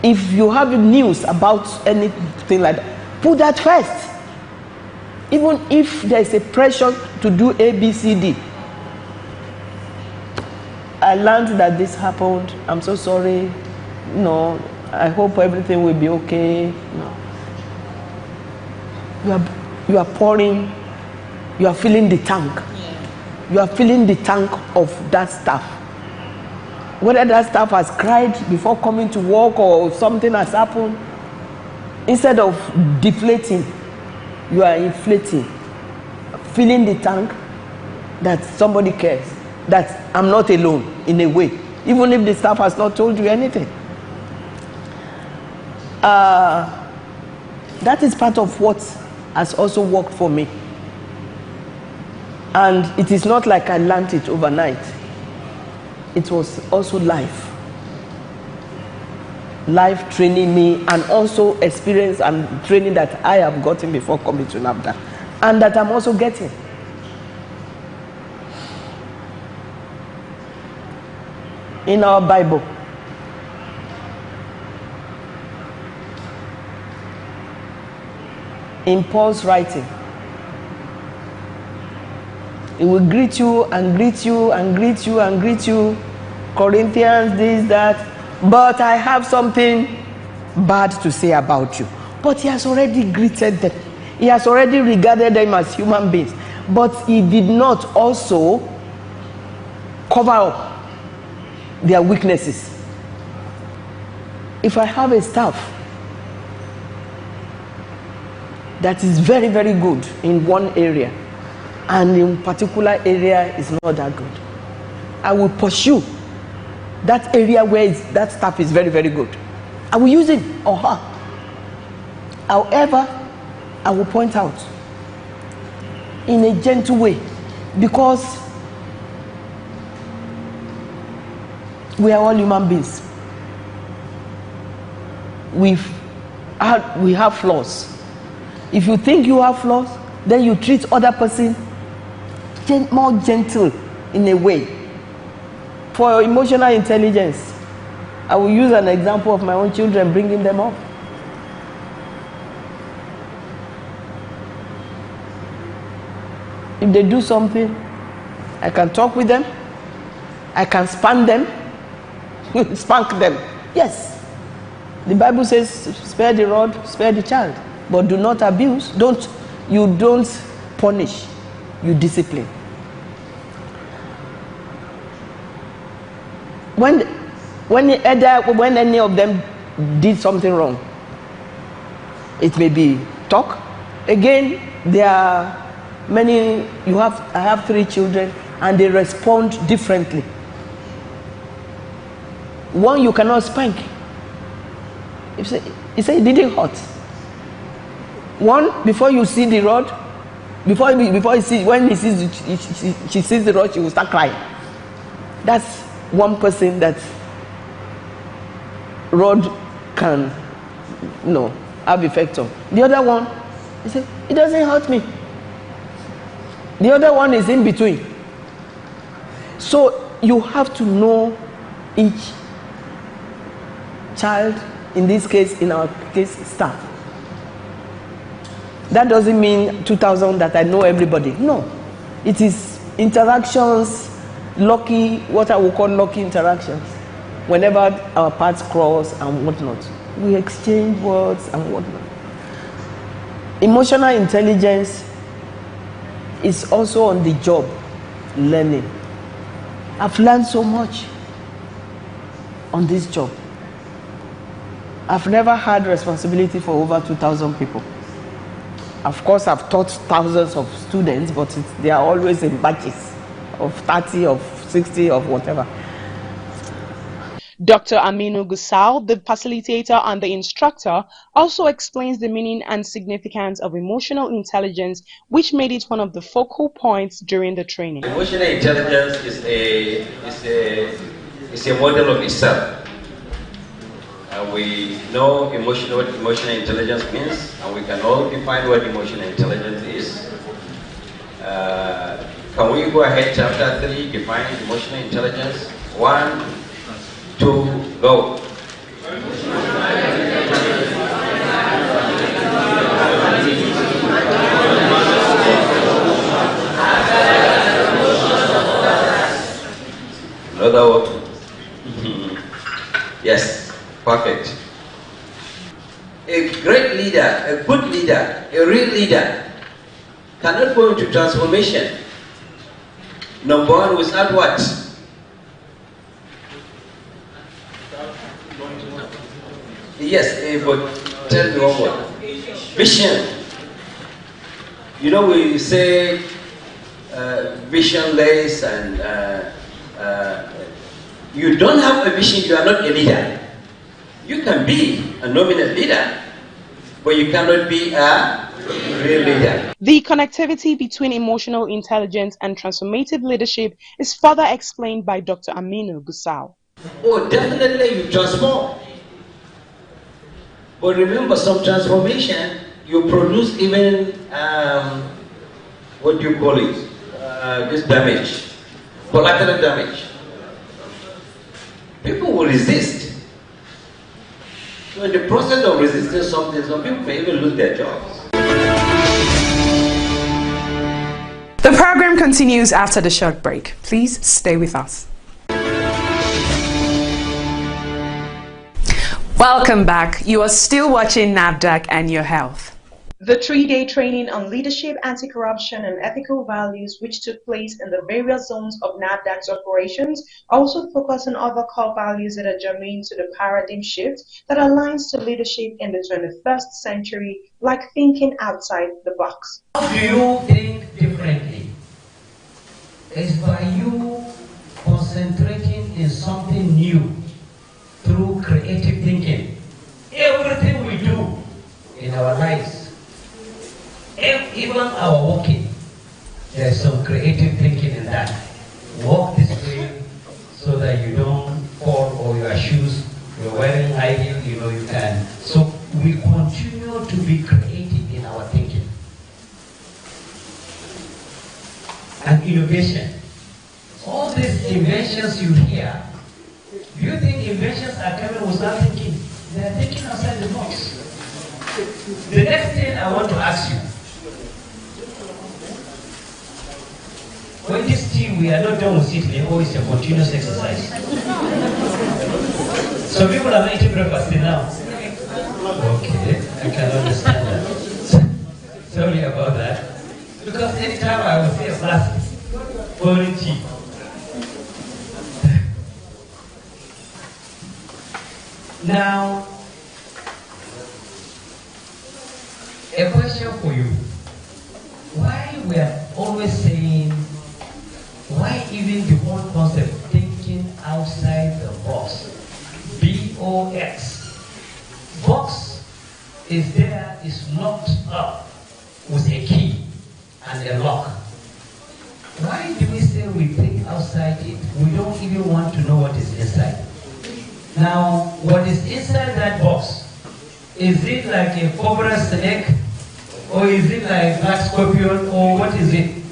If you have news about anything like that, put that first. Even if there is a pressure to do A, B, C, D. I learned that this happened. I'm so sorry. No, I hope everything will be okay. No. You are pouring. You are filling the tank. You are filling the tank of that staff. Whether that staff has cried before coming to work or something has happened, instead of deflating, you are inflating, filling the tank that somebody cares, that I'm not alone in a way, even if the staff has not told you anything. That is part of what has also worked for me. And it is not like I learned it overnight. It was also life training me, and also experience and training that I have gotten before coming to NAFDAC, and that I'm also getting. In our Bible, in Paul's writing, he will greet you and greet you and greet you and greet you. Corinthians, this, that. But I have something bad to say about you. But he has already greeted them. He has already regarded them as human beings. But he did not also cover up their weaknesses. If I have a staff that is very, very good in one area, and in particular area is not that good, I will pursue that area where that staff is very, very good. I will use it or her. However, I will point out in a gentle way, because we are all human beings. We have flaws. If you think you have flaws, then you treat other person more gentle in a way. For emotional intelligence, I will use an example of my own children, bringing them up. If they do something, I can talk with them, I can spank them, spank them. Yes, the Bible says, spare the rod, spare the child, but do not abuse. You don't punish, you discipline. When any of them did something wrong, it may be talk. Again, there are many. I have 3 children, and they respond differently. One you cannot spank. You say it didn't hurt. One, before you see the rod, before he sees, when he sees she sees the rod, she will start crying. That's one person that rod can have effect on. The other one, he said, it doesn't hurt me. The other one is in between. So you have to know each child, in this case, in our case, staff. That doesn't mean 2,000 that I know everybody. No. It is interactions, lucky, what I will call lucky interactions. Whenever our paths cross and whatnot, we exchange words and whatnot. Emotional intelligence is also on the job learning. I've learned so much on this job. I've never had responsibility for over 2,000 people. Of course, I've taught thousands of students, but they are always in batches of 30, of 60, of whatever. Dr. Aminu Gusau, the facilitator and the instructor, also explains the meaning and significance of emotional intelligence, which made it one of the focal points during the training. Emotional intelligence is a model of itself. We know what emotional intelligence means, and we can all define what emotional intelligence is. Can we go ahead, chapter 3, define emotional intelligence? 1, 2, go. Another one. Yes. Perfect. A great leader, a good leader, a real leader cannot go into transformation. Number one, without what? Yes, but tell me one more. Vision. You know, we say visionless, and you don't have a vision, you are not a leader. You can be a nominal leader, but you cannot be a real leader. The connectivity between emotional intelligence and transformative leadership is further explained by Dr. Aminu Gusau. Oh, definitely you transform. But remember, some transformation, you produce even, what do you call it? This damage, collateral damage. People will resist. So in the process of resisting something, some people may even lose their jobs. The program continues after the short break. Please stay with us. Welcome back. You are still watching NAFDAC and Your Health. The 3-day training on leadership, anti-corruption, and ethical values, which took place in the various zones of NAFDAC's operations, also focus on other core values that are germane to the paradigm shift that aligns to leadership in the 21st century, like thinking outside the box. How do you think differently? It's by you concentrating in something new through creative thinking. Everything we do in our lives, even our walking, there's some creative thinking in that. Walk this way so that you don't fall, or your shoes, you're wearing high heel, you can. So we continue to be creative in our thinking. And innovation. All these inventions you hear, do you think inventions are coming without thinking? They are thinking outside the box. The next thing I want to ask you, when this team, we are not done with it, they always a continuous exercise. Some people are not eating breakfast now. Okay, I can understand that. Sorry about that. Because anytime I will say a class, only tea. Now, a question for you. Why we are always saying, why even the whole concept, thinking outside the box, B-O-X. Box is there, is locked up with a key and a lock. Why do we say we think outside it? We don't even want to know what is inside. Now, what is inside that box? Is it like a cobra snake? Or is it like black scorpion? Or what is it?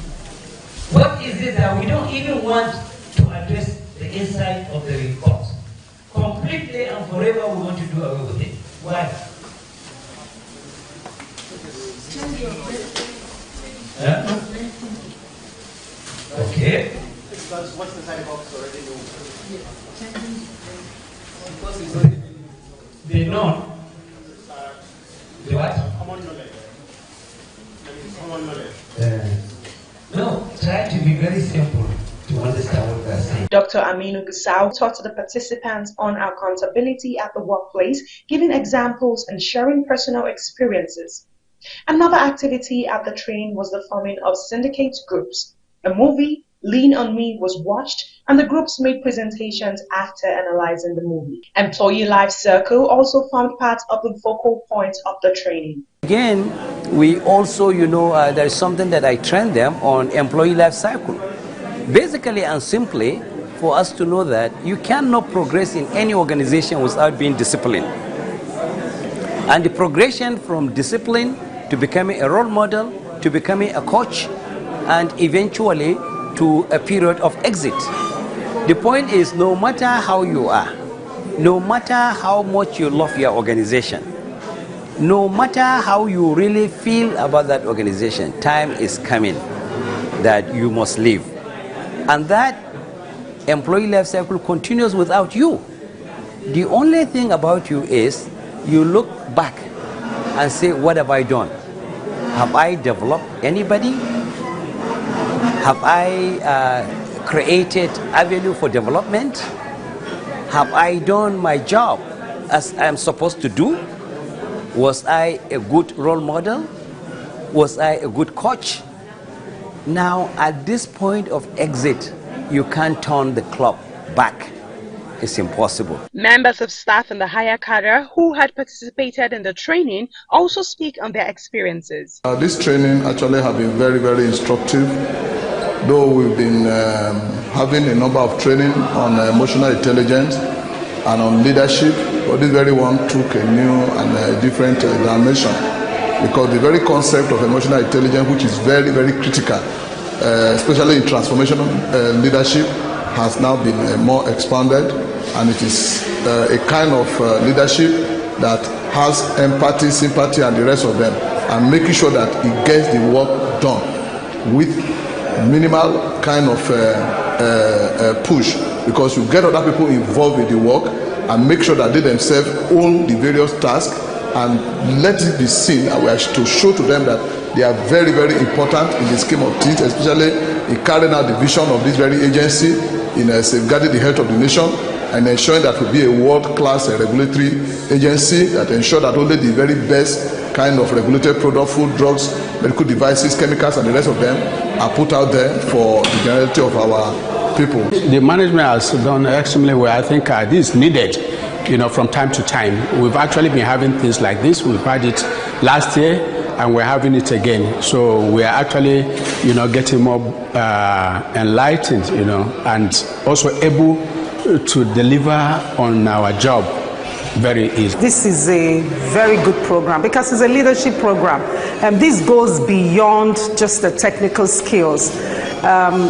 What is it that we don't even want to address the inside of the box? Completely and forever we want to do away with it. Why? Okay. What's inside the box already know. They know. The what? Common knowledge. Common knowledge. No, try to be very simple to understand what they're saying. Dr. Aminu Gusau taught the participants on accountability at the workplace, giving examples and sharing personal experiences. Another activity at the training was the forming of syndicate groups. A movie, Lean on Me, was watched, and the groups made presentations after analyzing the movie. Employee Life Circle also formed part of the focal point of the training. Again, we also, there is something that I train them on employee life cycle. Basically and simply, for us to know that you cannot progress in any organization without being disciplined. And the progression from discipline to becoming a role model, to becoming a coach, and eventually to a period of exit. The point is, no matter how you are, no matter how much you love your organization, no matter how you really feel about that organization, time is coming that you must leave. And that employee life cycle continues without you. The only thing about you is you look back and say, what have I done? Have I developed anybody? Have I created avenue for development? Have I done my job as I'm supposed to do? Was I a good role model? Was I a good coach? Now, at this point of exit, you can't turn the clock back. It's impossible. Members of staff in the higher cadre who had participated in the training also speak on their experiences. This training actually has been very, very instructive. Though we've been having a number of training on emotional intelligence and on leadership, but this very one took a new and a different dimension, because the very concept of emotional intelligence, which is very, very critical, especially in transformational leadership, has now been more expanded, and it is a kind of leadership that has empathy, sympathy, and the rest of them, and making sure that it gets the work done with minimal kind of push, because you get other people involved with the work and make sure that they themselves own the various tasks, and let it be seen to show to them that they are very, very important in the scheme of things, especially in carrying out the vision of this very agency in safeguarding the health of the nation and ensuring that we be a world-class regulatory agency that ensure that only the very best kind of regulated product, food, drugs, medical devices, chemicals, and the rest of them are put out there for the generality of our people. The management has done extremely well. I think this is needed, from time to time. We've actually been having things like this. We've had it last year, and we're having it again. So we are actually, getting more enlightened, and also able to deliver on our job very easy. This is a very good program because it's a leadership program, and this goes beyond just the technical skills.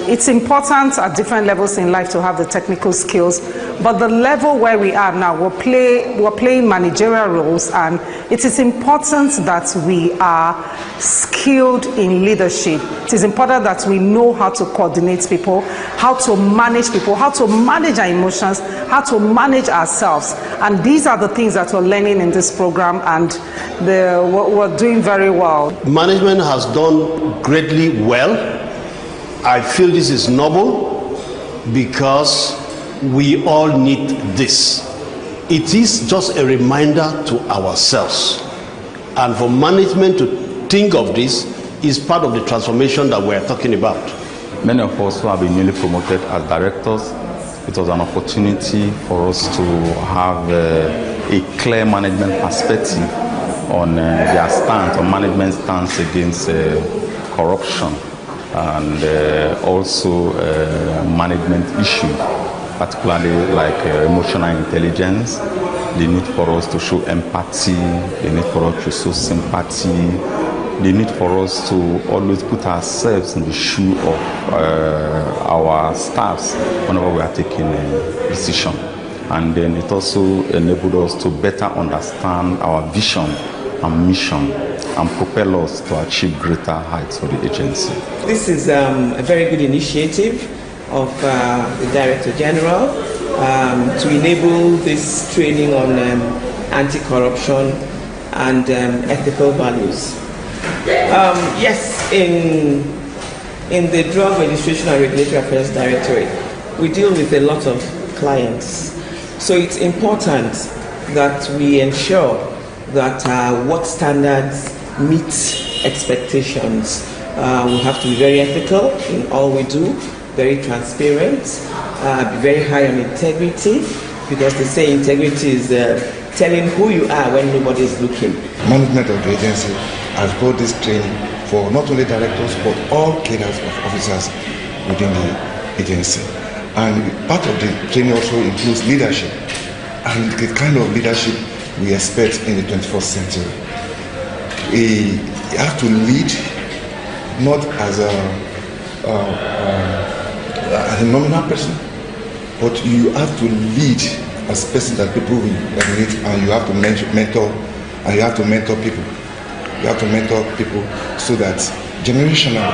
It's important at different levels in life to have the technical skills, but the level where we are now, we're playing managerial roles, and it is important that we are skilled in leadership. It is important that we know how to coordinate people, how to manage people, how to manage our emotions, how to manage ourselves, and these are the things that we're learning in this program, and we're doing very well. Management has done greatly well. I feel this is noble because we all need this. It is just a reminder to ourselves, and for management to think of this is part of the transformation that we're talking about. Many of us who have been newly promoted as directors, it was an opportunity for us to have a clear management perspective on their stance, on management stance against corruption, and also management issue, particularly like emotional intelligence, the need for us to show empathy, the need for us to show sympathy, the need for us to always put ourselves in the shoe of our staffs whenever we are taking a decision. And then it also enabled us to better understand our vision and mission and propel us to achieve greater heights for the agency. This is a very good initiative of the Director General to enable this training on anti-corruption and ethical values. Yes, in the Drug Registration and Regulatory Affairs Directorate, we deal with a lot of clients. So it's important that we ensure that what standards meet expectations. We have to be very ethical in all we do, very transparent, be very high on integrity, because they say integrity is telling who you are when nobody is looking. Management of the agency has brought this training for not only directors but all cadres of officers within the agency. And part of the training also includes leadership, and the kind of leadership we expect in the 21st century. You have to lead not as a nominal person, but you have to lead as a person that people will emulate, and you have to mentor, and you have to mentor people. You have to mentor people so that generationally,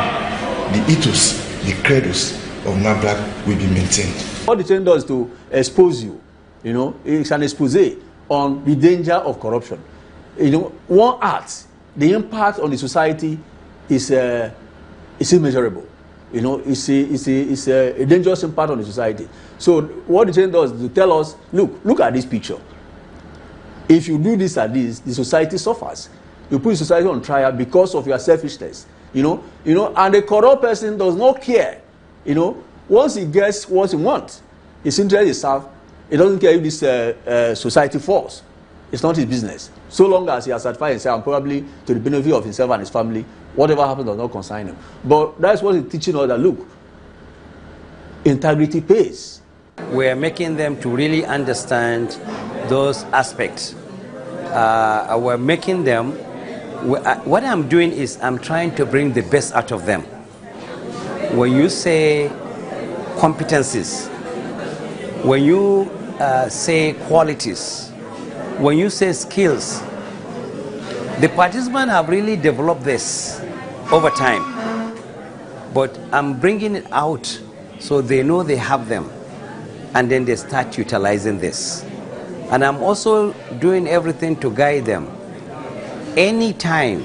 the ethos, the credos of NAFDAC will be maintained. What the training does is to expose you, it's an expose on the danger of corruption. One act, the impact on the society is immeasurable. It's a dangerous impact on the society. So what the training does is to tell us, look at this picture. If you do this and this, the society suffers. You put the society on trial because of your selfishness. And a corrupt person does not care. Once he gets what he wants, his interest is served. He doesn't care if this society falls. It's not his business. So long as he has satisfied himself, and probably to the benefit of himself and his family, whatever happens does not concern him. But that's what he's teaching us, that look, integrity pays. We're making them to really understand those aspects. We're making them, what I'm doing is I'm trying to bring the best out of them. When you say competencies, when you say qualities, when you say skills, the participants have really developed this over time. But I'm bringing it out so they know they have them, and then they start utilizing this. And I'm also doing everything to guide them. Anytime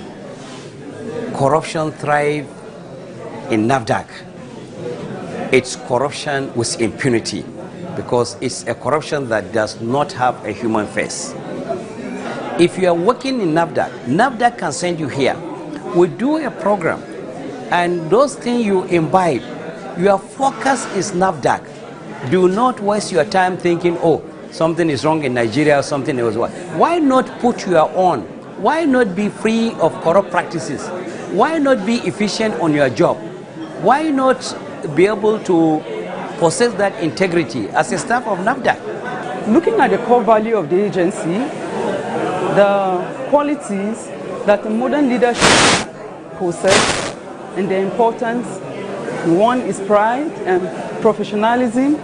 corruption thrives in NAFDAC, it's corruption with impunity, because it's a corruption that does not have a human face. If you are working in NAFDAC can send you here. We do a program, and those things you imbibe, your focus is NAFDAC. Do not waste your time thinking, oh, something is wrong in Nigeria, something else. Why not put your own? Why not be free of corrupt practices? Why not be efficient on your job? Why not be able to possess that integrity as a staff of NAFDAC? Looking at the core value of the agency, the qualities that the modern leadership possess and the importance, one is pride and professionalism.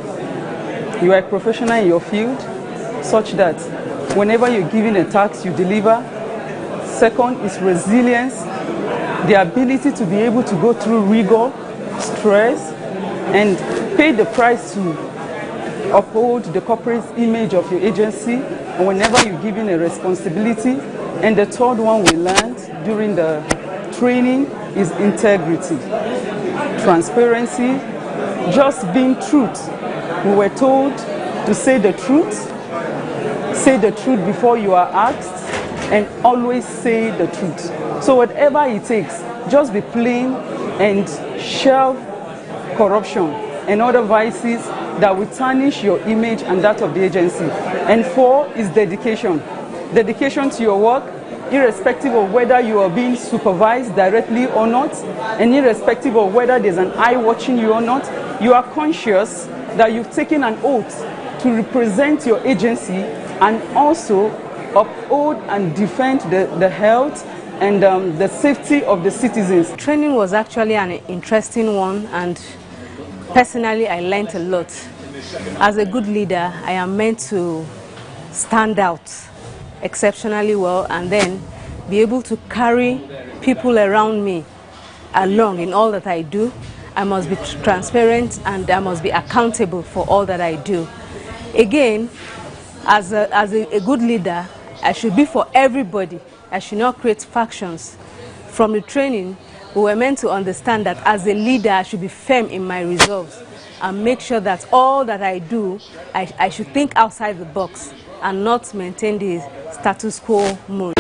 You are a professional in your field, such that whenever you're given a task, you deliver. Second is resilience, the ability to be able to go through rigor, stress, and pay the price to uphold the corporate image of your agency whenever you're given a responsibility. And the third one we learned during the training is integrity, transparency, just being truth. We were told to say the truth before you are asked, and always say the truth. So whatever it takes, just be plain and shelve corruption and other vices that will tarnish your image and that of the agency. And four is dedication. Dedication to your work, irrespective of whether you are being supervised directly or not, and irrespective of whether there's an eye watching you or not, you are conscious that you've taken an oath to represent your agency and also uphold and defend the health and the safety of the citizens. Training was actually an interesting one, and personally I learned a lot. As a good leader, I am meant to stand out exceptionally well and then be able to carry people around me along in all that I do. I must be transparent and I must be accountable for all that I do. Again, as a good leader, I should be for everybody. I should not create factions. From the training, we were meant to understand that as a leader, I should be firm in my resolves and make sure that all that I do, I should think outside the box and not maintain the status quo mode.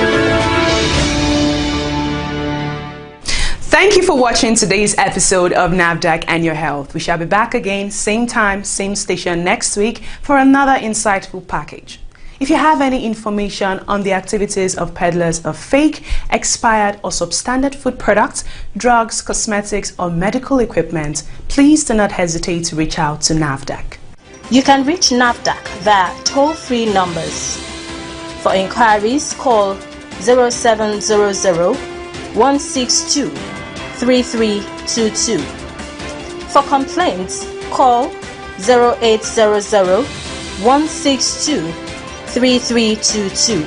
Thank you for watching today's episode of NAFDAC and Your Health. We shall be back again, same time, same station next week for another insightful package. If you have any information on the activities of peddlers of fake, expired or substandard food products, drugs, cosmetics or medical equipment, please do not hesitate to reach out to NAFDAC. You can reach NAFDAC via toll-free numbers. For inquiries, call 0700 162 3322. For complaints, call 0800 162 3322.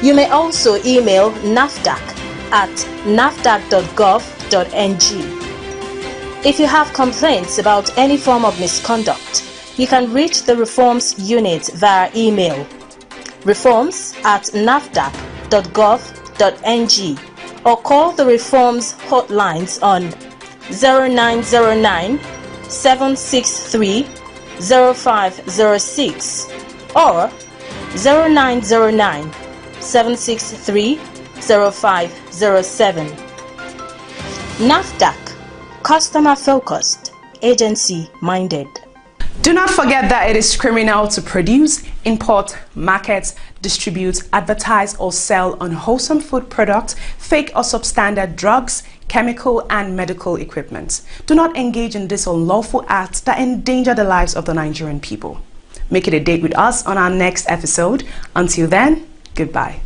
You may also email NAFDAC at nafdac.gov.ng. If you have complaints about any form of misconduct, you can reach the Reforms Unit via email reforms@nafdac.gov.ng or call the Reforms hotlines on 0909 763 0506 or 0909 763 0507. NAFDAC, customer focused, agency minded. Do not forget that it is criminal to produce, import, market, distribute, advertise or sell unwholesome food products, fake or substandard drugs, chemical and medical equipment. Do not engage in this unlawful acts that endanger the lives of the Nigerian people. Make it a date with us on our next episode. Until then, goodbye.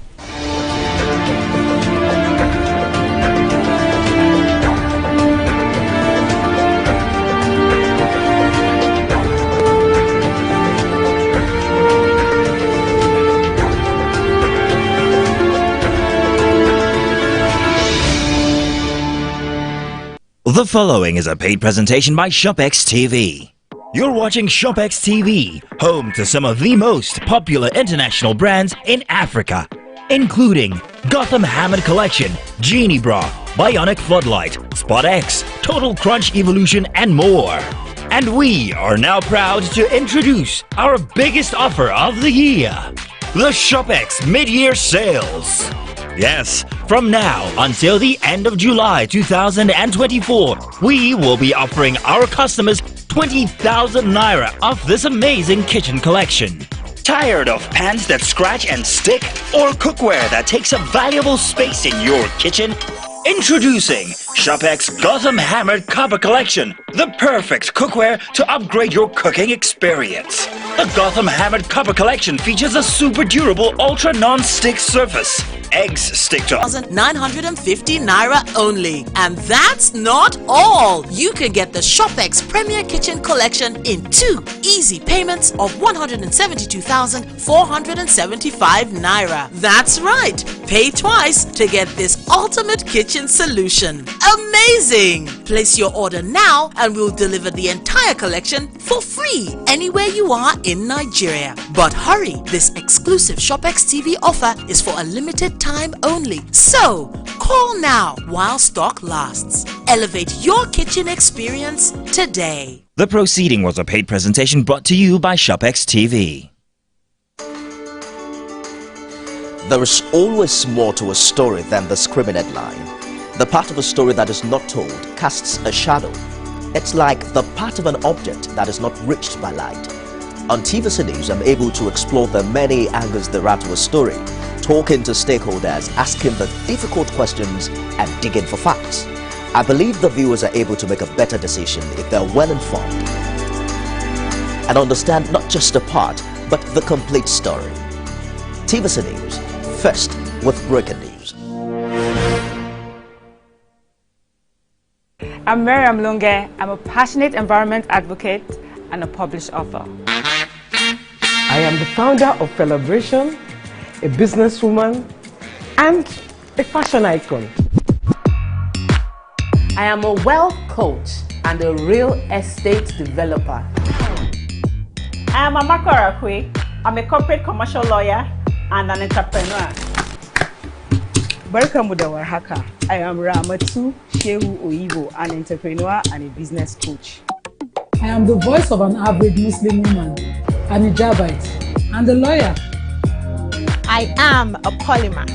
The following is a paid presentation by ShopX TV. You're watching ShopX TV, home to some of the most popular international brands in Africa, including Gotham Hammered Collection, Genie Bra, Bionic Floodlight, Spot X, Total Crunch Evolution, and more. And we are now proud to introduce our biggest offer of the year, the ShopX Mid-Year Sales. Yes, from now until the end of July 2024, we will be offering our customers 20,000 Naira off this amazing kitchen collection. Tired of pans that scratch and stick or cookware that takes up valuable space in your kitchen? Introducing ShopX Gotham Hammered Copper Collection, the perfect cookware to upgrade your cooking experience. The Gotham Hammered Copper Collection features a super durable ultra non-stick surface. Eggs stick to 950 Naira only. And that's not all. You can get the ShopX Premier Kitchen Collection in 2 easy payments of 172,475 Naira. That's right. Pay twice to get this ultimate kitchen solution. Amazing! Place your order now and we'll deliver the entire collection for free anywhere you are in Nigeria. But hurry, this exclusive ShopX TV offer is for a limited time only. So, call now while stock lasts. Elevate your kitchen experience today. The proceeding was a paid presentation brought to you by ShopX TV. There is always more to a story than the screaming headline. The part of a story that is not told casts a shadow. It's like the part of an object that is not reached by light. On TVC News, I'm able to explore the many angles there are to a story, talking to stakeholders, asking the difficult questions and digging for facts. I believe the viewers are able to make a better decision if they're well informed and understand not just a part, but the complete story. TVC News, first with breaking news. I'm Miriam Lunge. I'm a passionate environment advocate and a published author. I am the founder of Celebration, a businesswoman, and a fashion icon. I am a wealth coach and a real estate developer. I am Amaka Rakwe. I'm a corporate commercial lawyer and an entrepreneur. Welcome to Warhaka. I am Ramatu Shehu Oyibo, an entrepreneur and a business coach. I am the voice of an average Muslim woman, an hijabite, and a lawyer. I am a polymath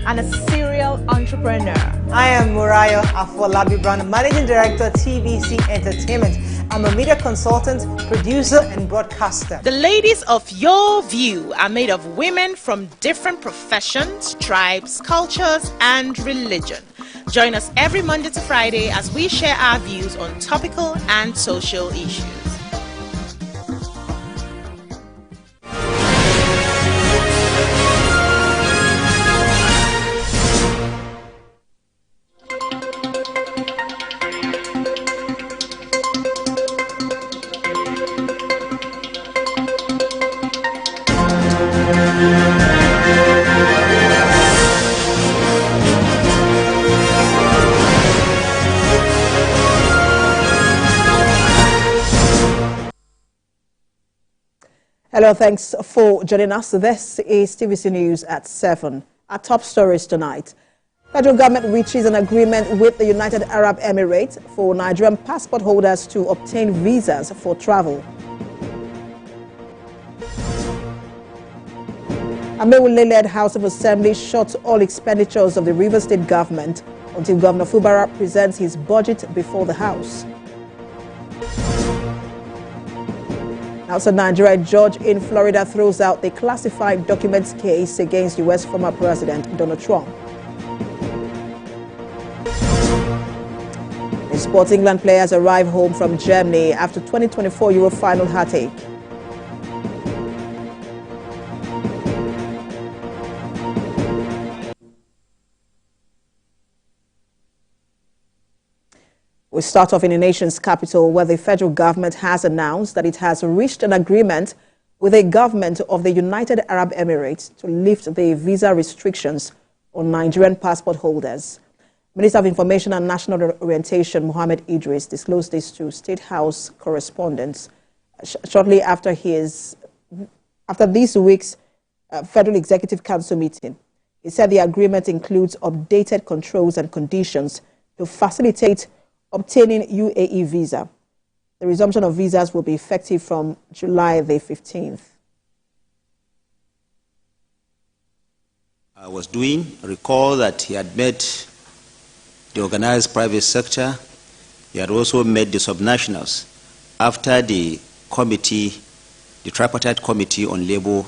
and a serial entrepreneur. I am Murayo Afolabi Brown, Managing Director, TVC Entertainment. I'm a media consultant, producer, and broadcaster. The ladies of your view are made of women from different professions, tribes, cultures, and religion. Join us every Monday to Friday as we share our views on topical and social issues. Hello, thanks for joining us. This is TVC News at 7. Our top stories tonight. Federal government reaches an agreement with the United Arab Emirates for Nigerian passport holders to obtain visas for travel. Amewule-led House of Assembly shut all expenditures of the Rivers State government until Governor Fubara presents his budget before the House. Also, Nigeria judge in Florida throws out the classified documents case against U.S. former President Donald Trump. In sports, England players arrive home from Germany after 2024 Euro final heartache. We start off in the nation's capital, where the federal government has announced that it has reached an agreement with the government of the United Arab Emirates to lift the visa restrictions on Nigerian passport holders. Minister of Information and National Orientation, Mohammed Idris, disclosed this to State House correspondents shortly after this week's Federal Executive Council meeting. He said the agreement includes updated controls and conditions to facilitate obtaining UAE visa. The resumption of visas will be effective from July the 15th. I was recall that he had met the organized private sector. He had also met the subnationals after the tripartite committee on labor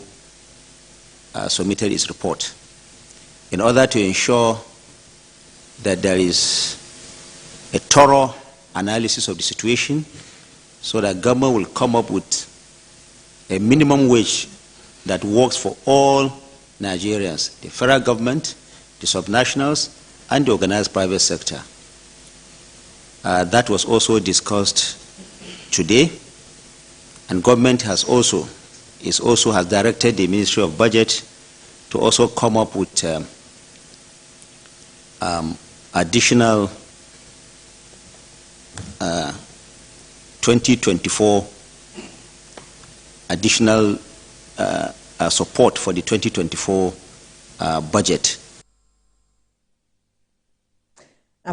submitted its report, in order to ensure that there is a thorough analysis of the situation, so that government will come up with a minimum wage that works for all Nigerians, the federal government, the subnationals, and the organized private sector. That was also discussed today, and government has directed the Ministry of Budget to also come up with additional 2024 additional support for the 2024 budget.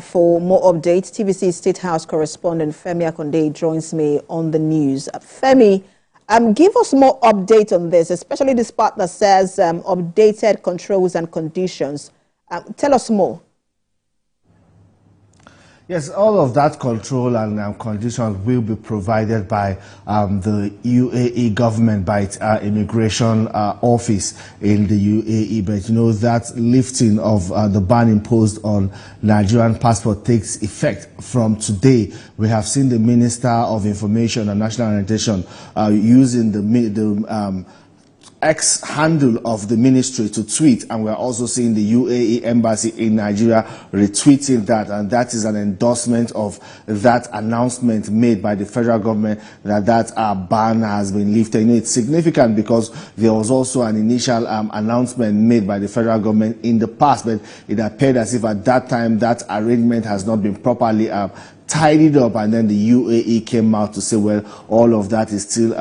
For more updates, TVC State House correspondent Femi Akonde joins me on the news. Femi, give us more update on this, especially this part that says updated controls and conditions. Tell us more. Yes, all of that control and conditions will be provided by the UAE government, by its immigration office in the UAE. But you know, that lifting of the ban imposed on Nigerian passport takes effect from today. We have seen the Minister of Information and National Orientation using the X handle of the ministry to tweet, and we're also seeing the UAE embassy in Nigeria retweeting that, and that is an endorsement of that announcement made by the federal government that ban has been lifted. You know, it's significant because there was also an initial announcement made by the federal government in the past, but it appeared as if at that time that arrangement has not been properly tidied up, and then the UAE came out to say, well, all of that is still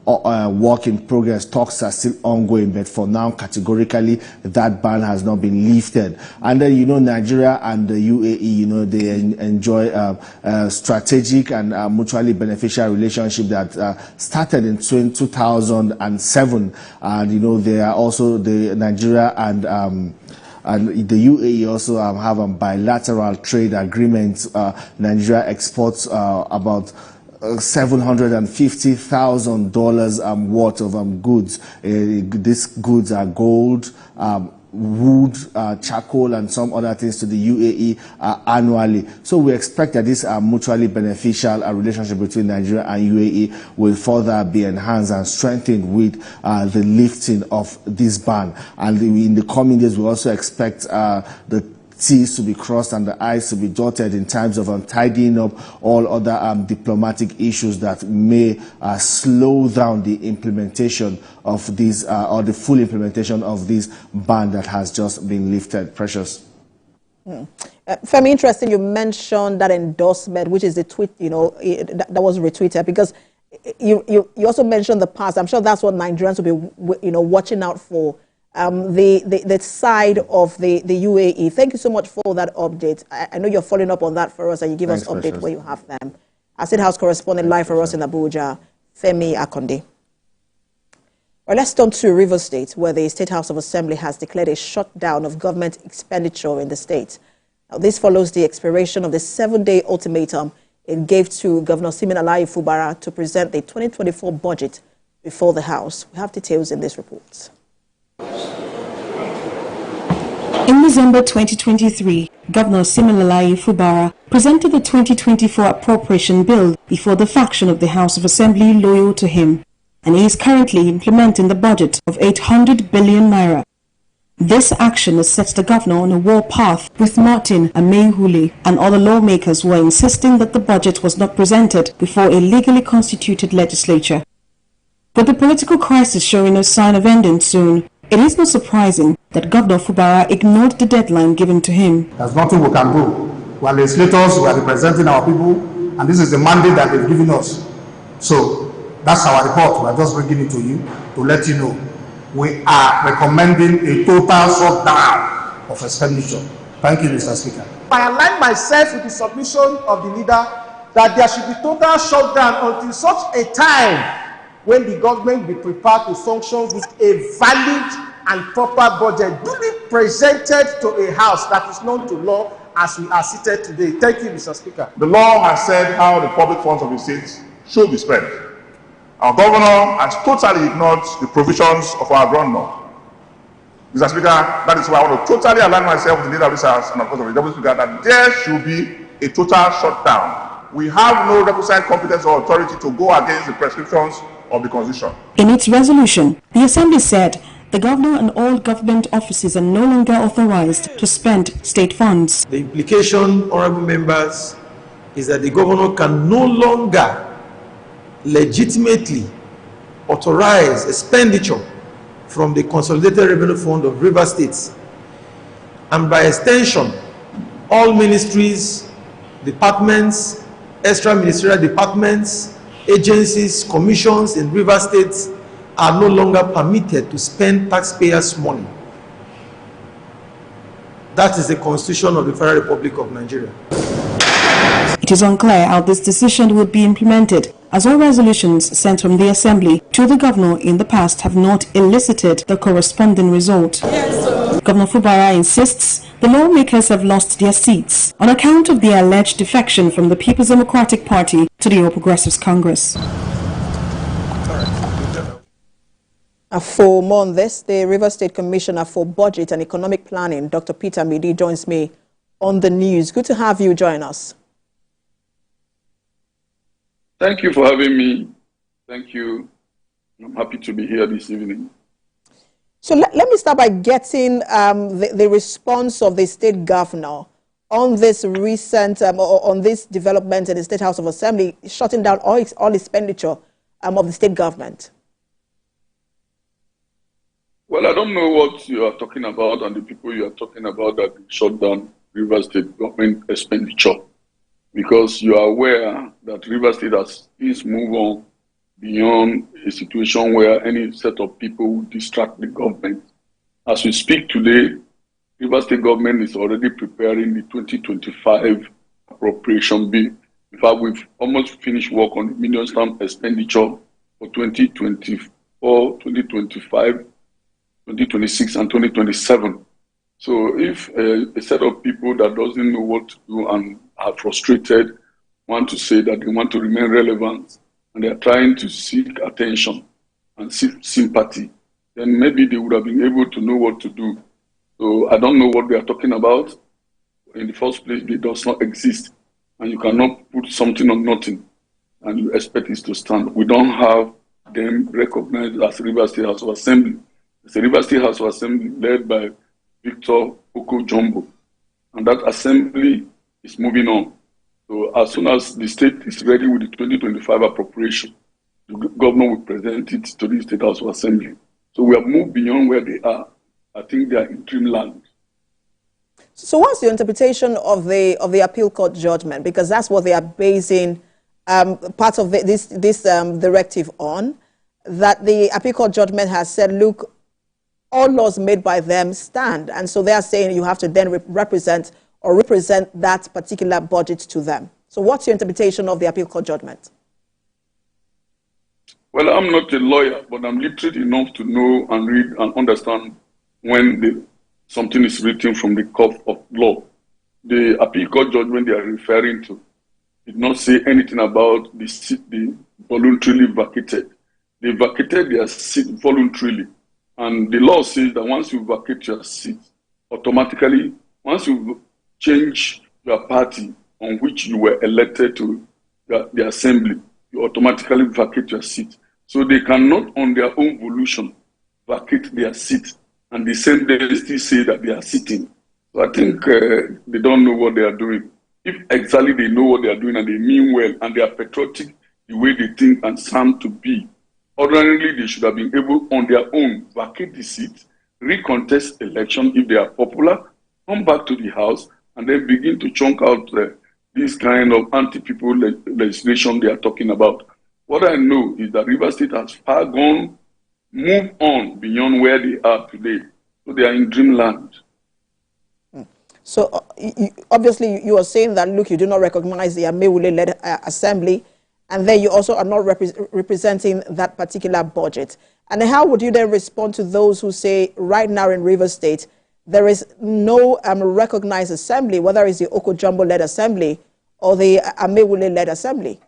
work in progress. Talks are still ongoing, but for now, categorically, that ban has not been lifted. And then, you know, Nigeria and the UAE, you know, they enjoy strategic and mutually beneficial relationship that started in 2007. And, you know, they are also the Nigeria and the UAE also have a bilateral trade agreement. Nigeria exports about $750,000 worth of goods. These goods are gold, wood, charcoal, and some other things to the UAE annually. So we expect that this mutually beneficial relationship between Nigeria and UAE will further be enhanced and strengthened with the lifting of this ban. And in the coming days, we also expect the T's to be crossed and the I's to be dotted in terms of tidying up all other diplomatic issues that may slow down the implementation of these or the full implementation of this ban that has just been lifted. Precious. Femi, interesting you mentioned that endorsement, which is the tweet, you know, that was retweeted, because you also mentioned the past. I'm sure that's what Nigerians will be, you know, watching out for. The side of the UAE. Thank you so much for that update. I know you're following up on that for us, and you give us update where you have them. Our State House correspondent live for us in Abuja, Femi Akonde. Well, let's turn to Rivers State, where the State House of Assembly has declared a shutdown of government expenditure in the state. Now, this follows the expiration of the 7-day ultimatum it gave to Governor Siminalayi Fubara to present the 2024 budget before the House. We have details in this report. In December 2023, Governor Siminalayi Fubara presented the 2024 appropriation bill before the faction of the House of Assembly loyal to him, and he is currently implementing the budget of 800 billion naira. This action has set the governor on a war path, with Martin Amehule and other lawmakers who are insisting that the budget was not presented before a legally constituted legislature. With the political crisis showing no sign of ending soon, it is not surprising that Governor Fubara ignored the deadline given to him. There's nothing we can do. We are legislators, we are representing our people, and this is the mandate that they've given us. So that's our report. We are just bringing it to you to let you know. We are recommending a total shutdown of expenditure. Thank you, Mr. Speaker. I align myself with the submission of the leader that there should be total shutdown until such a time when the government will be prepared to function with a valid and proper budget duly presented to a house that is known to law as we are seated today. Thank you, Mr. Speaker. The law has said how the public funds of the state should be spent. Our governor has totally ignored the provisions of our ground law. Mr. Speaker, that is why I want to totally align myself with the leader of this House and of course of the Deputy Speaker that there should be a total shutdown. We have no requisite competence or authority to go against the prescriptions of the Constitution. In its resolution, the Assembly said the governor and all government offices are no longer authorized to spend state funds. The implication, honorable members, is that the governor can no longer legitimately authorize expenditure from the Consolidated Revenue Fund of River States, and by extension, all ministries, departments, extra ministerial departments, agencies, commissions in river states are no longer permitted to spend taxpayers' money. That is the Constitution of the Federal Republic of Nigeria. It is unclear how this decision will be implemented, as all resolutions sent from the Assembly to the governor in the past have not elicited the corresponding result. Governor Fubara insists the lawmakers have lost their seats on account of their alleged defection from the People's Democratic Party to the All Progressives Congress. For more on this, the Rivers State Commissioner for Budget and Economic Planning, Dr. Peter Midi, joins me on the news. Good to have you join us. Thank you for having me. Thank you I'm happy to be here this evening. So let me start by getting the response of the state governor on this recent, on this development in the State House of Assembly, shutting down all expenditure of the state government. Well, I don't know what you are talking about and the people you are talking about that shut down Rivers State government expenditure, because you are aware that Rivers State has since moved on beyond a situation where any set of people will distract the government. As we speak today, Rivers State government is already preparing the 2025 appropriation bill. In fact, we've almost finished work on the million stamp expenditure for 2024, 2025, 2026 and 2027. So if a set of people that doesn't know what to do and are frustrated want to say that they want to remain relevant and they're trying to seek attention and seek sympathy, then maybe they would have been able to know what to do. So I don't know what they are talking about. In the first place, it does not exist. And you cannot put something on nothing and you expect it to stand. We don't have them recognized as Rivers State House of Assembly. It's a Rivers State House of Assembly led by Victor Oko-Jumbo. And that assembly is moving on. So as soon as the state is ready with the 2025 appropriation, the government will present it to the State House of Assembly. So we have moved beyond where they are. I think they are in dreamland. So what's your interpretation of the appeal court judgment? Because that's what they are basing part of this directive on, that the appeal court judgment has said, look, all laws made by them stand. And so they are saying you have to then represent that particular budget to them. So what's your interpretation of the appeal court judgment? Well, I'm not a lawyer, but I'm literate enough to know and read and understand when something is written from the court of law. The appeal court judgment they are referring to did not say anything about the voluntarily vacated. They vacated their seat voluntarily. And the law says that once you vacate your seat, automatically, once you change your party on which you were elected to the assembly, you automatically vacate your seat. So they cannot, on their own volition, vacate their seat. And the same day they still say that they are sitting. So I think they don't know what they are doing. If exactly they know what they are doing and they mean well and they are patriotic the way they think and sound to be, ordinarily, they should have been able, on their own, vacate the seat, recontest election if they are popular, come back to the House, and then begin to chunk out this kind of anti-people legislation they are talking about. What I know is that Rivers State has far gone, moved on beyond where they are today. So they are in dreamland. So obviously, you are saying that, look, you do not recognize the Amewule-led assembly, and then you also are not representing that particular budget. And how would you then respond to those who say right now in Rivers State, there is no recognized assembly, whether it's the Oko-Jumbo-led assembly or the Amewule-led assembly?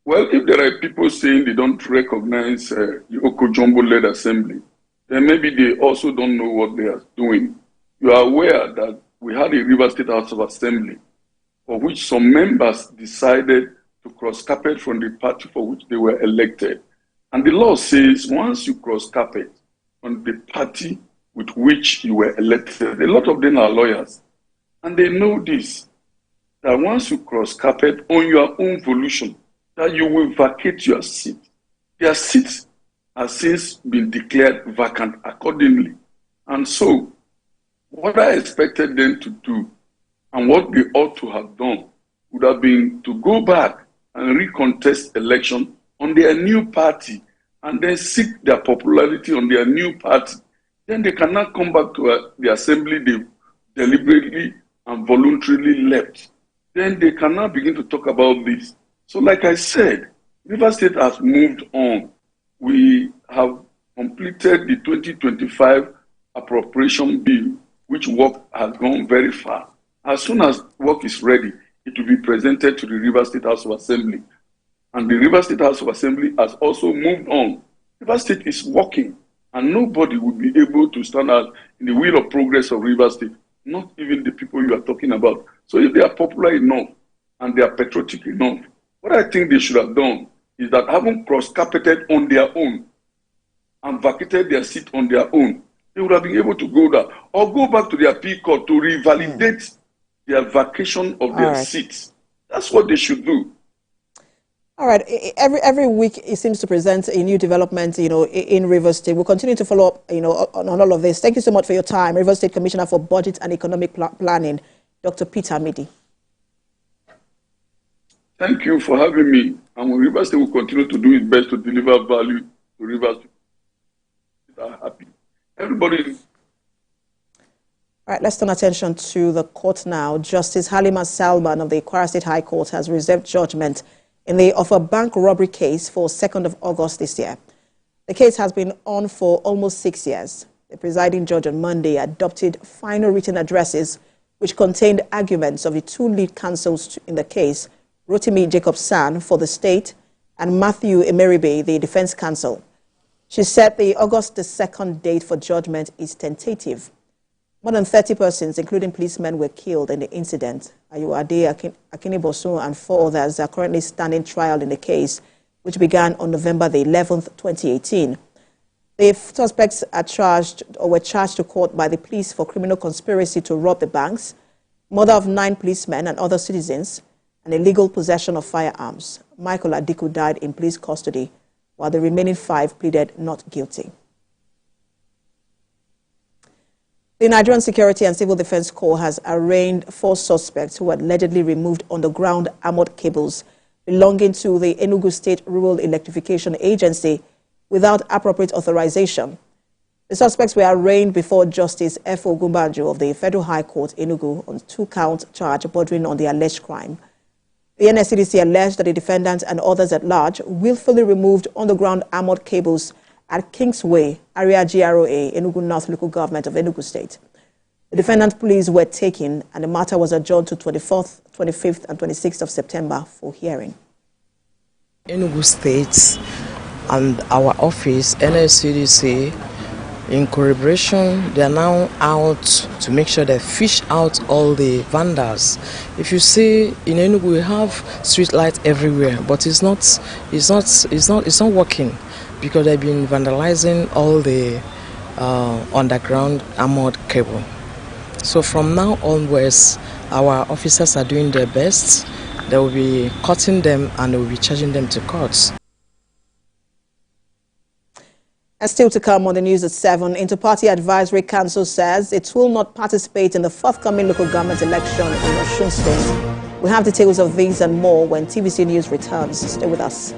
Well, if there are people saying they don't recognize the Oko-Jumbo-led assembly, then maybe they also don't know what they are doing. You are aware that we had a Rivers State House of Assembly for which some members decided to cross carpet from the party for which they were elected. And the law says once you cross carpet on the party with which you were elected, a lot of them are lawyers. And they know this, that once you cross carpet on your own volition, that you will vacate your seat. Their seats have since been declared vacant accordingly. And so, what I expected them to do and what they ought to have done would have been to go back and recontest election on their new party and then seek their popularity on their new party. Then they cannot come back to the assembly they deliberately and voluntarily left. Then they cannot begin to talk about this. So like I said, Rivers State has moved on. We have completed the 2025 appropriation bill, which work has gone very far. As soon as work is ready, it will be presented to the Rivers State House of Assembly. And the Rivers State House of Assembly has also moved on. Rivers State is working, and nobody will be able to stand out in the wheel of progress of Rivers State, not even the people you are talking about. So if they are popular enough and they are patriotic enough, what I think they should have done is that having cross-carpeted on their own and vacated their seat on their own, they would have been able to go there or go back to their appeal court to revalidate their vacation of their seats. That's what they should do. All right. Every week it seems to present a new development, in Rivers State. We'll continue to follow up, on all of this. Thank you so much for your time. Rivers State Commissioner for Budget and Economic Planning, Dr. Peter Midi. Thank you for having me. And Rivers State will continue to do its best to deliver value to Rivers people that are happy. Everybody. All right, let's turn attention to the court now. Justice Halima Salman of the Kwara State High Court has reserved judgment in the Offer Bank robbery case for 2nd of August this year. The case has been on for almost 6 years. The presiding judge on Monday adopted final written addresses which contained arguments of the two lead counsels in the case, Rotimi Jacob-San for the state and Matthew Emeribe, the defense counsel. She said the August 2nd date for judgment is tentative. More than 30 persons, including policemen, were killed in the incident. Ayuade Akinibosu and 4 others are currently standing trial in the case, which began on November the 11th, 2018. The suspects were charged to court by the police for criminal conspiracy to rob the banks, murder of 9 policemen and other citizens, and illegal possession of firearms. Michael Adiku died in police custody, while the remaining 5 pleaded not guilty. The Nigerian Security and Civil Defense Corps has arraigned 4 suspects who allegedly removed underground armored cables belonging to the Enugu State Rural Electrification Agency without appropriate authorization. The suspects were arraigned before Justice F. Ogumbanjo of the Federal High Court, Enugu, on 2-count charge bordering on the alleged crime. The NSCDC alleged that the defendants and others at large willfully removed underground armored cables at Kingsway, area GROA, Enugu North Local Government of Enugu State. The defendant pleas were taken and the matter was adjourned to 24th, 25th and 26th of September for hearing. Enugu State and our office, NSCDC, in collaboration, they are now out to make sure they fish out all the vandals. If you see in Enugu, we have street lights everywhere, but it's not working, because they've been vandalizing all the underground armored cable. So from now onwards, our officers are doing their best. They will be cutting them and they will be charging them to courts. And still to come on the news at 7, Inter-Party Advisory Council says it will not participate in the forthcoming local government election in Osun State. We have details of these and more when TVC News returns. Stay with us.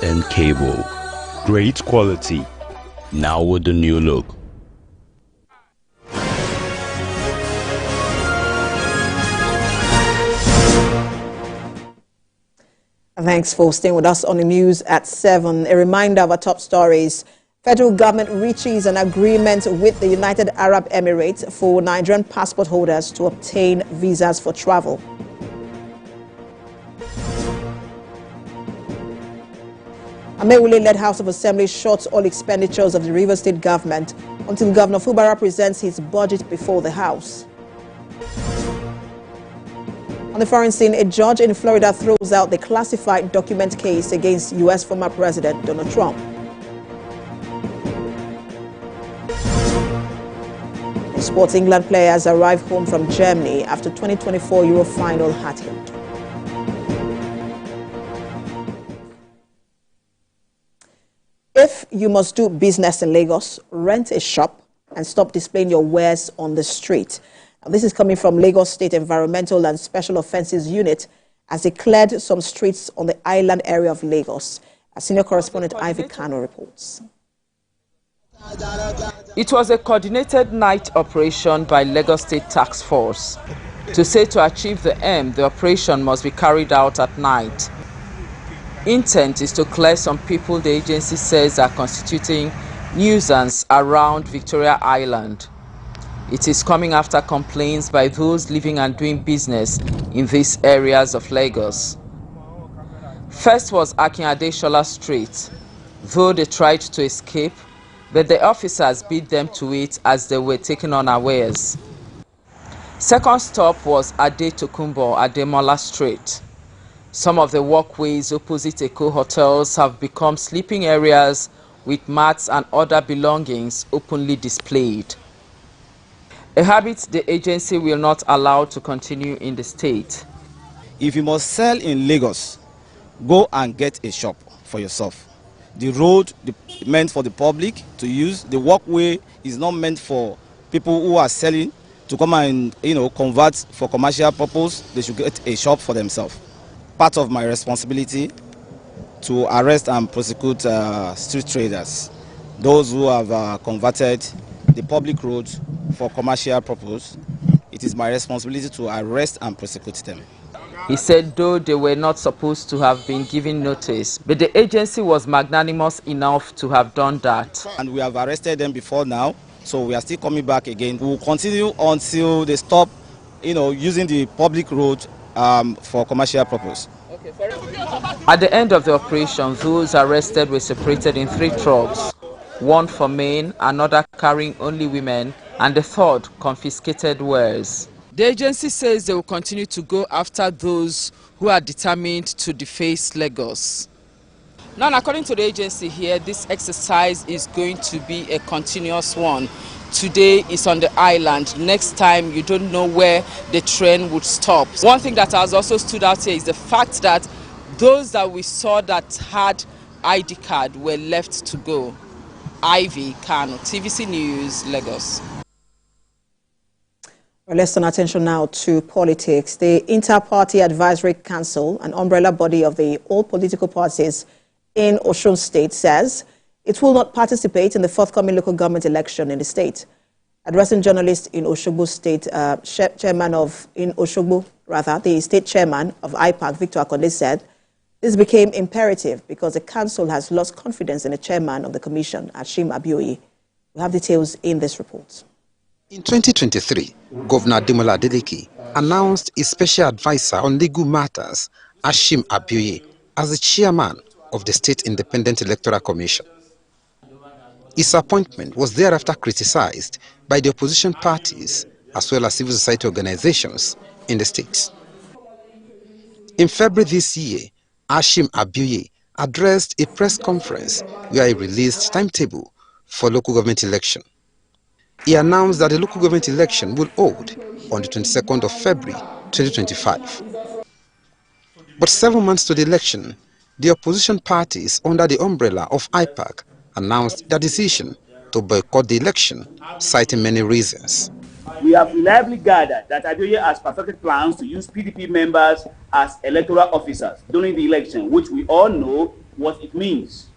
And cable, great quality, now with the new look. Thanks for staying with us on the news at 7. A reminder of our top stories. Federal government reaches an agreement with the United Arab Emirates for Nigerian passport holders to obtain visas for travel. Amewule-led House of Assembly shuts all expenditures of the Rivers State government until Governor Fubara presents his budget before the House. On the foreign scene, a judge in Florida throws out the classified document case against U.S. former President Donald Trump. A Sports England players arrive home from Germany after 2024 Euro final had held. If you must do business in Lagos, rent a shop and stop displaying your wares on the street. Now, this is coming from Lagos State Environmental and Special Offences Unit as they cleared some streets on the island area of Lagos. Our senior correspondent Ivy Kano reports. It was a coordinated night operation by Lagos State Task Force. To say to achieve the aim, the operation must be carried out at night. Intent is to clear some people the agency says are constituting nuisance around Victoria Island. It is coming after complaints by those living and doing business in these areas of Lagos. First was Akin Adeshola Street. Though they tried to escape, but the officers beat them to it as they were taken unawares. Second stop was Ade Tokumbo Ademola Street. Some of the walkways opposite Eko hotels have become sleeping areas with mats and other belongings openly displayed. A habit the agency will not allow to continue in the state. If you must sell in Lagos, go and get a shop for yourself. The road meant for the public to use. The walkway is not meant for people who are selling to come and convert for commercial purpose. They should get a shop for themselves. Part of my responsibility to arrest and prosecute street traders, those who have converted the public road for commercial purpose. It is my responsibility to arrest and prosecute them. He said though they were not supposed to have been given notice, but the agency was magnanimous enough to have done that. And we have arrested them before now, so we are still coming back again. We will continue until they stop using the public road for commercial purpose. At the end of the operation, those arrested were separated in 3 trucks, one for men, another carrying only women, and the third confiscated wares. The agency says they will continue to go after those who are determined to deface Lagos. Now, according to the agency here, this exercise is going to be a continuous one. Today is on the island. Next time, you don't know where the train would stop. One thing that has also stood out here is the fact that those that we saw that had ID card were left to go. Ivy Kano, TVC News, Lagos. Well, let's turn attention now to politics. The Inter-Party Advisory Council, an umbrella body of all political parties in Osun State, says it will not participate in the forthcoming local government election in the state. Addressing journalists in Osogbo State, the state chairman of IPAC, Victor Akonde, said this became imperative because the council has lost confidence in the chairman of the commission, Hashim Abioye. We have details in this report. In 2023, Governor Ademola Adeleke announced his special advisor on legal matters, Hashim Abioye, as the chairman of the State Independent Electoral Commission. His appointment was thereafter criticized by the opposition parties as well as civil society organizations in the state. In February this year, Hashim Abioye addressed a press conference where he released timetable for local government election. He announced that the local government election will hold on the 22nd of February 2025. But 7 months to the election, the opposition parties under the umbrella of IPAC announced their decision to boycott the election, citing many reasons. We have reliably gathered that Abioye has perfected plans to use PDP members as electoral officers during the election, which we all know what it means.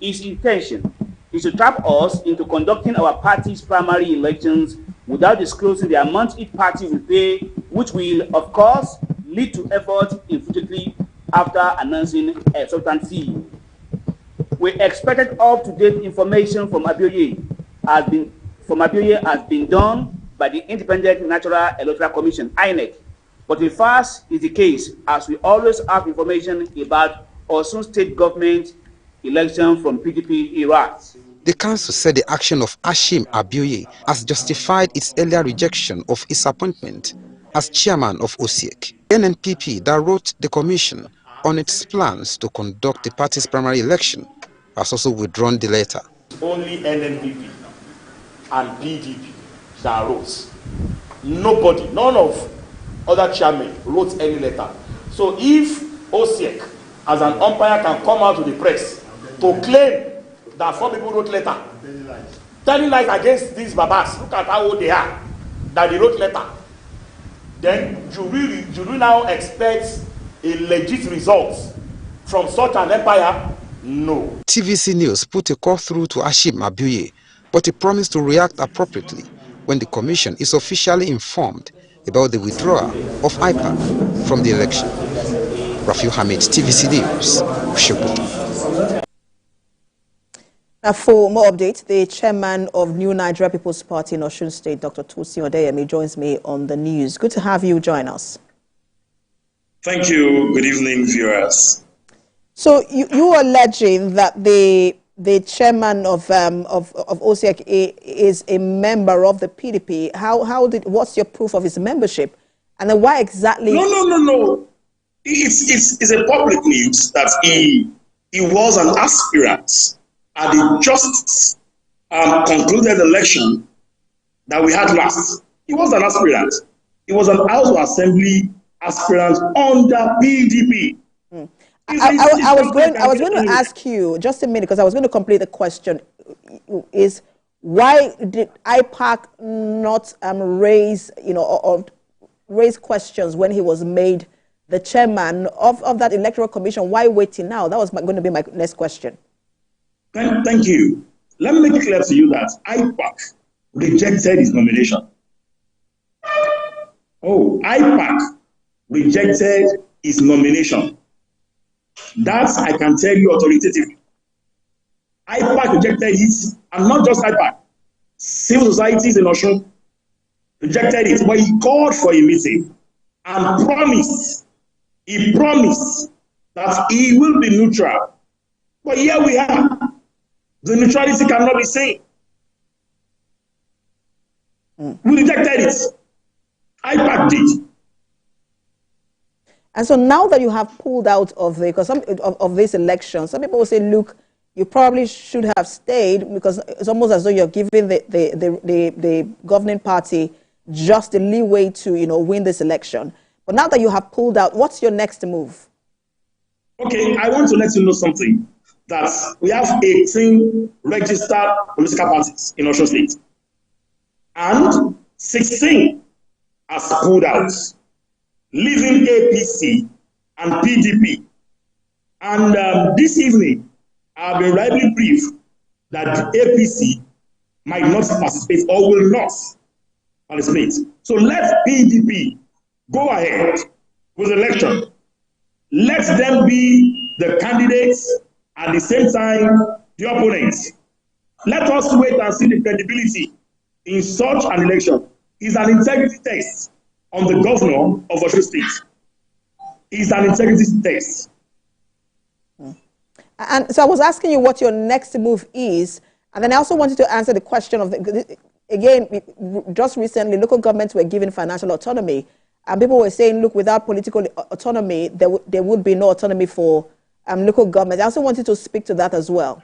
His intention is to trap us into conducting our party's primary elections without disclosing the amount each party will pay, which will, of course, lead to effort infrequently after announcing a exorbitant fee. We expected up-to-date information from Abioye has been done by the Independent National Electoral Commission, INEC. But the first is the case, as we always have information about Osun State government election from PDP eras. The council said the action of Hashim Abioye has justified its earlier rejection of his appointment as chairman of OSIEC. NNPP that wrote the commission on its plans to conduct the party's primary election has also withdrawn the letter. Only NNPP and PDP that wrote. Nobody, none of other chairmen wrote any letter. So if OSEC, as an umpire, can come out to the press to claim that 4 people wrote letter, telling lies against these babas, look at how old they are, that they wrote letter, then you really now expect a legit result from such an empire? No. TVC News put a call through to Hashim Abuye, but he promised to react appropriately when the commission is officially informed about the withdrawal of IPAC from the election. Rafiu Hamid, TVC News, Osogbo. Now, for more updates, the chairman of New Nigeria People's Party in Osun State, Dr. Tosin Odeyemi, joins me on the news. Good to have you join us. Thank you. Good evening, viewers. So you are alleging that the chairman of OSEC is a member of the PDP. What's your proof of his membership? And then why exactly? No. It's a public news that he was an aspirant at the just concluded election that we had last. He was an aspirant. He was an House of Assembly aspirant under PDP. I was going to ask you just a minute, because I was going to complete the question. Is why did IPAC not raise raise questions when he was made the chairman of that electoral commission? Why waiting now? That was going to be my next question. Thank you. Let me make it clear to you that IPAC rejected his nomination. IPAC rejected his nomination. That I can tell you authoritatively. IPAC rejected it, and not just IPAC. Civil societies in Osun rejected it, but he called for a meeting and promised that he will be neutral. But here we are. The neutrality cannot be seen. We rejected it. IPAC did. And so now that you have pulled out of this election, some people will say, look, you probably should have stayed, because it's almost as though you're giving the governing party just the leeway to win this election. But now that you have pulled out, what's your next move? Okay, I want to let you know something. That we have 18 registered political parties in Osun State, and 16 has pulled out, leaving APC and PDP. And this evening, I've been rightly briefed that the APC might not participate or will not participate. So let PDP go ahead with the election. Let them be the candidates. At the same time, the opponents. Let us wait and see the credibility in such an election. It's an integrity test on the governor of Osun State. It's an integrity test. And so I was asking you what your next move is, and then I also wanted to answer the question of, again, just recently, local governments were given financial autonomy, and people were saying, look, without political autonomy, there would be no autonomy for local government. I also wanted to speak to that as well.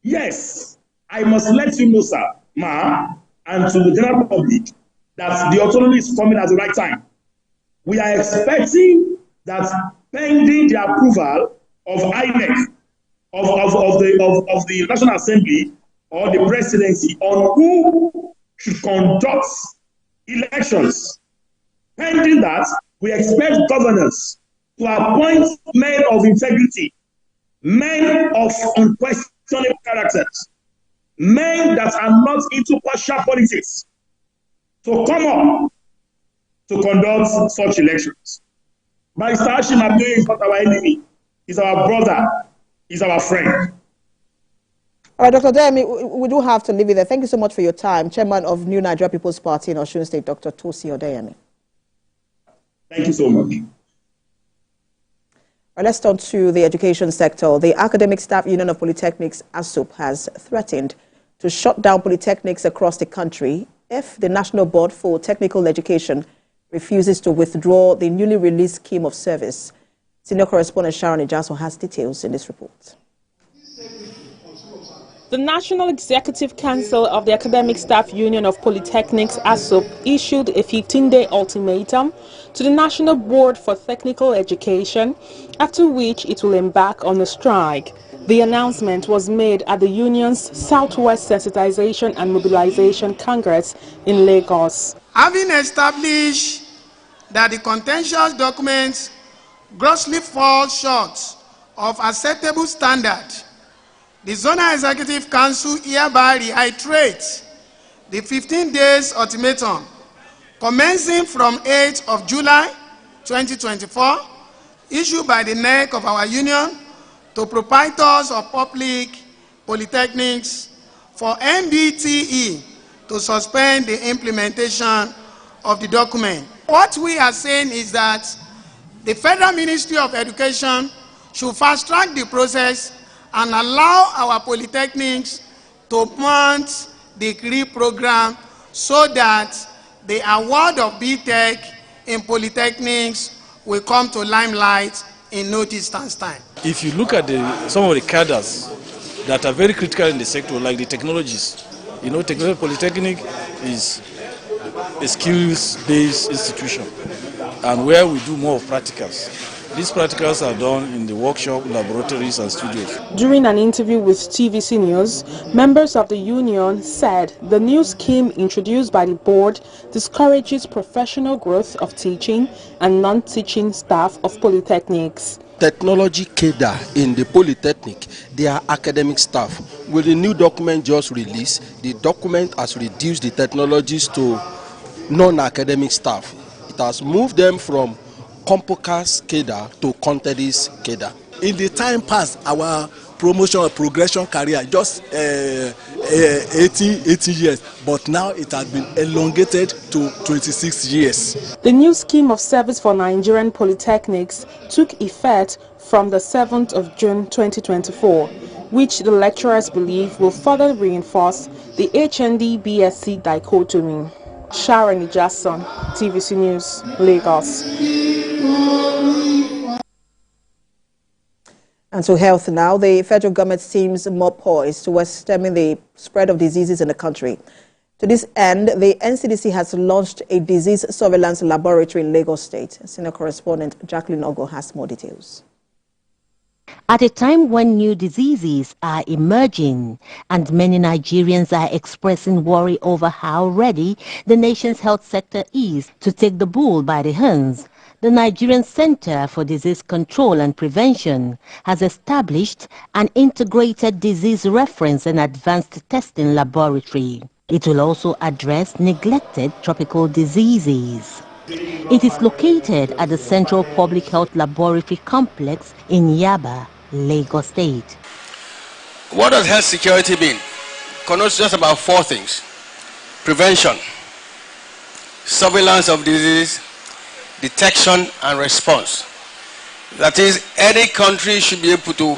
Yes, I must let you know, sir, and to the general public, that the autonomy is coming at the right time. We are expecting that, pending the approval of INEC, of the National Assembly or the presidency on who should conduct elections. Pending that, we expect governors to appoint men of integrity, men of unquestionable characters, men that are not into partial politics, to come up to conduct such elections. Mr. Hashim Abuye is not our enemy. He's our brother. He's our friend. All right, Dr. Odeyemi, we do have to leave it there. Thank you so much for your time. Chairman of New Nigeria People's Party in Osun State, Dr. Tosin Odeyemi. Thank you so much. Right, let's turn to the education sector. The Academic Staff Union of Polytechnics, ASUP, has threatened to shut down polytechnics across the country if the National Board for Technical Education refuses to withdraw the newly released scheme of service. Senior correspondent Sharon Ijaso has details in this report. The National Executive Council of the Academic Staff Union of Polytechnics, ASUP, issued a 15-day ultimatum to the National Board for Technical Education, after which it will embark on a strike. The announcement was made at the union's Southwest Sensitization and Mobilization Congress in Lagos. Having established that the contentious documents grossly fall short of acceptable standard, the Zonal Executive Council hereby reiterates the 15 days ultimatum commencing from 8th of July 2024, issued by the NEC of our union to proprietors of public polytechnics for MBTE to suspend the implementation of the document. What we are saying is that the Federal Ministry of Education should fast-track the process and allow our polytechnics to mount the degree program so that the award of BTech in polytechnics will come to limelight in no distant time. If you look at some of the cadres that are very critical in the sector, like the technologies, you know, Polytechnic is a skills-based institution, and where we do more of practicals. These practicals are done in the workshop, laboratories, and studios. During an interview with TVC News, members of the union said the new scheme introduced by the board discourages professional growth of teaching and non-teaching staff of polytechnics. Technology cadre in the polytechnic, they are academic staff. With the new document just released, the document has reduced the technologists to non-academic staff. It has moved them from Compocast cadre to Contedis cadre. In the time past, our promotion or progression career just 80 years, but now it has been elongated to 26 years. The new scheme of service for Nigerian polytechnics took effect from the 7th of June 2024, which the lecturers believe will further reinforce the HND-BSc dichotomy. Sharon Jackson, TVC News, Lagos. And to health now, the federal government seems more poised towards stemming the spread of diseases in the country. To this end, the NCDC has launched a disease surveillance laboratory in Lagos State. Senior correspondent Jacqueline Ogo has more details. At a time when new diseases are emerging and many Nigerians are expressing worry over how ready the nation's health sector is to take the bull by the horns, the Nigerian Center for Disease Control and Prevention has established an integrated disease reference and advanced testing laboratory. It will also address neglected tropical diseases. It is located at the Central Public Health Laboratory Complex in Yaba, Lagos State. What does health security mean? It connotes just about four things: prevention, surveillance of disease, detection and response. That is, any country should be able to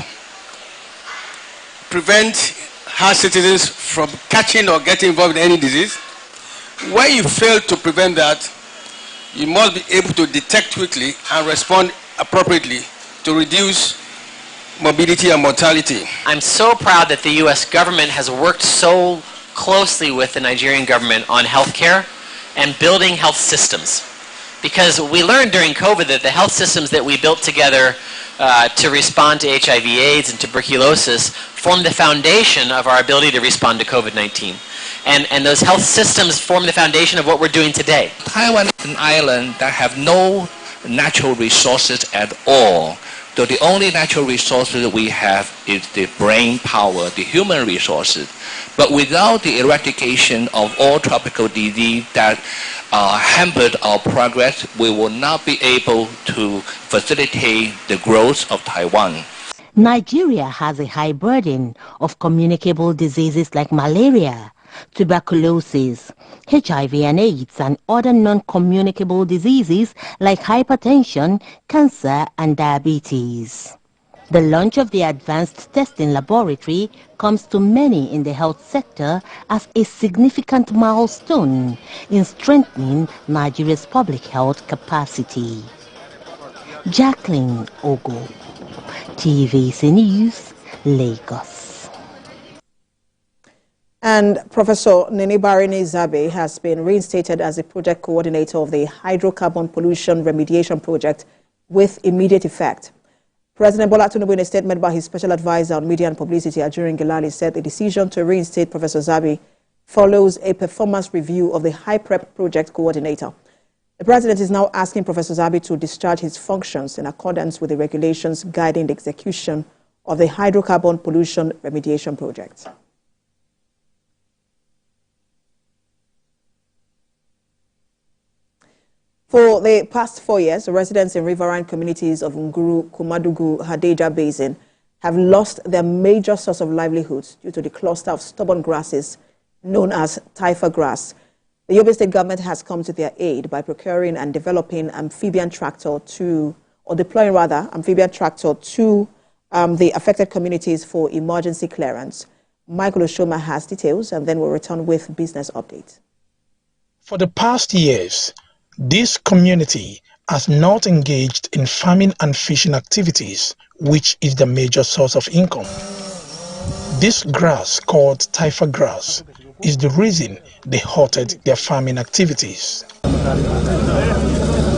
prevent her citizens from catching or getting involved in any disease. When you fail to prevent that, you must be able to detect quickly and respond appropriately to reduce morbidity and mortality. I'm so proud that the U.S. government has worked so closely with the Nigerian government on healthcare and building health systems. Because we learned during COVID that the health systems that we built together to respond to HIV/AIDS and tuberculosis form the foundation of our ability to respond to COVID-19. And those health systems form the foundation of what we're doing today. Taiwan is an island that have no natural resources at all. So the only natural resources that we have is the brain power, the human resources. But without the eradication of all tropical disease that hampered our progress, we will not be able to facilitate the growth of Taiwan. Nigeria has a high burden of communicable diseases like malaria, tuberculosis, HIV and AIDS, and other non-communicable diseases like hypertension, cancer, and diabetes. The launch of the advanced testing laboratory comes to many in the health sector as a significant milestone in strengthening Nigeria's public health capacity. Jacqueline Ogo, TVC News, Lagos. And Professor Nene Zabe has been reinstated as the project coordinator of the hydrocarbon pollution remediation project with immediate effect. President Bola Tinubu, in a statement by his special advisor on media and publicity, Ajurin Gilali, said the decision to reinstate Professor Zabe follows a performance review of the High Prep project coordinator. The president is now asking Professor Zabe to discharge his functions in accordance with the regulations guiding the execution of the hydrocarbon pollution remediation project. For the past 4 years, residents in riverine communities of Nguru, Kumadugu, Hadeja Basin have lost their major source of livelihoods due to the cluster of stubborn grasses known as taifa grass. The Yobe State government has come to their aid by procuring and developing deploying amphibian tractor to the affected communities for emergency clearance. Michael Oshoma has details, and then we'll return with business update. For the past years, this community has not engaged in farming and fishing activities, which is the major source of income. This grass, called taifa grass, is the reason they halted their farming activities.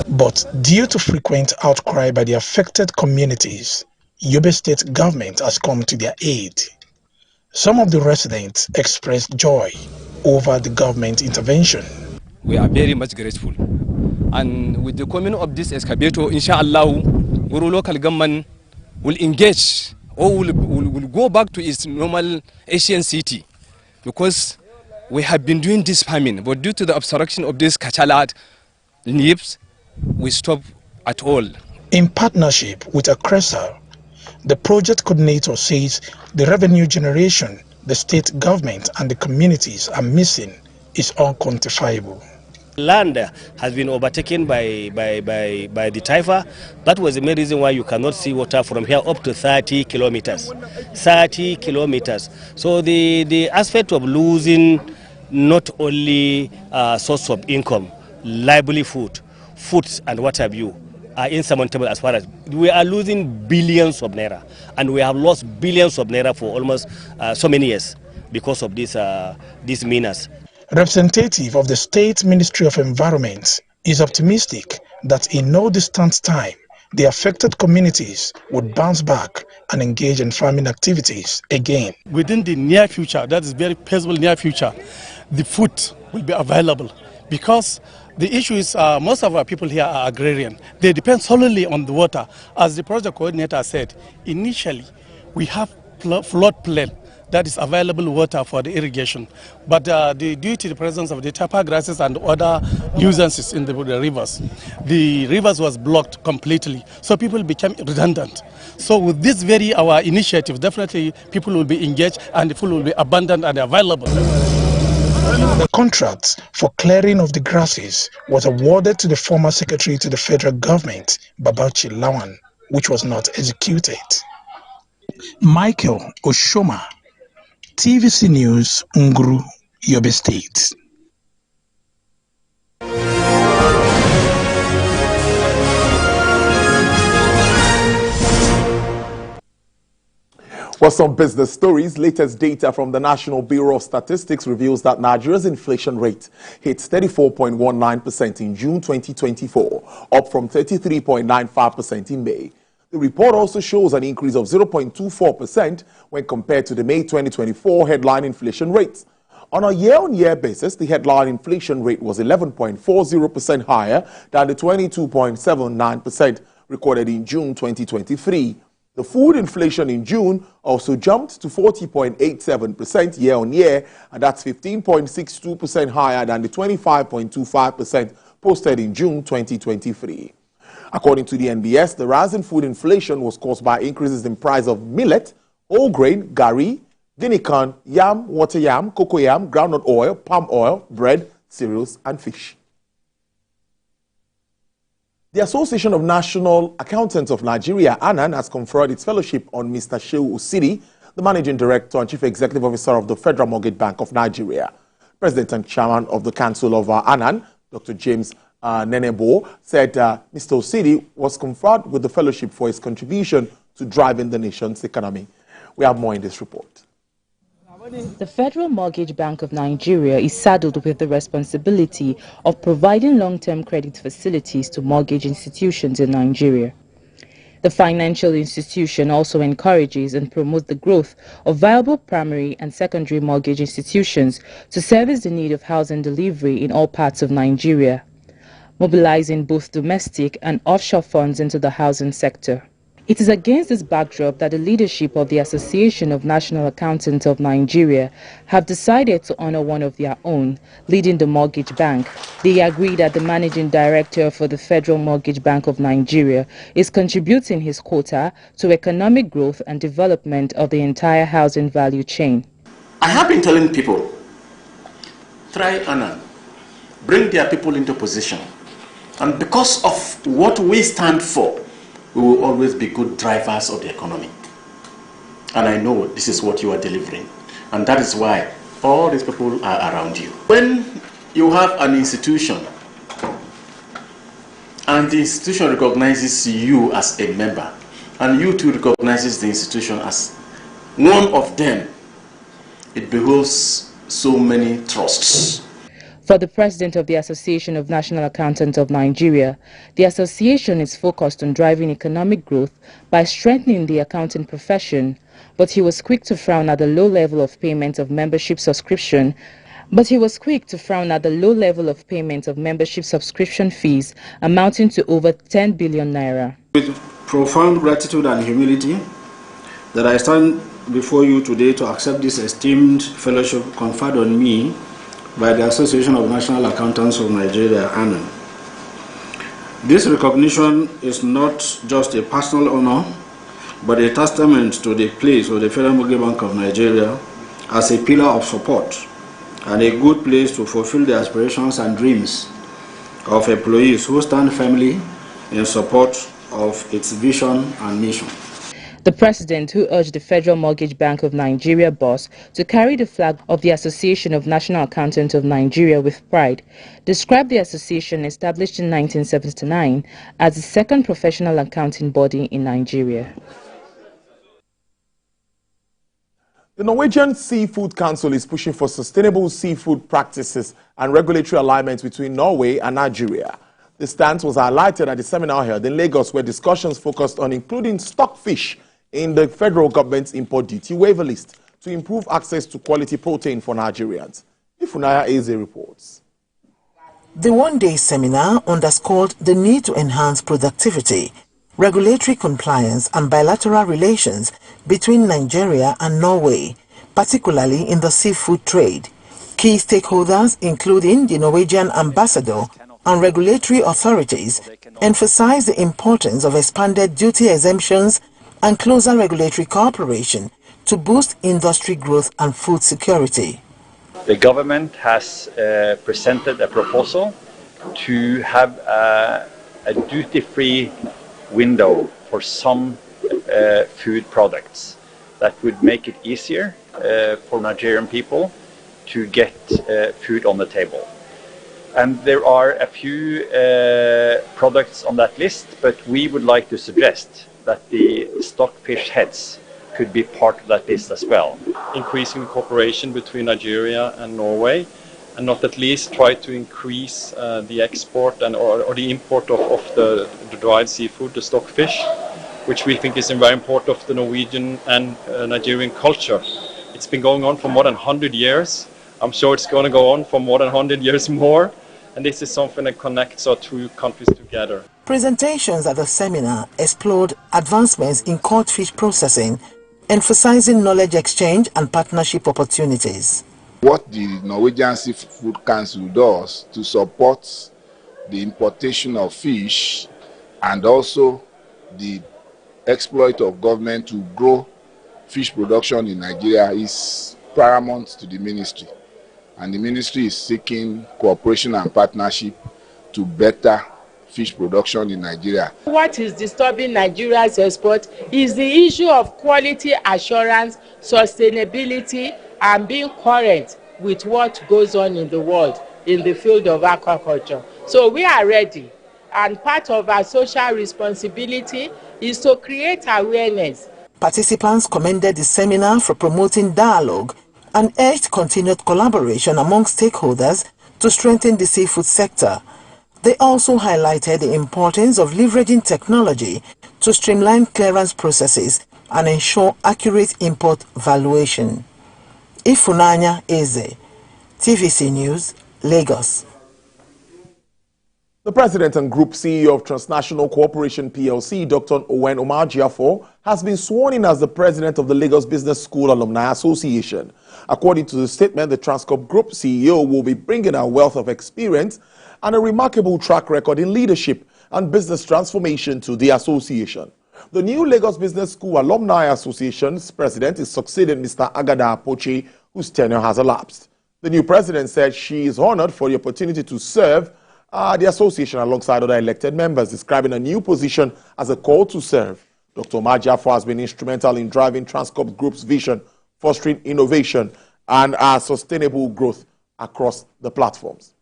But due to frequent outcry by the affected communities, Yobe State government has come to their aid. Some of the residents expressed joy over the government intervention. We are very much grateful. And with the coming of this excavator, inshallah, Uru local government will engage or will go back to its normal Asian city, because we have been doing this farming, but due to the obstruction of this kachalat leaves, we stop at all. In partnership with Akresa, the project coordinator says the revenue generation the state government and the communities are missing is unquantifiable. Land has been overtaken by the taifa. That was the main reason why you cannot see water from here up to 30 kilometers. 30 kilometers. So the aspect of losing not only source of income, livelihood, foods and what have you, are insurmountable as far as we are losing billions of naira, and we have lost billions of naira for almost so many years because of these menace. Representative of the State Ministry of Environment is optimistic that in no distant time, the affected communities would bounce back and engage in farming activities again. Within the near future, that is very possible near future, the food will be available, because the issue is most of our people here are agrarian. They depend solely on the water. As the project coordinator said, initially we have flood plain that is available water for the irrigation. But due to the presence of the taifa grasses and other nuisances in the rivers, the rivers was blocked completely. So people became redundant. So with this our initiative, definitely people will be engaged and the food will be abundant and available. The contract for clearing of the grasses was awarded to the former secretary to the federal government, Babachi Lawan, which was not executed. Michael Oshoma, TVC News, Nguru, Yobe State. For some business stories, latest data from the National Bureau of Statistics reveals that Nigeria's inflation rate hit 34.19% in June 2024, up from 33.95% in May. The report also shows an increase of 0.24% when compared to the May 2024 headline inflation rate. On a year-on-year basis, the headline inflation rate was 11.40% higher than the 22.79% recorded in June 2023. The food inflation in June also jumped to 40.87% year-on-year, and that's 15.62% higher than the 25.25% posted in June 2023. According to the NBS, the rise in food inflation was caused by increases in price of millet, whole grain, gari, guinea corn, yam, water yam, cocoa yam, groundnut oil, palm oil, bread, cereals, and fish. The Association of National Accountants of Nigeria, ANAN, has conferred its fellowship on Mr. Shehu Osiri, the Managing Director and Chief Executive Officer of the Federal Mortgage Bank of Nigeria. President and Chairman of the Council of ANAN, Dr. James Nenebo, said Mr. Osiri was conferred with the fellowship for his contribution to driving the nation's economy. We have more in this report. The Federal Mortgage Bank of Nigeria is saddled with the responsibility of providing long-term credit facilities to mortgage institutions in Nigeria. The financial institution also encourages and promotes the growth of viable primary and secondary mortgage institutions to service the need of housing delivery in all parts of Nigeria, mobilizing both domestic and offshore funds into the housing sector. It is against this backdrop that the leadership of the Association of National Accountants of Nigeria have decided to honor one of their own, leading the mortgage bank. They agree that the managing director for the Federal Mortgage Bank of Nigeria is contributing his quota to economic growth and development of the entire housing value chain. I have been telling people, try and bring their people into position. And because of what we stand for, we will always be good drivers of the economy. And I know this is what you are delivering. And that is why all these people are around you. When you have an institution, and the institution recognizes you as a member, and you too recognizes the institution as one of them, it behooves so many trusts. For the president of the Association of National Accountants of Nigeria, the association is focused on driving economic growth by strengthening the accounting profession, but he was quick to frown at the low level of payment of membership subscription fees amounting to over 10 billion naira. With profound gratitude and humility that I stand before you today to accept this esteemed fellowship conferred on me by the Association of National Accountants of Nigeria, ANAN. This recognition is not just a personal honor, but a testament to the place of the Federal Mortgage Bank of Nigeria as a pillar of support and a good place to fulfill the aspirations and dreams of employees who stand firmly in support of its vision and mission. The president, who urged the Federal Mortgage Bank of Nigeria boss to carry the flag of the Association of National Accountants of Nigeria with pride, described the association, established in 1979, as the second professional accounting body in Nigeria. The Norwegian Seafood Council is pushing for sustainable seafood practices and regulatory alignment between Norway and Nigeria. The stance was highlighted at the seminar held in Lagos, where discussions focused on including stockfish in the federal government's import duty waiver list to improve access to quality protein for Nigerians. Ifunaya Eze reports. The one-day seminar underscored the need to enhance productivity, regulatory compliance and bilateral relations between Nigeria and Norway, particularly in the seafood trade. Key stakeholders, including the Norwegian ambassador and regulatory authorities, emphasized the importance of expanded duty exemptions and closer regulatory cooperation to boost industry growth and food security. The government has presented a proposal to have a duty-free window for some food products that would make it easier for Nigerian people to get food on the table. And there are a few products on that list, but we would like to suggest that the stockfish heads could be part of that list as well. Increasing cooperation between Nigeria and Norway, and not at least try to increase the export and or the import of the dried seafood, the stockfish, which we think is very important of the Norwegian and Nigerian culture. It's been going on for more than 100 years. I'm sure it's going to go on for more than 100 years more. And this is something that connects our two countries together. Presentations at the seminar explored advancements in cod fish processing, emphasizing knowledge exchange and partnership opportunities. What the Norwegian Seafood Council does to support the importation of fish and also the exploit of government to grow fish production in Nigeria is paramount to the ministry. And the ministry is seeking cooperation and partnership to better fish production in Nigeria. What is disturbing Nigeria's export is the issue of quality assurance, sustainability, and being current with what goes on in the world in the field of aquaculture. So we are ready, and part of our social responsibility is to create awareness. Participants commended the seminar for promoting dialogue and urged continued collaboration among stakeholders to strengthen the seafood sector. They also highlighted the importance of leveraging technology to streamline clearance processes and ensure accurate import valuation. Ifunanya Eze, TVC News, Lagos. The President and Group CEO of Transnational Corporation PLC, Dr. Owen Omar Jiafo, has been sworn in as the President of the Lagos Business School Alumni Association. According to the statement, the Transcorp Group CEO will be bringing a wealth of experience and a remarkable track record in leadership and business transformation to the association. The new Lagos Business School Alumni Association's president is succeeding Mr. Agada Apoche, whose tenure has elapsed. The new president said she is honored for the opportunity to serve the association alongside other elected members, describing a new position as a call to serve. Dr. Omar Jiafo has been instrumental in driving Transcorp Group's vision, fostering innovation and sustainable growth across the platforms.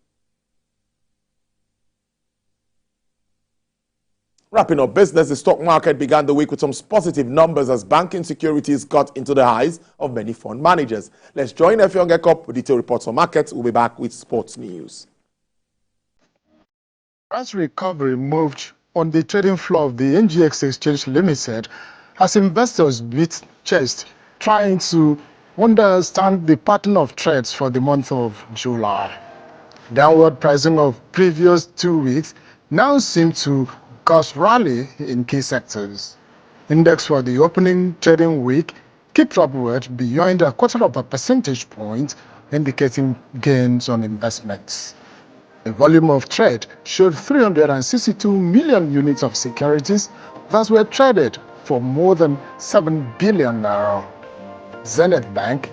Wrapping up business, the stock market began the week with some positive numbers as banking securities got into the eyes of many fund managers. Let's join Effiong Ekop with detailed reports on markets. We'll be back with sports news. As recovery moved on the trading floor of the NGX Exchange Limited, as investors beat chest trying to understand the pattern of trades for the month of July. Downward pricing of previous 2 weeks now seem to cause rally in key sectors. Index for the opening trading week kicked upward beyond 0.25 percentage point, indicating gains on investments. The volume of trade showed 362 million units of securities that were traded for more than 7 billion naira. Zenith Bank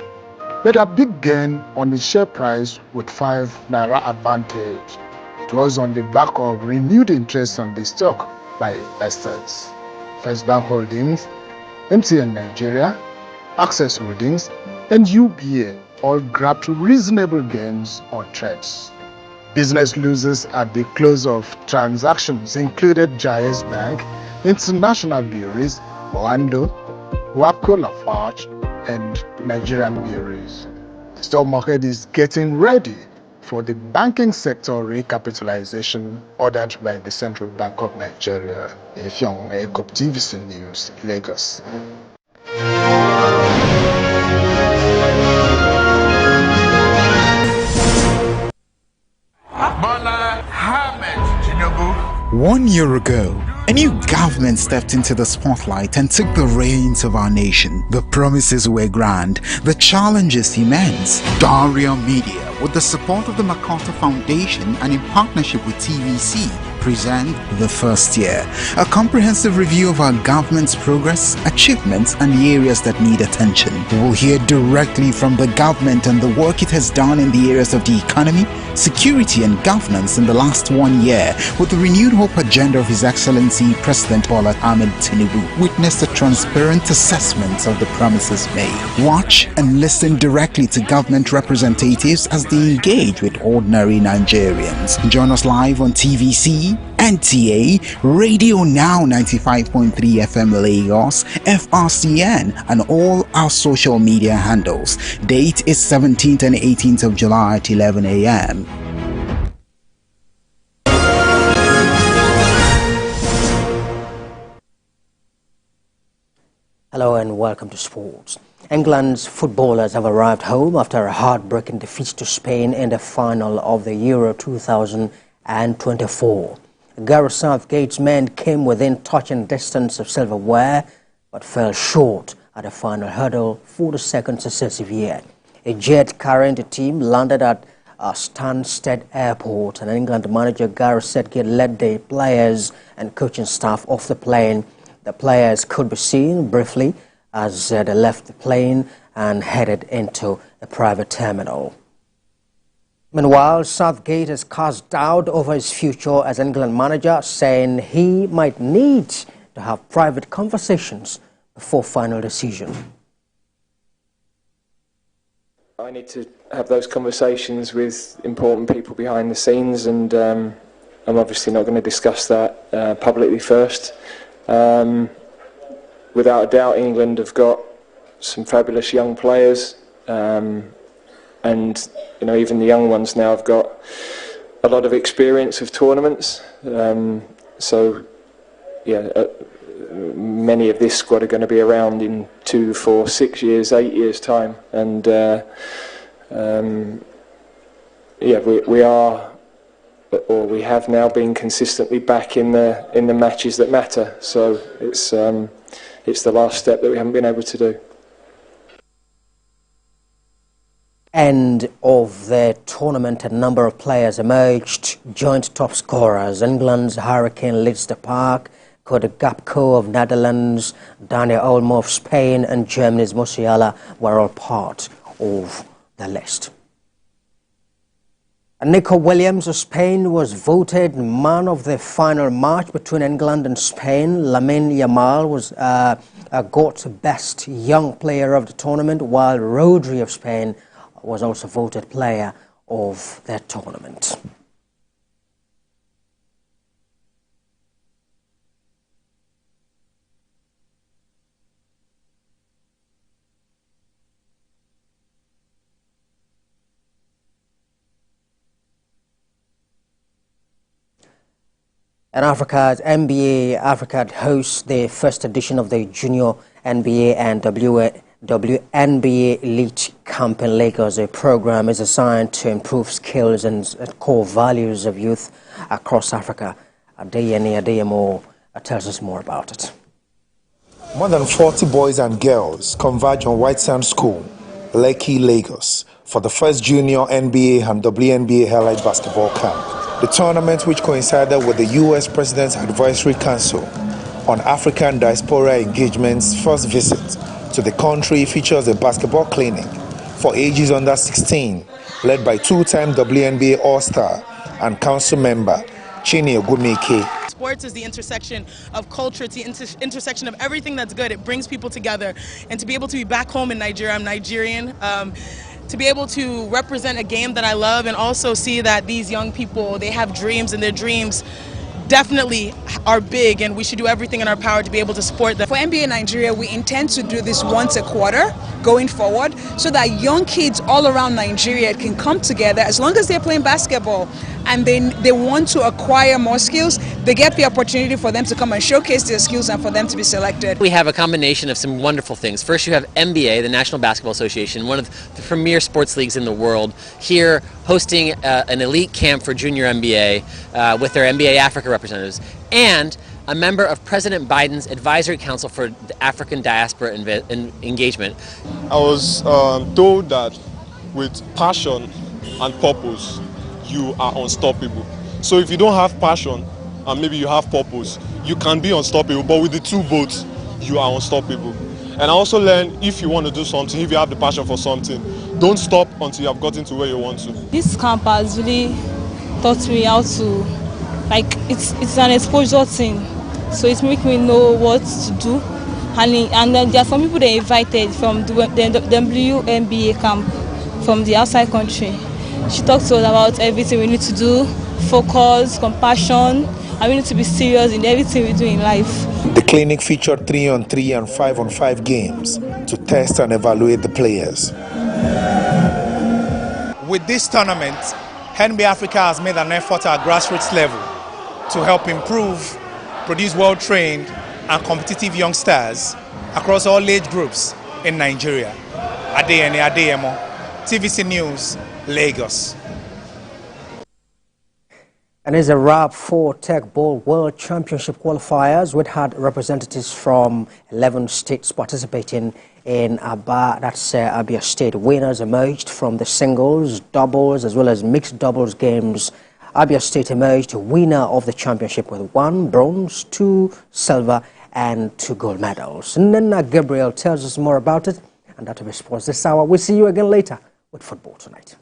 made a big gain on its share price with 5 naira advantage. It was on the back of renewed interest on the stock by investors. First Bank Holdings, MTN Nigeria, Access Holdings, and UBA all grabbed reasonable gains on trades. Business losers at the close of transactions included Jaiz Bank, International Breweries, Moando, Wapco Lafarge, and Nigerian Breweries. The stock market is getting ready for the banking sector recapitalization ordered by the Central Bank of Nigeria. Effiong Ekop, TVC News, Lagos. Bola Ahmed Tinubu. 1 year ago, a new government stepped into the spotlight and took the reins of our nation. The promises were grand, the challenges immense. Daria Media, with the support of the MacArthur Foundation and in partnership with TVC, present The First Year, a comprehensive review of our government's progress, achievements, and the areas that need attention. We will hear directly from the government and the work it has done in the areas of the economy, security, and governance in the last 1 year, with the renewed hope agenda of His Excellency President Bola Ahmed Tinubu. Witness the transparent assessments of the promises made. Watch and listen directly to government representatives as they engage with ordinary Nigerians. Join us live on TVC, NTA, Radio Now 95.3 FM Lagos, FRCN, and all our social media handles. Date is 17th and 18th of July at 11 a.m. Hello and welcome to sports. England's footballers have arrived home after a heartbreaking defeat to Spain in the final of the Euro 2024. Gareth Southgate's men came within touching distance of silverware, but fell short at the final hurdle for the second successive year. A jet carrying the team landed at Stansted Airport, and England manager Gareth Southgate led the players and coaching staff off the plane. The players could be seen briefly as they left the plane and headed into a private terminal. Meanwhile, Southgate has cast doubt over his future as England manager, saying he might need to have private conversations before final decision. I need to have those conversations with important people behind the scenes, and I'm obviously not going to discuss that publicly first. Without a doubt, England have got some fabulous young players, And even the young ones now have got a lot of experience of tournaments. Many of this squad are going to be around in 2, 4, 6 years, 8 years time, and we have now been consistently back in the matches that matter. So it's the last step that we haven't been able to do. End of the tournament, a number of players emerged, joint top scorers. England's Hurricane leads the pack. Cody Gakpo of Netherlands, Daniel Olmo of Spain, and Germany's Musiala were all part of the list. Nico Williams of Spain was voted man of the final match between England and Spain. Lamine Yamal was got best young player of the tournament, while Rodri of Spain was also voted player of the tournament. And Africa's NBA Africa hosts the first edition of the Junior NBA and WNBA Elite Camp in Lagos. A program is designed to improve skills and core values of youth across Africa. Adeyemi Adeyemo tells us more about it. More than 40 boys and girls converge on White Sand School, Lekki, Lagos, for the first Junior NBA and WNBA Elite Basketball Camp. The tournament, which coincided with the U.S. President's Advisory Council on African Diaspora Engagement's first visit to the country, features a basketball clinic for ages under 16, led by two-time WNBA All-Star and council member Chini Ogumike. Sports is the intersection of culture, it's the intersection of everything that's good. It brings people together. And to be able to be back home in Nigeria, I'm Nigerian, to be able to represent a game that I love and also see that these young people, they have dreams, and their dreams definitely are big, and we should do everything in our power to be able to support them. For NBA Nigeria, we intend to do this once a quarter going forward so that young kids all around Nigeria can come together as long as they're playing basketball and they want to acquire more skills. They get the opportunity for them to come and showcase their skills and for them to be selected. We have a combination of some wonderful things. First, you have NBA, the National Basketball Association, one of the premier sports leagues in the world, here hosting an elite camp for junior NBA with their NBA Africa representatives, and a member of President Biden's Advisory Council for the African Diaspora Engagement. I was told that with passion and purpose, you are unstoppable. So if you don't have passion and maybe you have purpose, you can be unstoppable, but with the two both, you are unstoppable. And I also learned, if you want to do something, if you have the passion for something, don't stop until you have gotten to where you want to. This camp has really taught me how to, it's an exposure thing, so it's making me know what to do. And then there are some people they invited from the WNBA camp from the outside country. She talked to us about everything we need to do, focus, compassion, and we need to be serious in everything we do in life. The clinic featured 3-on-3 and 5-on-5 games to test and evaluate the players. With this tournament, NBA Africa has made an effort at grassroots level to help improve, produce well-trained and competitive young stars across all age groups in Nigeria. Adeyemi Adeyemo, TVC News, Lagos. And it's a wrap for Tech Bowl World Championship qualifiers. We had representatives from 11 states participating in Aba, that's Abia State. Winners emerged from the singles, doubles, as well as mixed doubles games. Abia State emerged winner of the championship with 1 bronze, 2 silver, and 2 gold medals. Nana Gabriel tells us more about it, and that will be sports this hour. We'll see you again later with football tonight.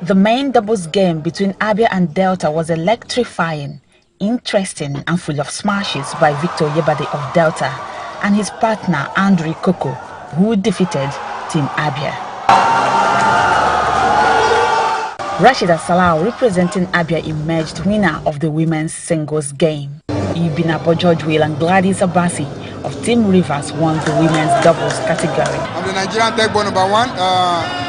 The main doubles game between Abia and Delta was electrifying, interesting and full of smashes by Victor Yebade of Delta and his partner Andrew Koko, who defeated Team Abia. Rashida Salau representing Abia emerged winner of the women's singles game. Ibina Bojojwil and Gladys Abasi of Team Rivers won the women's doubles category. I'm the Nigerian Techball #1,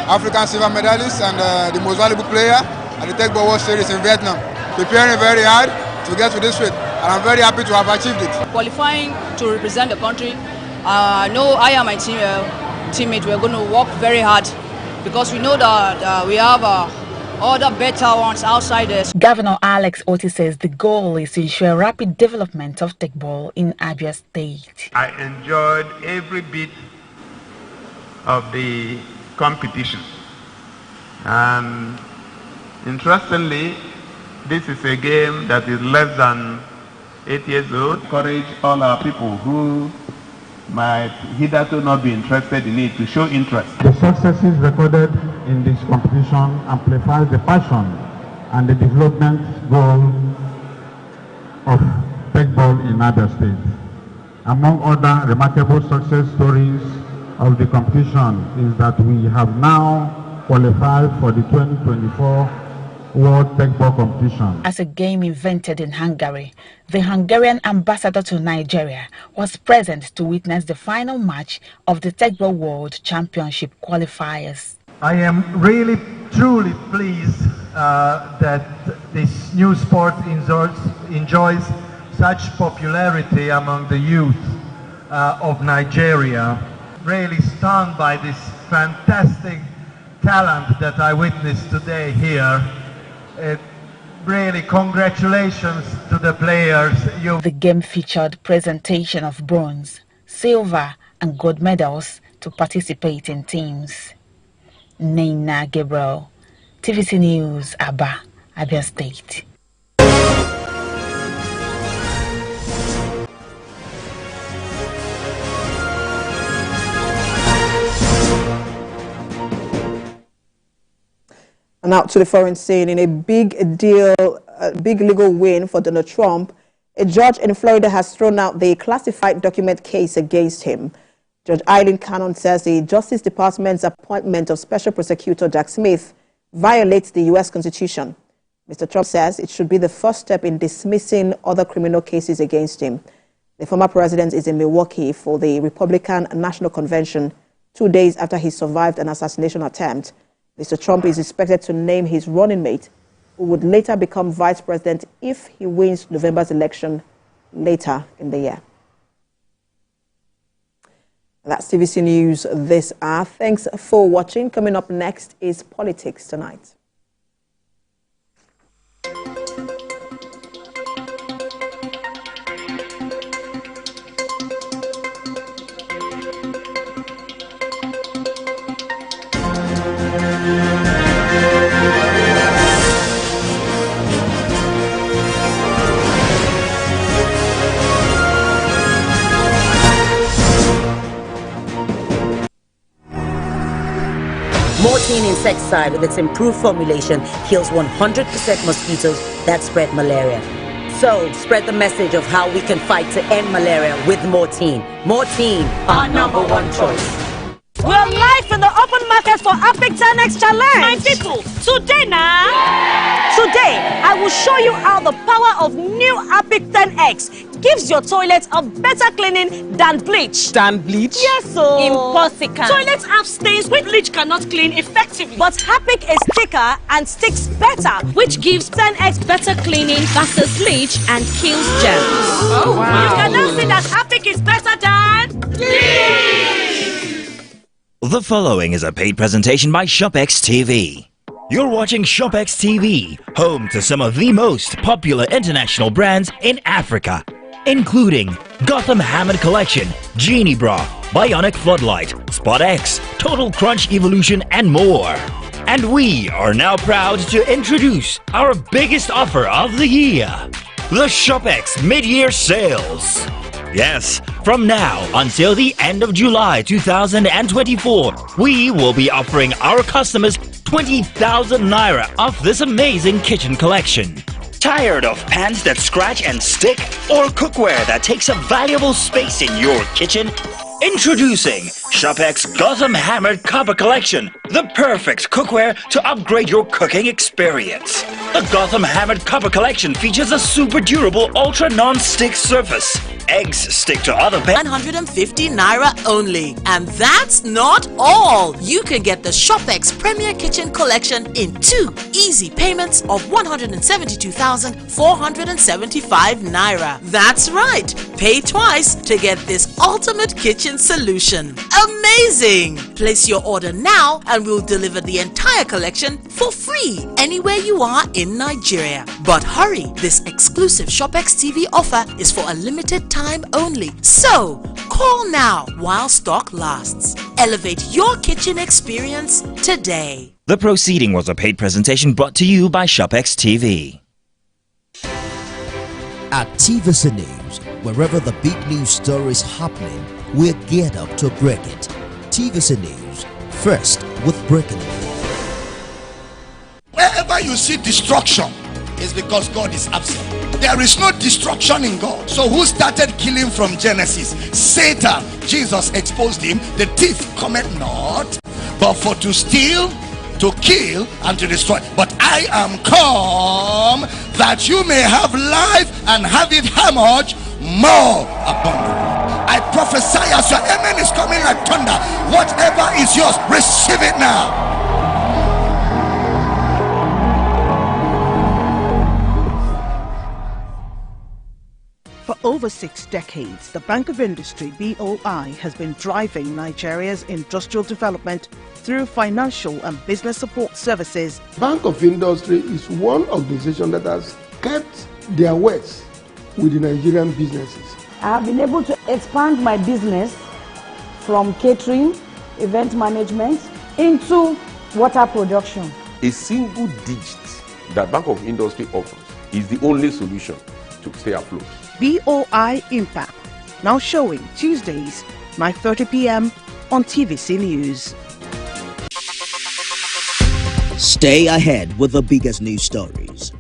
African silver medalist and the most valuable player at the Techball World Series in Vietnam. Preparing very hard to get to this field, and I'm very happy to have achieved it. Qualifying to represent the country, no, I and my teammate, we're going to work very hard because we know that we have other better ones outside us. Governor Alex Oti says the goal is to ensure rapid development of Techball in Abia State. I enjoyed every bit of the competition, and interestingly, this is a game that is less than 8 years old. Encourage all our people who might hitherto not be interested in it to show interest. The successes recorded in this competition amplify the passion and the development goal of Techball in Abia State. Among other remarkable success stories of the competition is that we have now qualified for the 2024 World Techball competition. As a game invented in Hungary, the Hungarian ambassador to Nigeria was present to witness the final match of the Techball World Championship qualifiers. I am really, truly pleased that this new sport enjoys such popularity among the youth of Nigeria. Really stunned by this fantastic talent that I witnessed today here. Really, congratulations to the players. The game featured presentation of bronze, silver and gold medals to participate in teams. Nina Gabriel, TVC News, Aba, Abia State. And out to the foreign scene, in a big legal win for Donald Trump, a judge in Florida has thrown out the classified document case against him. Judge Eileen Cannon says the Justice Department's appointment of Special Prosecutor Jack Smith violates the U.S. Constitution. Mr. Trump says it should be the first step in dismissing other criminal cases against him. The former president is in Milwaukee for the Republican National Convention 2 days after he survived an assassination attempt. Mr. Trump is expected to name his running mate, who would later become vice president if he wins November's election later in the year. That's TVC News this hour. Thanks for watching. Coming up next is Politics Tonight. Mortein insecticide with its improved formulation kills 100% mosquitoes that spread malaria. So, spread the message of how we can fight to end malaria with Mortein. Mortein, our #1 choice. We're live in the open market for Epic 10X Challenge. My people, today now. Today, I will show you how the power of new Epic 10X gives your toilet a better cleaning than bleach. Than bleach? Yes, so. Impossible. Toilets have stains which bleach cannot clean effectively. But Epic is thicker and sticks better, which gives 10X better cleaning versus bleach and kills germs. Oh, wow. You can now see that Epic is better than bleach. The following is a paid presentation by ShopX TV. You're watching ShopX TV, home to some of the most popular international brands in Africa, including Gotham Hammered Collection, Genie Bra, Bionic Floodlight, Spot X, Total Crunch Evolution, and more. And we are now proud to introduce our biggest offer of the year, the ShopX Mid-Year Sales. Yes, from now until the end of July 2024, we will be offering our customers 20,000 Naira off this amazing kitchen collection. Tired of pans that scratch and stick? Or cookware that takes up valuable space in your kitchen? Introducing ShopX Gotham Hammered Copper Collection, the perfect cookware to upgrade your cooking experience. The Gotham Hammered Copper Collection features a super durable ultra non-stick surface. Eggs stick to other 150 naira only. And that's not all. You can get the ShopX Premier Kitchen Collection in 2 easy payments of 172,475 naira. That's right. Pay twice to get this ultimate kitchen solution. Amazing! Place your order now and we'll deliver the entire collection for free anywhere you are in Nigeria. But hurry, this exclusive ShopX TV offer is for a limited time only. So, call now while stock lasts. Elevate your kitchen experience today. The proceeding was a paid presentation brought to you by ShopX TV. At TVC News, wherever the big news story is happening, we're geared up to break it. TVC News, first with breaking news. Wherever you see destruction, it's because God is absent. There is no destruction in God. So who started killing from Genesis? Satan. Jesus exposed him. The thief cometh not, but for to steal, to kill, and to destroy. But I am come that you may have life and have it how much? More abundant. I prophesy as your amen is coming like thunder. Whatever is yours, receive it now. For over 6 decades, the Bank of Industry, BOI, has been driving Nigeria's industrial development through financial and business support services. Bank of Industry is one organization that has kept their words with the Nigerian businesses. I have been able to expand my business from catering, event management, into water production. A single digit that Bank of Industry offers is the only solution to stay afloat. BOI Impact, now showing Tuesdays, 9:30 p.m. on TVC News. Stay ahead with the biggest news stories.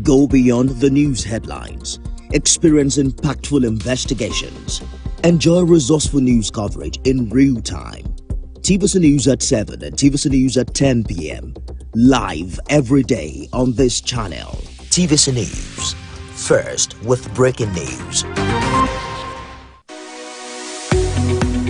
Go beyond the news headlines. Experience impactful investigations. Enjoy resourceful news coverage in real time. TVC News at 7 and TVC News at 10 p.m. Live every day on this channel. TVC News. First with breaking news.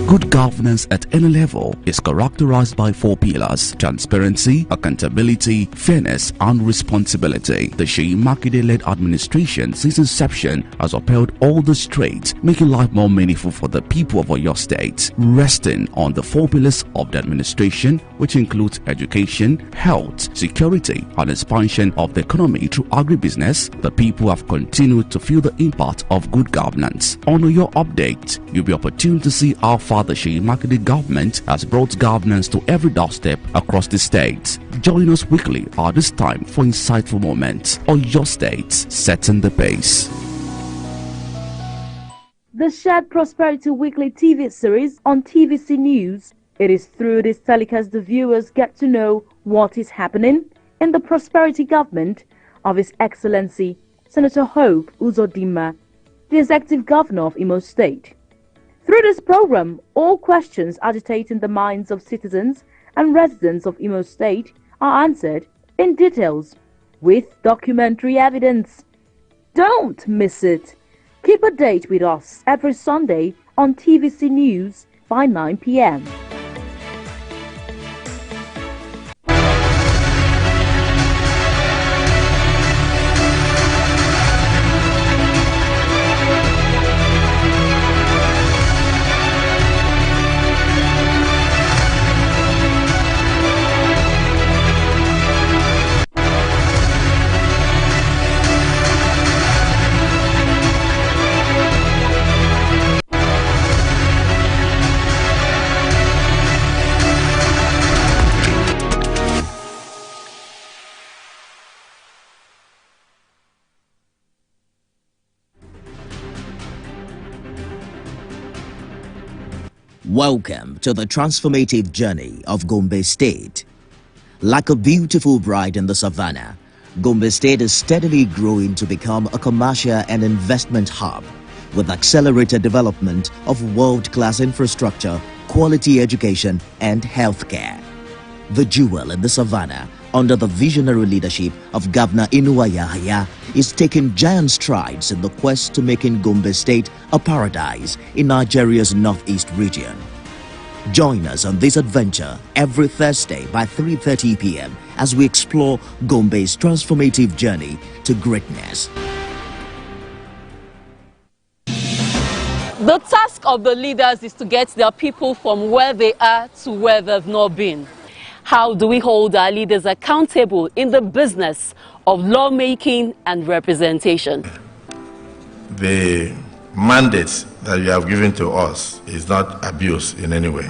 Good governance at any level is characterized by 4 pillars: transparency, accountability, fairness, and responsibility. The Seyi Makinde-led administration since inception has upheld all the traits, making life more meaningful for the people of Oyo State. Resting on the 4 pillars of the administration, which includes education, health, security, and expansion of the economy through agribusiness, the people have continued to feel the impact of good governance. On Oyo Update, you'll be opportune to see how far the Seyi Makinde government has brought governance to every doorstep across the state. Join us weekly at this time for insightful moments on your state, setting the pace. The Shared Prosperity Weekly TV series on TVC News. It is through this telecast the viewers get to know what is happening in the prosperity government of His Excellency Senator Hope Uzodinma, the Executive Governor of Imo State. Through this program, all questions agitating the minds of citizens and residents of Imo State are answered in details with documentary evidence. Don't miss it. Keep a date with us every Sunday on TVC News by 9 p.m. Welcome to the transformative journey of Gombe State. Like a beautiful bride in the savannah, Gombe State is steadily growing to become a commercial and investment hub with accelerated development of world-class infrastructure, quality education, and healthcare. The jewel in the savannah under the visionary leadership of Governor Inuwa Yahaya, is taking giant strides in the quest to making Gombe State a paradise in Nigeria's northeast region. Join us on this adventure every Thursday by 3:30 p.m. as we explore Gombe's transformative journey to greatness. The task of the leaders is to get their people from where they are to where they've not been. How do we hold our leaders accountable in the business of lawmaking and representation? The mandate that you have given to us is not abuse in any way.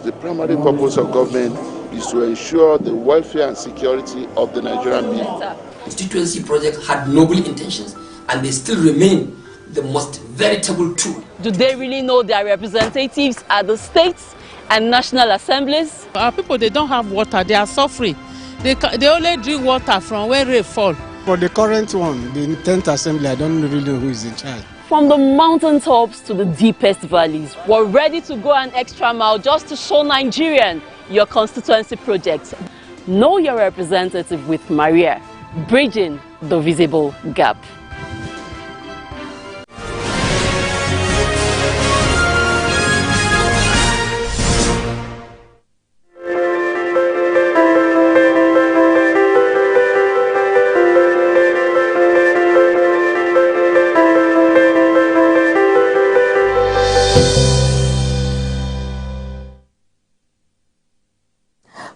The primary purpose of government is to ensure the welfare and security of the Nigerian people. Constituency project had noble intentions and they still remain the most veritable tool. Do they really know their representatives at the states and national assemblies? Our people, they don't have water, they are suffering. They only drink water from where rain fall. For the current one, the 10th assembly, I don't really know who is in charge. From the mountaintops to the deepest valleys, we're ready to go an extra mile just to show Nigerian your constituency project. Know your representative with Maria, bridging the visible gap.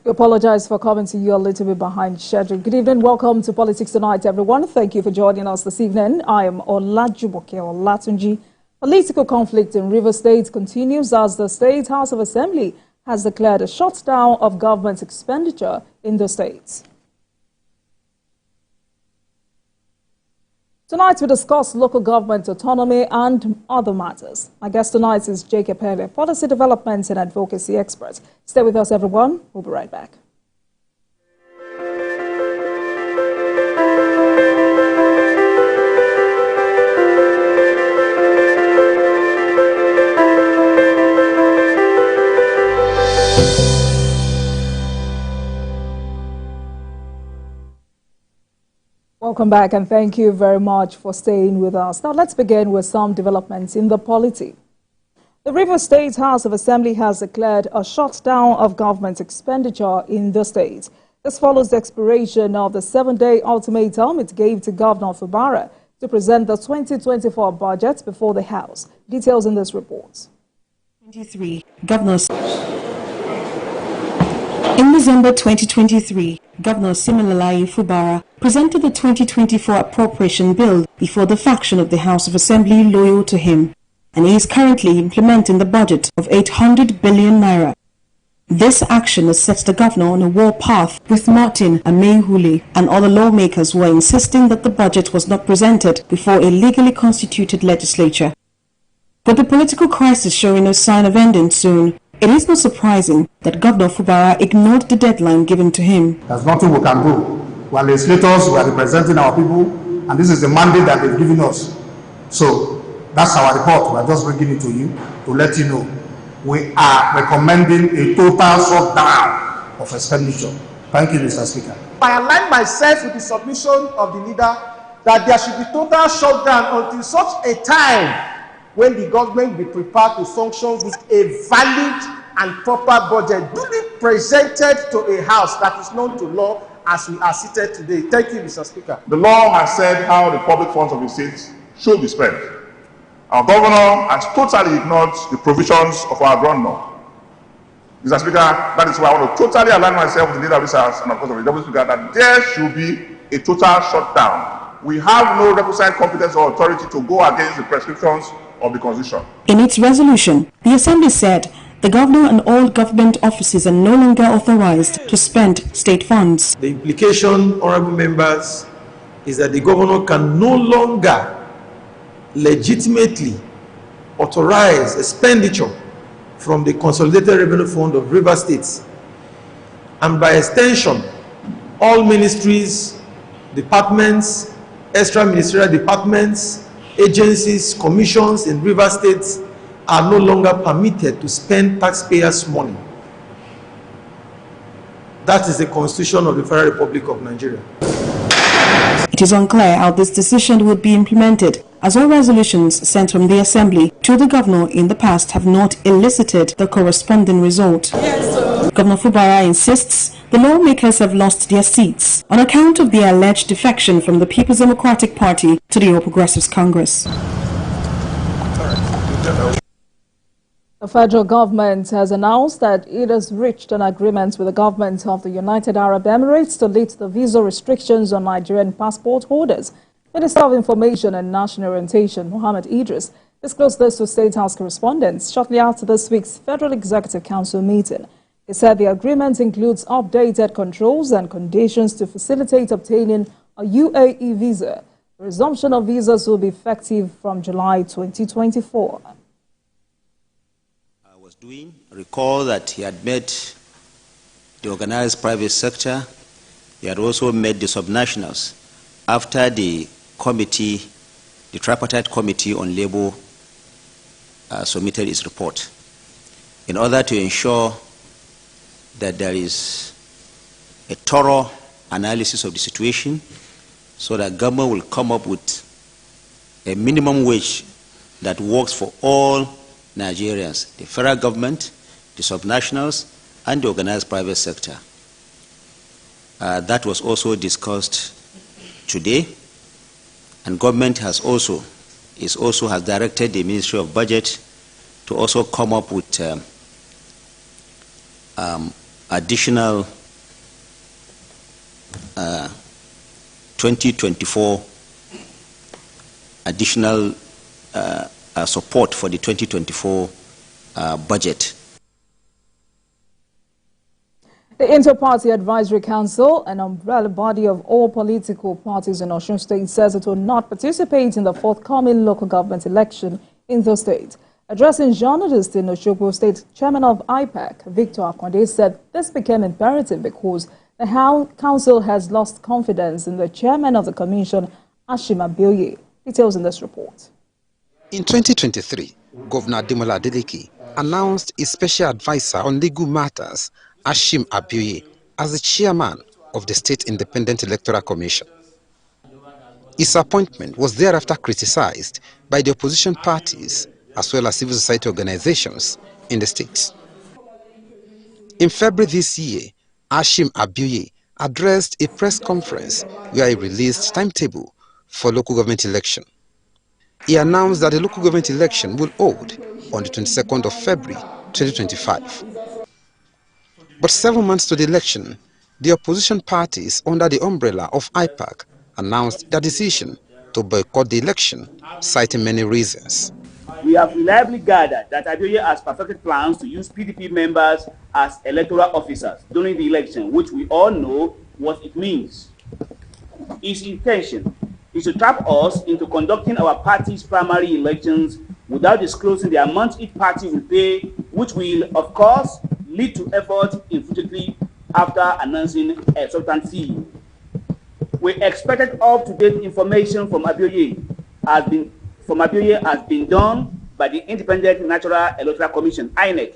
We apologize for coming to you a little bit behind schedule. Good evening. Welcome to Politics Tonight, everyone. Thank you for joining us this evening. I am Olajumoke Olatunji. Political conflict in Rivers State continues as the State House of Assembly has declared a shutdown of government expenditure in the state. Tonight we discuss local government autonomy and other matters. My guest tonight is Jacob Pele, policy development and advocacy expert. Stay with us, everyone. We'll be right back. Welcome back and thank you very much for staying with us. Now let's begin with some developments in the polity. The Rivers State House of Assembly has declared a shutdown of government expenditure in the state. This follows the expiration of the 7-day ultimatum it gave to Governor Buhari to present the 2024 budget before the House. Details in this report. 23 Governors. In December 2023, Governor Siminalayi Fubara presented the 2024 appropriation bill before the faction of the House of Assembly loyal to him, and he is currently implementing the budget of 800 billion naira. This action has set the governor on a war path, with Martin Amehule and other lawmakers who are insisting that the budget was not presented before a legally constituted legislature. With the political crisis showing no sign of ending soon, it is not surprising that Governor Fubara ignored the deadline given to him. There's nothing we can do. We are legislators, we are representing our people, and this is the mandate that they've given us. So that's our report. We are just bringing it to you to let you know. We are recommending a total shutdown of expenditure. Thank you, Mr. Speaker. I align myself with the submission of the leader that there should be total shutdown until such a time when the government will be prepared to function with a valid and proper budget duly presented to a house that is known to law as we are seated today. Thank you, Mr. Speaker. The law has said how the public funds of the state should be spent. Our governor has totally ignored the provisions of our ground law. Mr. Speaker, that is why I want to totally align myself with the leader of this House and of course of the Deputy Speaker that there should be a total shutdown. We have no requisite competence or authority to go against the prescriptions of the Constitution. In its resolution, the Assembly said the governor and all government offices are no longer authorized to spend state funds. The implication, honorable members, is that the governor can no longer legitimately authorize expenditure from the Consolidated Revenue Fund of River States, and by extension, all ministries, departments, extra ministerial departments, agencies, commissions in River States are no longer permitted to spend taxpayers' money. That is the Constitution of the Federal Republic of Nigeria. It is unclear how this decision would be implemented, as all resolutions sent from the Assembly to the governor in the past have not elicited the corresponding result. Governor Fubara insists the lawmakers have lost their seats on account of their alleged defection from the People's Democratic Party to the All Progressives Congress. The federal government has announced that it has reached an agreement with the government of the United Arab Emirates to lift the visa restrictions on Nigerian passport holders. Minister of Information and National Orientation, Mohammed Idris, disclosed this to State House correspondents shortly after this week's Federal Executive Council meeting. He said the agreement includes updated controls and conditions to facilitate obtaining a UAE visa. The resumption of visas will be effective from July 2024. Recall that he had met the organized private sector. He had also met the subnationals after the committee, the Tripartite Committee on Labor submitted its report, in order to ensure that there is a thorough analysis of the situation, so that government will come up with a minimum wage that works for all Nigerians, the federal government, the subnationals, and the organized private sector. That was also discussed today, and government has directed the Ministry of Budget to also come up with additional 2024 additional support for the 2024 budget. The Inter-Party Advisory Council, an umbrella body of all political parties in Osun State, says it will not participate in the forthcoming local government election in the state. Addressing journalists in Osogbo State, Chairman of IPAC, Victor Akwande, said this became imperative because the council has lost confidence in the chairman of the commission, Hashim Abioye. Details in this report. In 2023, Governor Ademola Adeleke announced his special advisor on legal matters, Hashim Abioye, as the chairman of the State Independent Electoral Commission. His appointment was thereafter criticized by the opposition parties as well as civil society organizations in the state. In February this year, Hashim Abioye addressed a press conference where he released timetable for local government election. He announced that the local government election will hold on the 22nd of February 2025. But 7 months to the election, the opposition parties under the umbrella of IPAC announced their decision to boycott the election, citing many reasons. We have reliably gathered that Abioye has perfected plans to use PDP members as electoral officers during the election, which we all know what it means. His intention is to trap us into conducting our party's primary elections without disclosing the amount each party will pay, which will, of course, lead to effort immediately after announcing a certain fee. We expected up-to-date information from Abioye has been done by the Independent National Electoral Commission, INEC.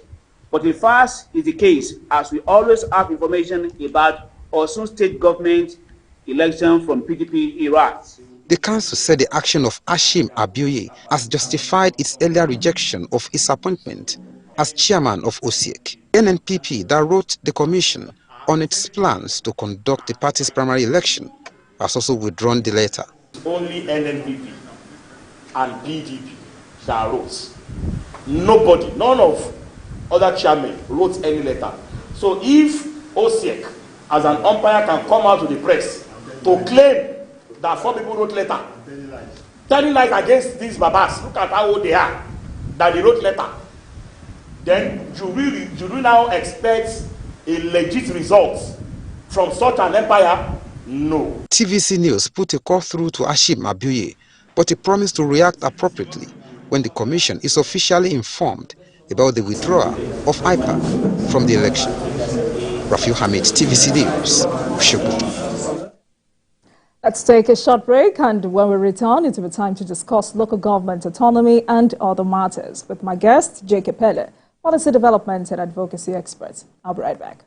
But the first is the case, as we always have information about Osun State government election from PDP era. The council said the action of Hashim Abioye has justified its earlier rejection of his appointment as chairman of OSIEC. The NNPP that wrote the commission on its plans to conduct the party's primary election has also withdrawn the letter. Only NNPP and PDP that wrote. Nobody, none of other chairmen wrote any letter. So if OSIEC as an umpire can come out to the press to claim that 4 people wrote letter, telling lies against these babas, look at how old they are, that they wrote letter, then should we now expect a legit result from such an empire? No. TVC News put a call through to Hashim Abioye, but he promised to react appropriately when the commission is officially informed about the withdrawal of IPAC from the election. Rafiu Hamid, TVC News, Osogbo. Let's take a short break, and when we return, it will be time to discuss local government autonomy and other matters with my guest, J.K. Pele, policy development and advocacy expert. I'll be right back.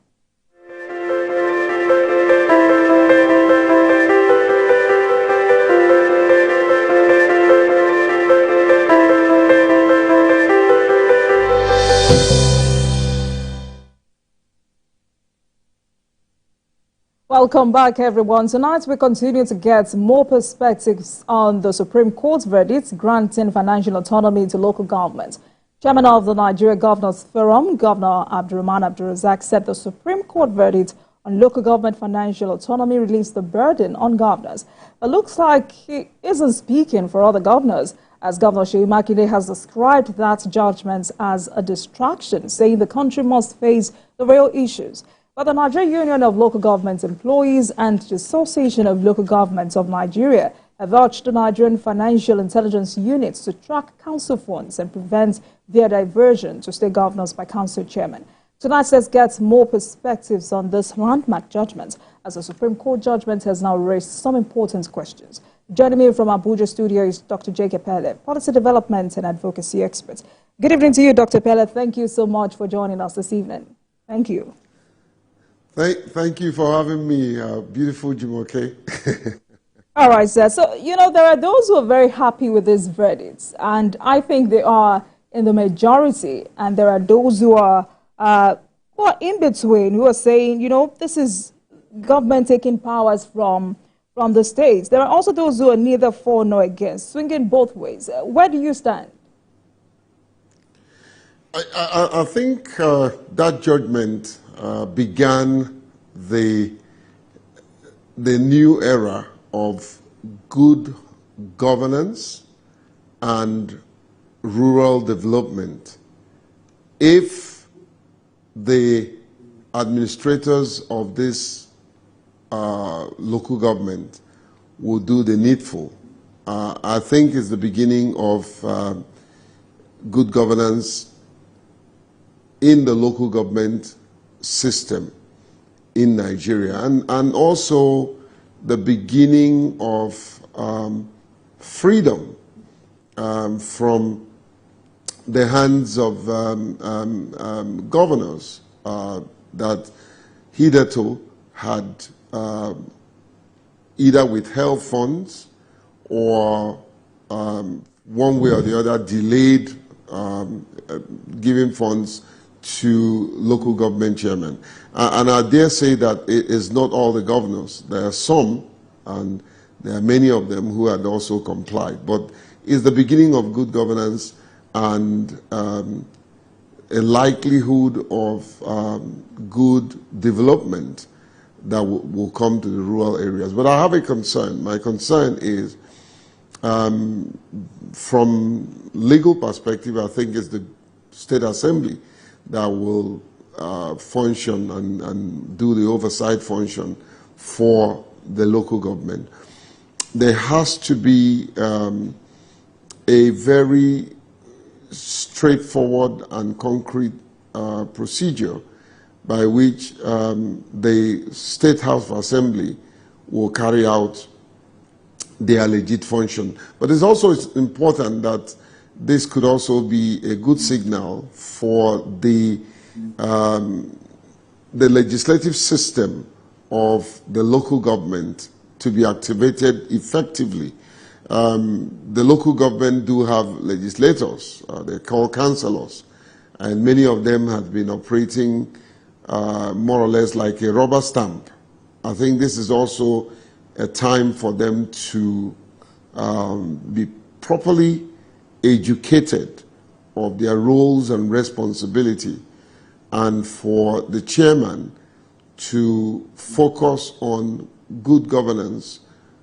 Welcome back, everyone. Tonight, we continue to get more perspectives on the Supreme Court's verdict granting financial autonomy to local governments. Chairman of the Nigeria Governors Forum, Governor Abdurrahman Abdulrazak, said the Supreme Court verdict on local government financial autonomy released the burden on governors. It looks like he isn't speaking for other governors, as Governor Seyi Makinde has described that judgment as a distraction, saying the country must face the real issues. But the Nigerian Union of Local Government Employees and the Association of Local Governments of Nigeria have urged the Nigerian Financial Intelligence Units to track council funds and prevent their diversion to state governors by council chairmen. Tonight, let's get more perspectives on this landmark judgment, as the Supreme Court judgment has now raised some important questions. Joining me from Abuja studio is Dr. J.K. Pele, policy development and advocacy expert. Good evening to you, Dr. Pele. Thank you so much for joining us this evening. Thank you. Thank you for having me, beautiful Jumoke. All right, sir. So, there are those who are very happy with these verdicts, and I think they are in the majority, and there are those who are in between, who are saying, this is government taking powers from the states. There are also those who are neither for nor against, swinging both ways. Where do you stand? I think that judgment began the new era of good governance and rural development. If the administrators of this local government will do the needful, I think it's the beginning of good governance in the local government system in Nigeria, and also the beginning of freedom from the hands of governors that hitherto had either withheld funds or one way or the other delayed giving funds to local government chairmen. And I dare say that it is not all the governors. There are some, and there are many of them who had also complied. But it's the beginning of good governance and a likelihood of good development that will come to the rural areas. But I have a concern. My concern is, from legal perspective, I think it's the State Assembly that will function and do the oversight function for the local government. There has to be a very straightforward and concrete procedure by which the State House of Assembly will carry out their legit function. But it's also important that this could also be a good signal for the legislative system of the local government to be activated effectively. The local government do have legislators, they're called councillors, and many of them have been operating more or less like a rubber stamp. I think this is also a time for them to be properly educated of their roles and responsibility, and for the chairman to focus on good governance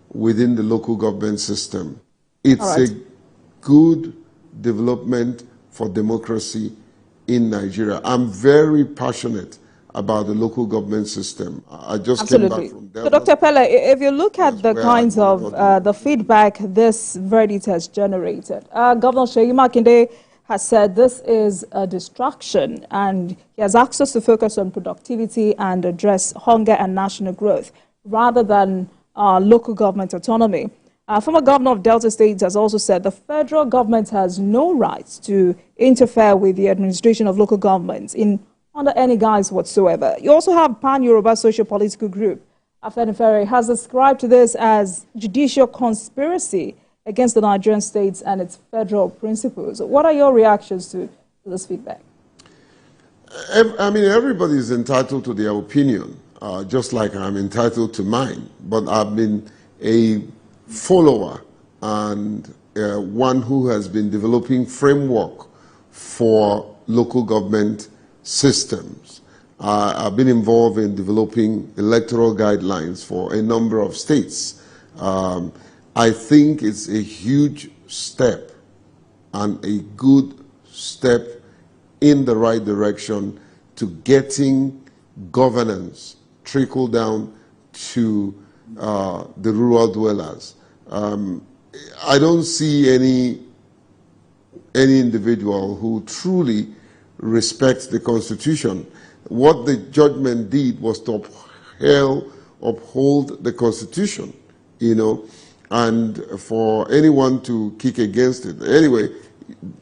within the local government system. It's a good development for democracy in Nigeria. I'm very passionate about the local government system. I just came back from Delta. So, Dr. Pele, if you look at the kinds of the feedback this verdict has generated, Governor Seyi Makinde has said this is a distraction, and he has asked us to focus on productivity and address hunger and national growth rather than local government autonomy. Former governor of Delta State has also said the federal government has no rights to interfere with the administration of local governments under any guise whatsoever. You also have Pan-Yoruba social political group, Afenifere, has described this as judicial conspiracy against the Nigerian states and its federal principles. What are your reactions to this feedback? I mean, everybody is entitled to their opinion, just like I'm entitled to mine. But I've been a follower and one who has been developing framework for local government systems. I've been involved in developing electoral guidelines for a number of states. I think it's a huge step and a good step in the right direction to getting governance trickle down to the rural dwellers. I don't see any individual who truly respects the Constitution. What the judgment did was to uphold the Constitution, you know, and for anyone to kick against it. Anyway,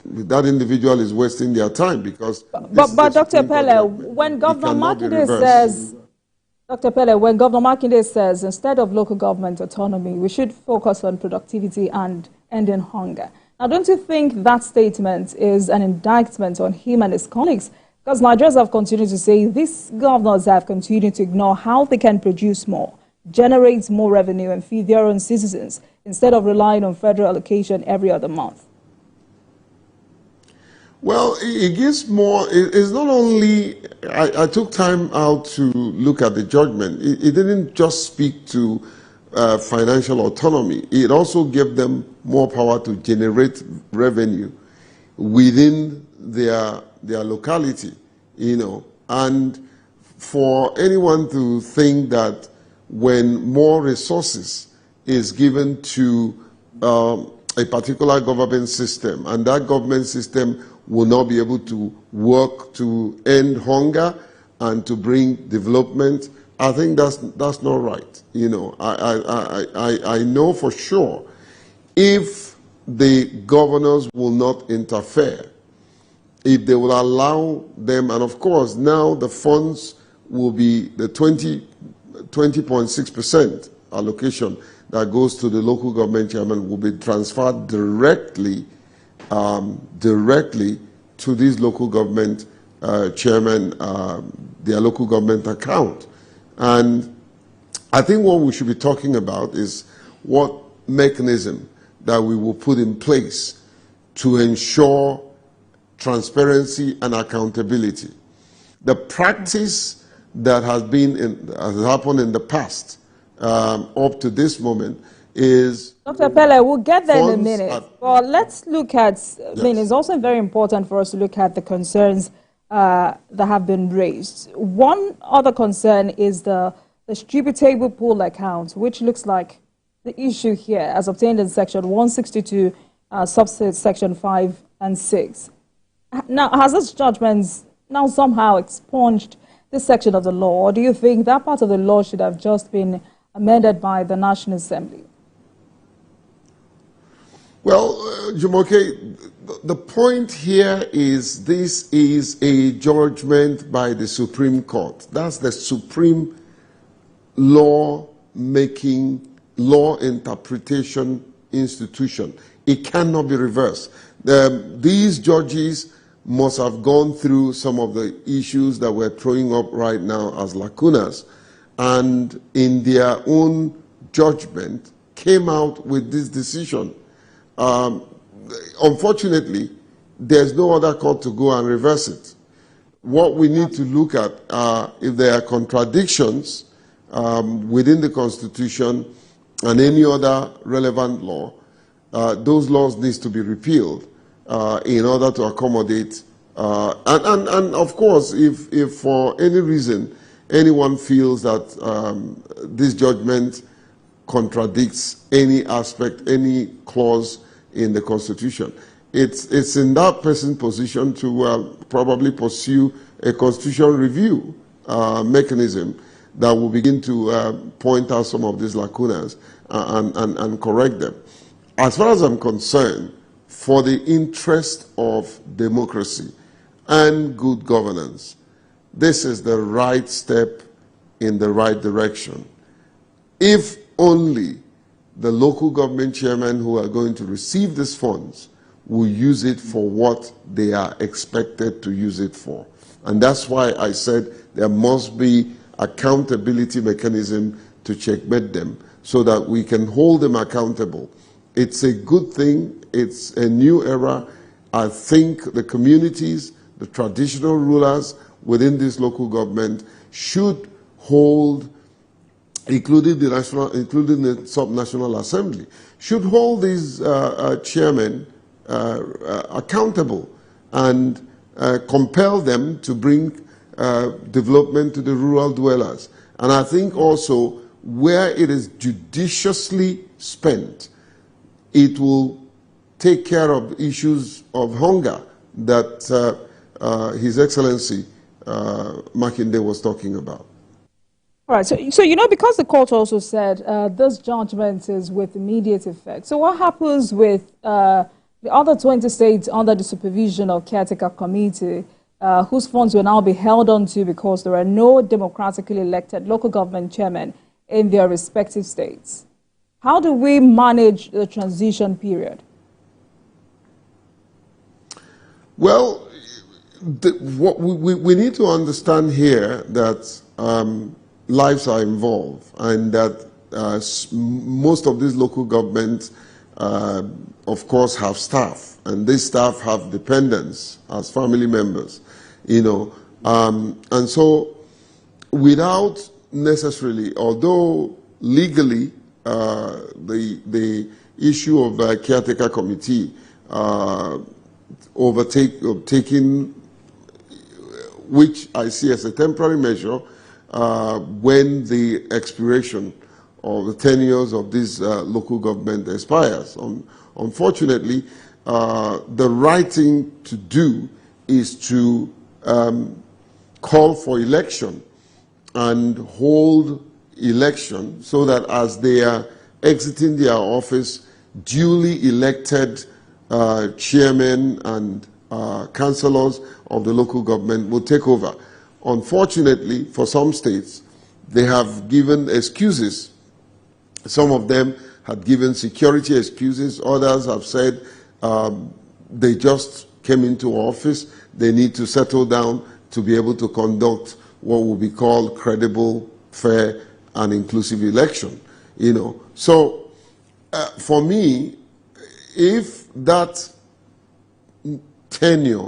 that individual is wasting their time because... But Dr. Pele, when Governor Makinde says... Dr. Pele, when Governor Makinde says instead of local government autonomy, we should focus on productivity and ending hunger. Now, don't you think that statement is an indictment on him and his colleagues? Because Nigerians have continued to say these governors have continued to ignore how they can produce more, generate more revenue and feed their own citizens instead of relying on federal allocation every other month. Well, it gives more. It's not only, I took time out to look at the judgment. It didn't just speak to financial autonomy. It also gave them more power to generate revenue within their locality, you know. And for anyone to think that when more resources is given to a particular government system and that government system will not be able to work to end hunger and to bring development, I think that's not right. You know, I know for sure if the governors will not interfere, if they will allow them, and of course now the funds will be the 20.6% allocation that goes to the local government chairman will be transferred directly to these local government chairmen, their local government account. And I think what we should be talking about is what mechanism that we will put in place to ensure transparency and accountability. The practice that has happened in the past up to this moment is... Dr. Pele, we'll get there in a minute. But let's look at, I mean, it's also very important for us to look at the concerns that have been raised. One other concern is the distributable pool account, which looks like the issue here as obtained in Section 162, subset Section 5 and 6. Now, has this judgment now somehow expunged this section of the law, or do you think that part of the law should have just been amended by the National Assembly? Well, Jumoke, the point here is this is a judgment by the Supreme Court. That's the supreme law-making, law interpretation institution. It cannot be reversed. These judges must have gone through some of the issues that we're throwing up right now as lacunas, and in their own judgment came out with this decision. Unfortunately, there's no other court to go and reverse it. What we need to look at if there are contradictions within the Constitution and any other relevant law, those laws need to be repealed in order to accommodate. And of course, if for any reason anyone feels that this judgment contradicts any aspect, any clause in the Constitution, it's in that person's position to probably pursue a constitutional review mechanism that will begin to point out some of these lacunas and correct them. As far as I'm concerned, for the interest of democracy and good governance, this is the right step in the right direction. If only the local government chairmen who are going to receive these funds will use it for what they are expected to use it for. And that's why I said there must be accountability mechanism to checkmate them so that we can hold them accountable. It's a good thing. It's a new era. I think the communities, the traditional rulers within this local government should hold, including the subnational assembly, should hold these chairmen accountable and compel them to bring development to the rural dwellers. And I think also where it is judiciously spent, it will take care of issues of hunger that His Excellency Makinde was talking about. All right, so you know, because the court also said this judgment is with immediate effect. So what happens with the other 20 states under the supervision of caretaker committee whose funds will now be held onto because there are no democratically elected local government chairmen in their respective states? How do we manage the transition period? Well, what we need to understand here that lives are involved and that most of these local governments, of course, have staff, and these staff have dependents as family members, you know. And so without necessarily, although legally the issue of the caretaker committee taking, which I see as a temporary measure when the expiration of the tenures of this local government expires. Unfortunately, the right thing to do is to call for election and hold election so that as they are exiting their office, duly elected chairmen and councillors of the local government will take over. Unfortunately, for some states, they have given excuses. Some of them had given security excuses. Others have said they just came into office. They need to settle down to be able to conduct what will be called credible, fair, and inclusive election. You know, so for me, if that tenure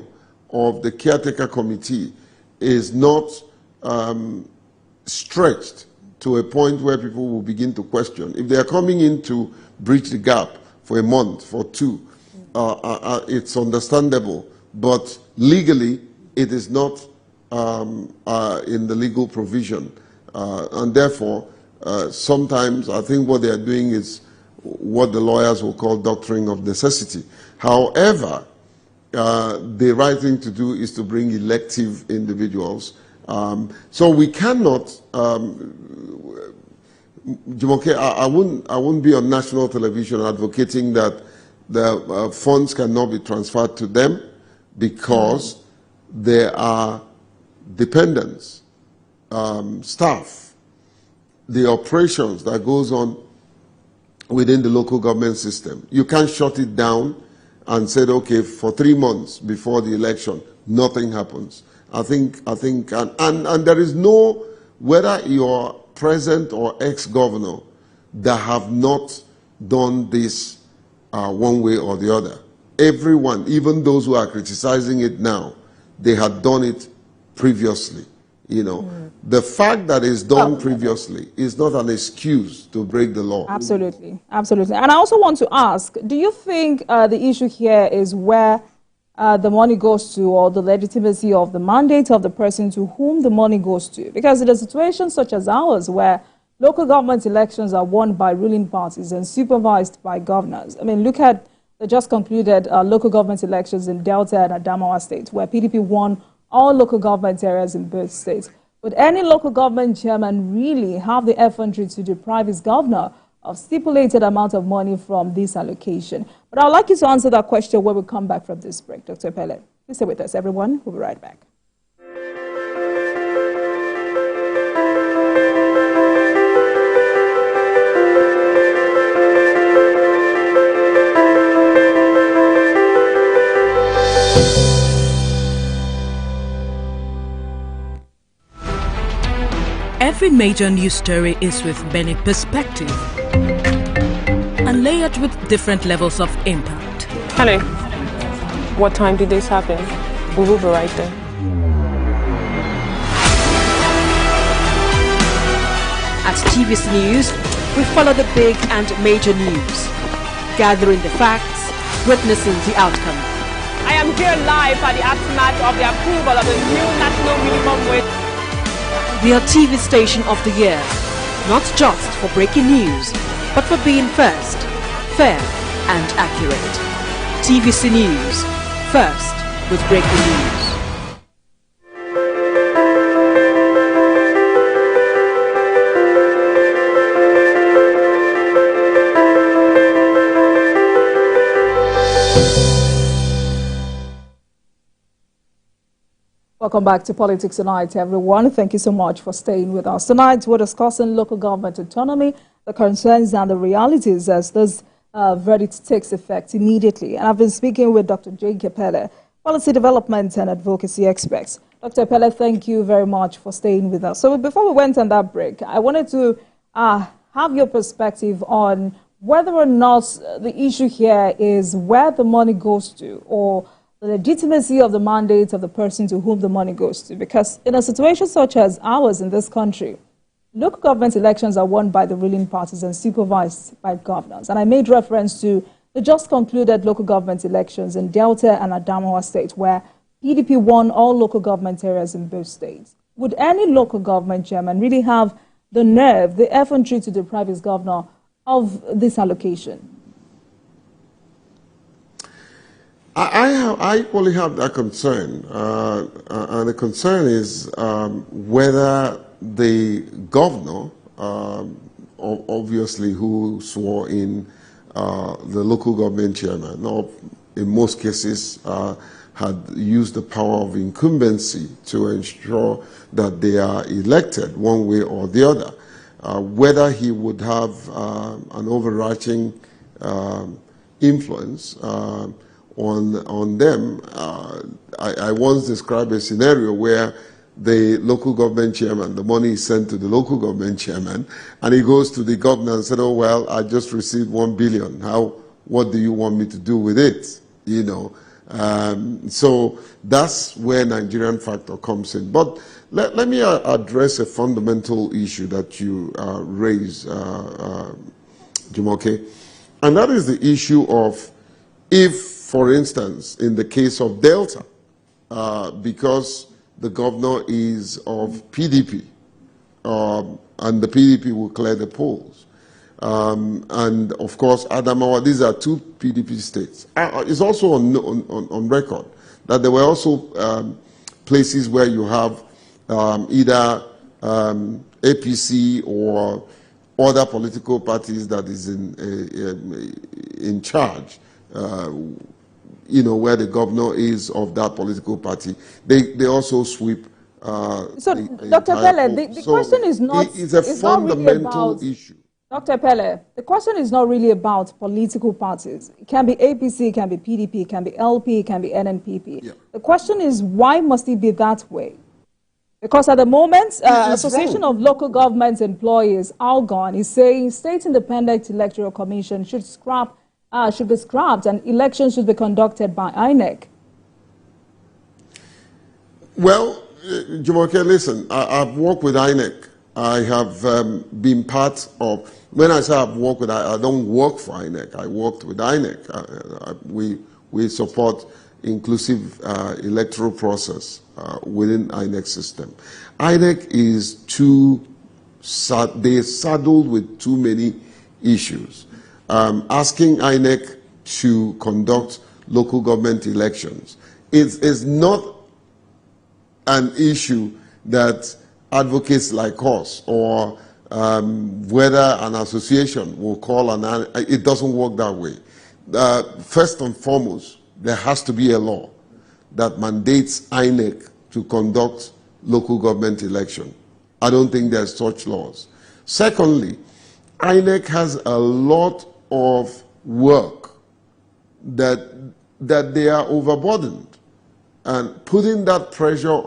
of the caretaker committee is not stretched to a point where people will begin to question, if they are coming in to bridge the gap for a month, for two, it's understandable, but legally it is not in the legal provision, and therefore sometimes I think what they are doing is what the lawyers will call doctrine of necessity. However, the right thing to do is to bring elective individuals. So we cannot, Jumoke, I wouldn't be on national television advocating that the funds cannot be transferred to them because there are dependents, staff, the operations that goes on within the local government system. You can't shut it down and say, okay, for 3 months before the election, nothing happens. I think, and there is no, whether you're present or ex-governor, that have not done this one way or the other. Everyone, even those who are criticizing it now, they had done it previously. You know, the fact that it's done previously is not an excuse to break the law. Absolutely, absolutely. And I also want to ask, do you think the issue here is where the money goes to, or the legitimacy of the mandate of the person to whom the money goes to? Because in a situation such as ours, where local government elections are won by ruling parties and supervised by governors. I mean, look at the just concluded local government elections in Delta and Adamawa states, where PDP won all local government areas in both states. Would any local government chairman really have the effrontery to deprive his governor of stipulated amount of money from this allocation? But I'd like you to answer that question when we come back from this break. Dr. Pele, please stay with us, everyone. We'll be right back. Every major news story is with many perspectives and layered with different levels of impact. Hello. What time did this happen? We will be right there. At TVC News, we follow the big and major news, gathering the facts, witnessing the outcome. I am here live at the aftermath of the approval of the new national minimum wage. We are TV Station of the Year, not just for breaking news, but for being first, fair and accurate. TVC News, first with breaking news. Welcome back to Politics Tonight, everyone. Thank you so much for staying with us. Tonight, we're discussing local government autonomy, the concerns and the realities as this verdict takes effect immediately. And I've been speaking with Dr. J. Pele, policy development and advocacy experts. Dr. Pele, thank you very much for staying with us. So before we went on that break, I wanted to have your perspective on whether or not the issue here is where the money goes to, or the legitimacy of the mandate of the person to whom the money goes to. Because in a situation such as ours in this country, local government elections are won by the ruling parties and supervised by governors. And I made reference to the just concluded local government elections in Delta and Adamawa State, where PDP won all local government areas in both states. Would any local government chairman really have the nerve, the effrontery to deprive his governor of this allocation? I equally have that concern, and the concern is whether the governor, obviously who swore in the local government chairman, or in most cases had used the power of incumbency to ensure that they are elected one way or the other, whether he would have an overarching influence on them. I once described a scenario where the local government chairman, the money is sent to the local government chairman, and he goes to the governor and said, "Oh well, I just received 1 billion. What do you want me to do with it?" You know. So that's where Nigerian factor comes in. But let me address a fundamental issue that you raised, Jumoke, and that is the issue of if, for instance, in the case of Delta, because the governor is of PDP, and the PDP will clear the polls. And of course, Adamawa, these are two PDP states. It's also on record that there were also places where you have either APC or other political parties that is in charge, you know, where the governor is of that political party. They also sweep. So, Dr. Pele, the question is not. It's a fundamental issue. Dr. Pele, the question is not really about political parties. It can be APC, it can be PDP, it can be LP, it can be NNPP. Yeah. The question is, why must it be that way? Because at the moment, Association of Local Government Employees, ALGON, is saying State Independent Electoral Commission should be scrapped and elections should be conducted by INEC. Well, Jumoke, listen, I've worked with INEC. I have been part of, when I say I've worked with INEC, I don't work for INEC. I worked with INEC. We support inclusive electoral process within INEC system. INEC is they're saddled with too many issues. Asking INEC to conduct local government elections is not an issue that advocates like us or whether an association will call it doesn't work that way. First and foremost, there has to be a law that mandates INEC to conduct local government election. I don't think there's such laws. Secondly, INEC has a lot of work that they are overburdened. And putting that pressure,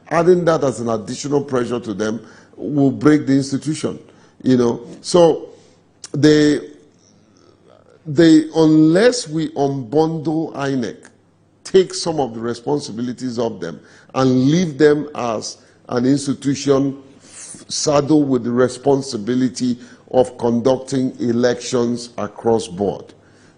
adding that as an additional pressure to them will break the institution, you know. So unless we unbundle INEC, take some of the responsibilities of them and leave them as an institution saddled with the responsibility of conducting elections across board,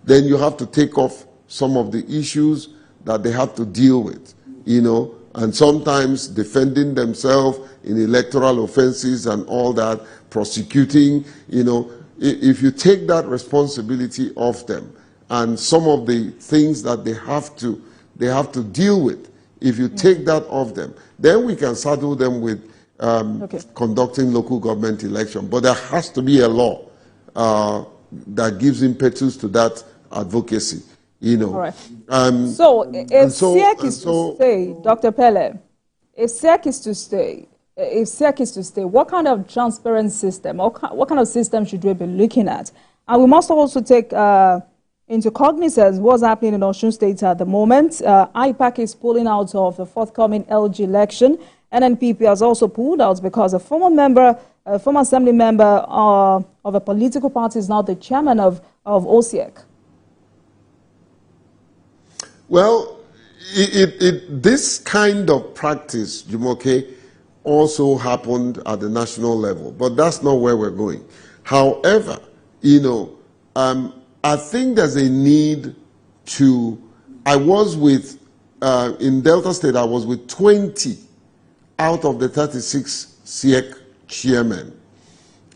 then you have to take off some of the issues that they have to deal with, you know, and sometimes defending themselves in electoral offenses and all that, prosecuting, you know. If you take that responsibility off them and some of the things that they have to deal with, if you take that off them, then we can saddle them with conducting local government election. But there has to be a law that gives impetus to that advocacy, you know. All right. So if SEC is to stay, Dr. Pele, if SEC is to stay, what kind of transparent system, or what kind of system should we be looking at? And we must also take into cognizance what's happening in Osun State at the moment. IPAC is pulling out of the forthcoming LG election. NNPP has also pulled out because a former assembly member of a political party is now the chairman of OSEC. Well, this kind of practice, Jumoke, also happened at the national level, but that's not where we're going. However, you know, I think there's a need to, I was with, in Delta State, I was with 20 out of the 36 SEC chairmen.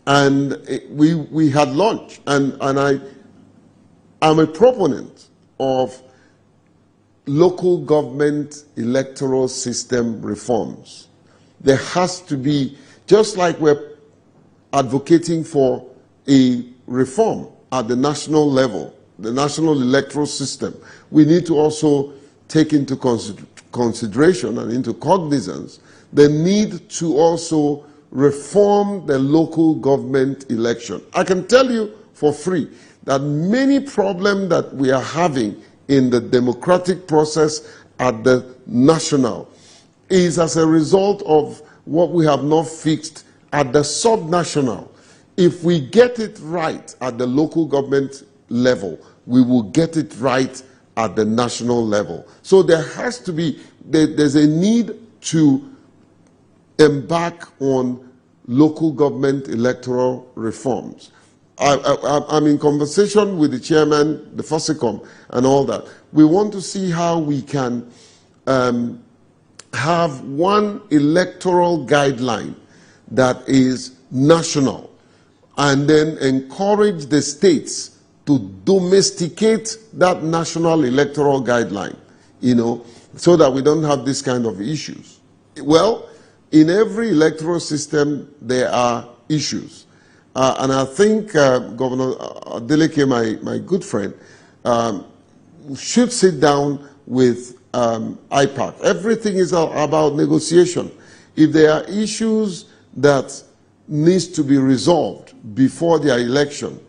And we had lunch, and I'm a proponent of local government electoral system reforms. There has to be, just like we're advocating for a reform at the national level, the national electoral system, we need to also take into consideration and into cognizance the need to also reform the local government election. I can tell you for free that many problems that we are having in the democratic process at the national is as a result of what we have not fixed at the subnational. If we get it right at the local government level, we will get it right at the national level. So there has to be, there's a need to embark on local government electoral reforms. I'm in conversation with the chairman, the FOSICOM, and all that. We want to see how we can have one electoral guideline that is national, and then encourage the states to domesticate that national electoral guideline, you know, so that we don't have this kind of issues. Well, in every electoral system, there are issues. And I think Governor Adeleke, my good friend, should sit down with IPAC. Everything is about negotiation. If there are issues that needs to be resolved before their election,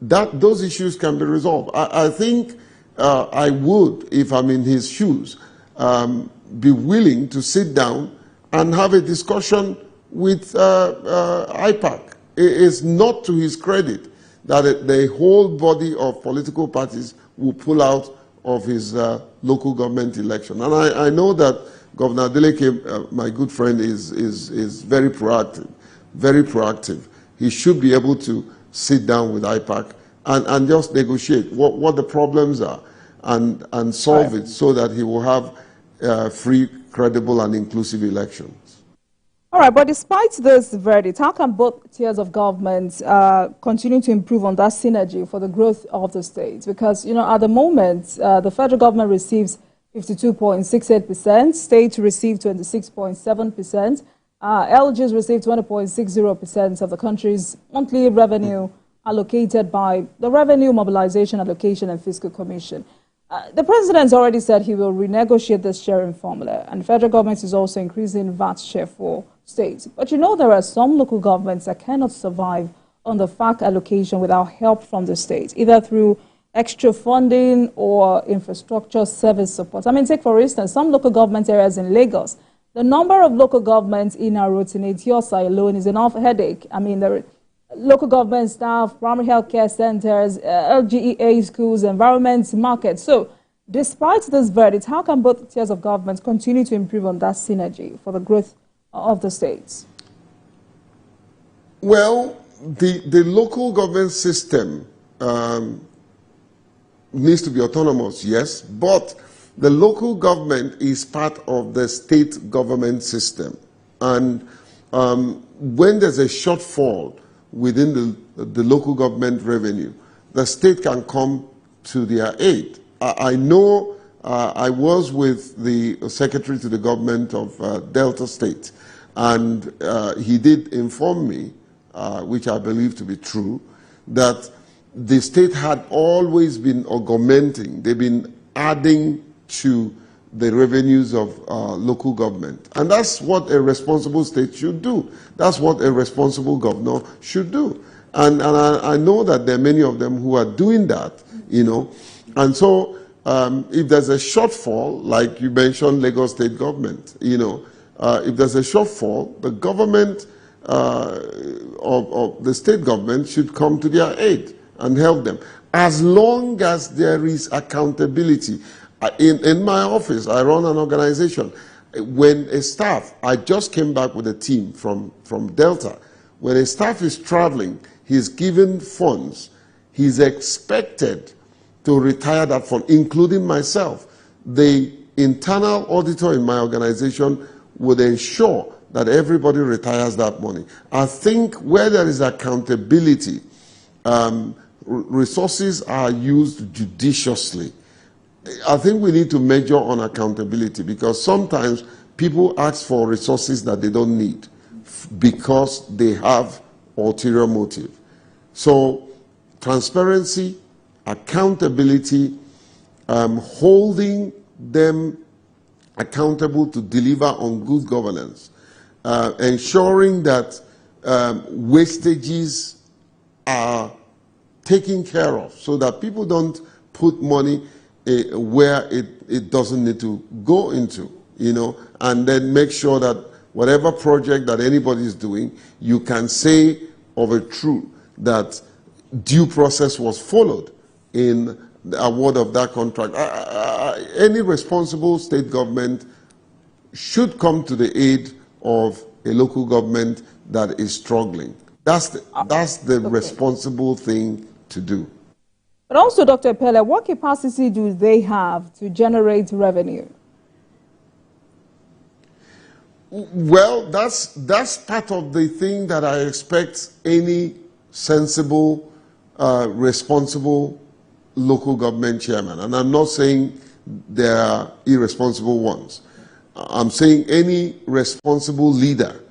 those issues can be resolved. I think I would, if I'm in his shoes, be willing to sit down and have a discussion with IPAC. It is not to his credit that the whole body of political parties will pull out of his local government election. And I know that Governor Adeleke, my good friend, is very proactive, very proactive. He should be able to sit down with IPAC and just negotiate what the problems are and solve it so that he will have free, credible, and inclusive elections. All right, but despite this verdict, how can both tiers of government continue to improve on that synergy for the growth of the states? Because, you know, at the moment, the federal government receives 52.68%, states receive 26.7%, LGs receive 20.60% of the country's monthly revenue allocated by the Revenue Mobilization Allocation and Fiscal Commission. The president already said he will renegotiate this sharing formula, and the federal government is also increasing VAT share for states. But you know, there are some local governments that cannot survive on the FAC allocation without help from the states, either through extra funding or infrastructure service support. I mean, take for instance, some local government areas in Lagos. The number of local governments in Aroti alone is enough headache. I mean, the local government staff, primary health care centers, LGEA schools, environment markets. So, despite this verdict, how can both tiers of government continue to improve on that synergy for the growth of the states? Well, the local government system needs to be autonomous, yes, but the local government is part of the state government system. And when there's a shortfall within the local government revenue, the state can come to their aid. I know I was with the secretary to the government of Delta State, and he did inform me, which I believe to be true, that the state had always been augmenting. They've been adding to the revenues of local government. And that's what a responsible state should do. That's what a responsible governor should do. And I know that there are many of them who are doing that, you know. And so if there's a shortfall, like you mentioned Lagos state government, you know, if there's a shortfall, the government of the state government should come to their aid and help them, as long as there is accountability. In my office, I run an organization. When a staff, I just came back with a team from Delta. When a staff is traveling, he's given funds, he's expected to retire that fund, including myself. The internal auditor in my organization would ensure that everybody retires that money. I think where there is accountability, resources are used judiciously. I think we need to measure on accountability, because sometimes people ask for resources that they don't need because they have ulterior motive. So transparency, accountability, holding them accountable to deliver on good governance, ensuring that wastages are taken care of so that people don't put money where it doesn't need to go into, you know, and then make sure that whatever project that anybody is doing, you can say of a truth that due process was followed in the award of that contract. Any responsible state government should come to the aid of a local government that is struggling. That's the responsible thing to do. But also, Dr. Pele, what capacity do they have to generate revenue? Well, that's part of the thing that I expect any sensible, responsible local government chairman. And I'm not saying there are irresponsible ones. I'm saying any responsible leader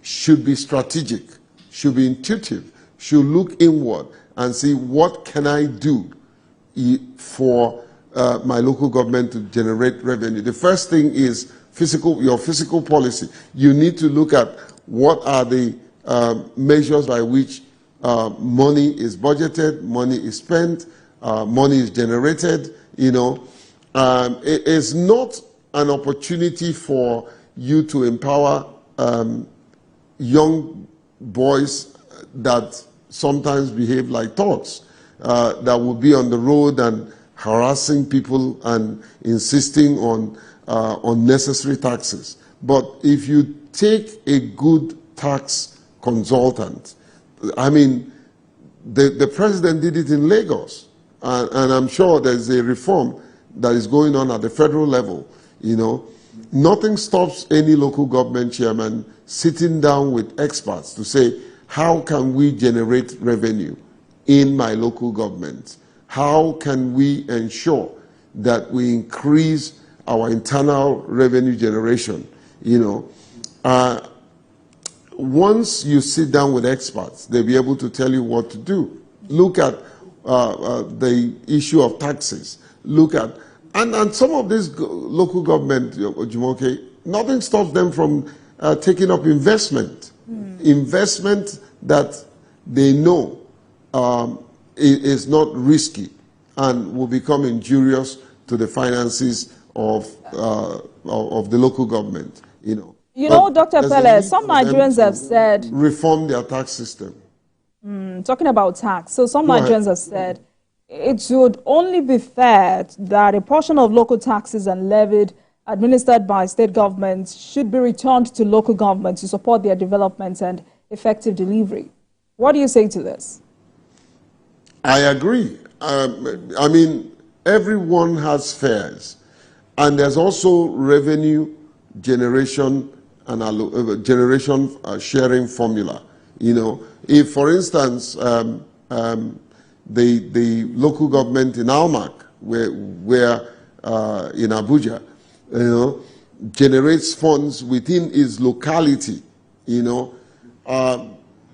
should be strategic, should be intuitive, should look inward and see what can I do for my local government to generate revenue. The first thing is your fiscal policy. You need to look at what are the measures by which money is budgeted, money is spent, money is generated. You know, it is not an opportunity for you to empower young boys that sometimes behave like thugs, that will be on the road and harassing people and insisting on unnecessary taxes. But if you take a good tax consultant, I mean, the president did it in Lagos, and I'm sure there's a reform that is going on at the federal level. You know, nothing stops any local government chairman sitting down with experts to say, how can we generate revenue in my local government? How can we ensure that we increase our internal revenue generation? You know, once you sit down with experts, they'll be able to tell you what to do. Look at the issue of taxes. Look at, and some of this local government, Jumoke, nothing stops them from taking up investment. Investment that they know is not risky and will become injurious to the finances of the local government. You know, Dr. Pele, some Nigerians have said reform their tax system. Talking about tax, so some Nigerians have said it should only be fair that a portion of local taxes and levied administered by state governments should be returned to local governments to support their development and effective delivery. What do you say to this? I agree. I mean, everyone has fares, and there's also revenue generation and sharing formula. You know, if, for instance, the local government in Almac, where in Abuja, you know, generates funds within its locality, you know,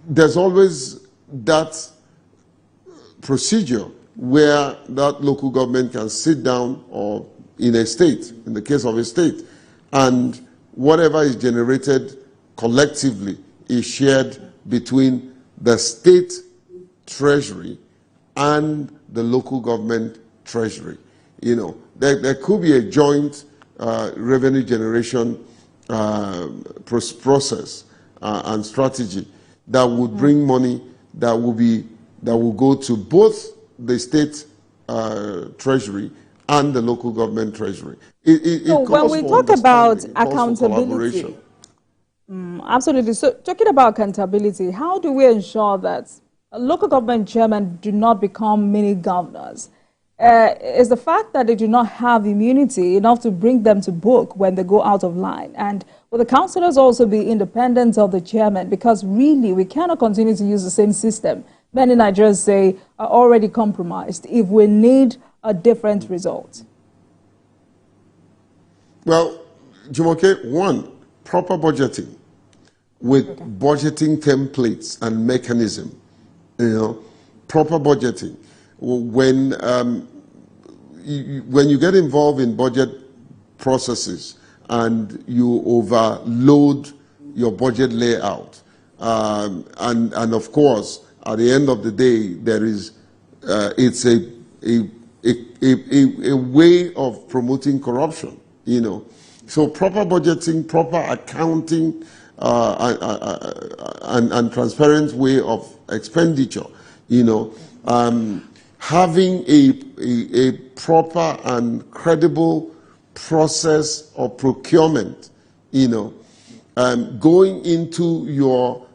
there's always that procedure where that local government can sit down, or in a state, in the case of a state, and whatever is generated collectively is shared between the state treasury and the local government treasury. You know, there could be a joint revenue generation process and strategy that would bring money that will go to both the state treasury and the local government treasury. So when we talk about accountability, absolutely. So talking about accountability, how do we ensure that local government chairmen do not become mini governors? Is the fact that they do not have immunity enough to bring them to book when they go out of line? And will the councillors also be independent of the chairman? Because really, we cannot continue to use the same system. Many Nigerians say are already compromised if we need a different result. Well, Jumoke, one, proper budgeting with budgeting templates and mechanism. You know, proper budgeting. When you get involved in budget processes and you overload your budget layout, and of course, at the end of the day, there is it's a way of promoting corruption. You know, so proper budgeting, proper accounting, and transparent way of expenditure. You know, having a proper and credible process of procurement. You know, going into your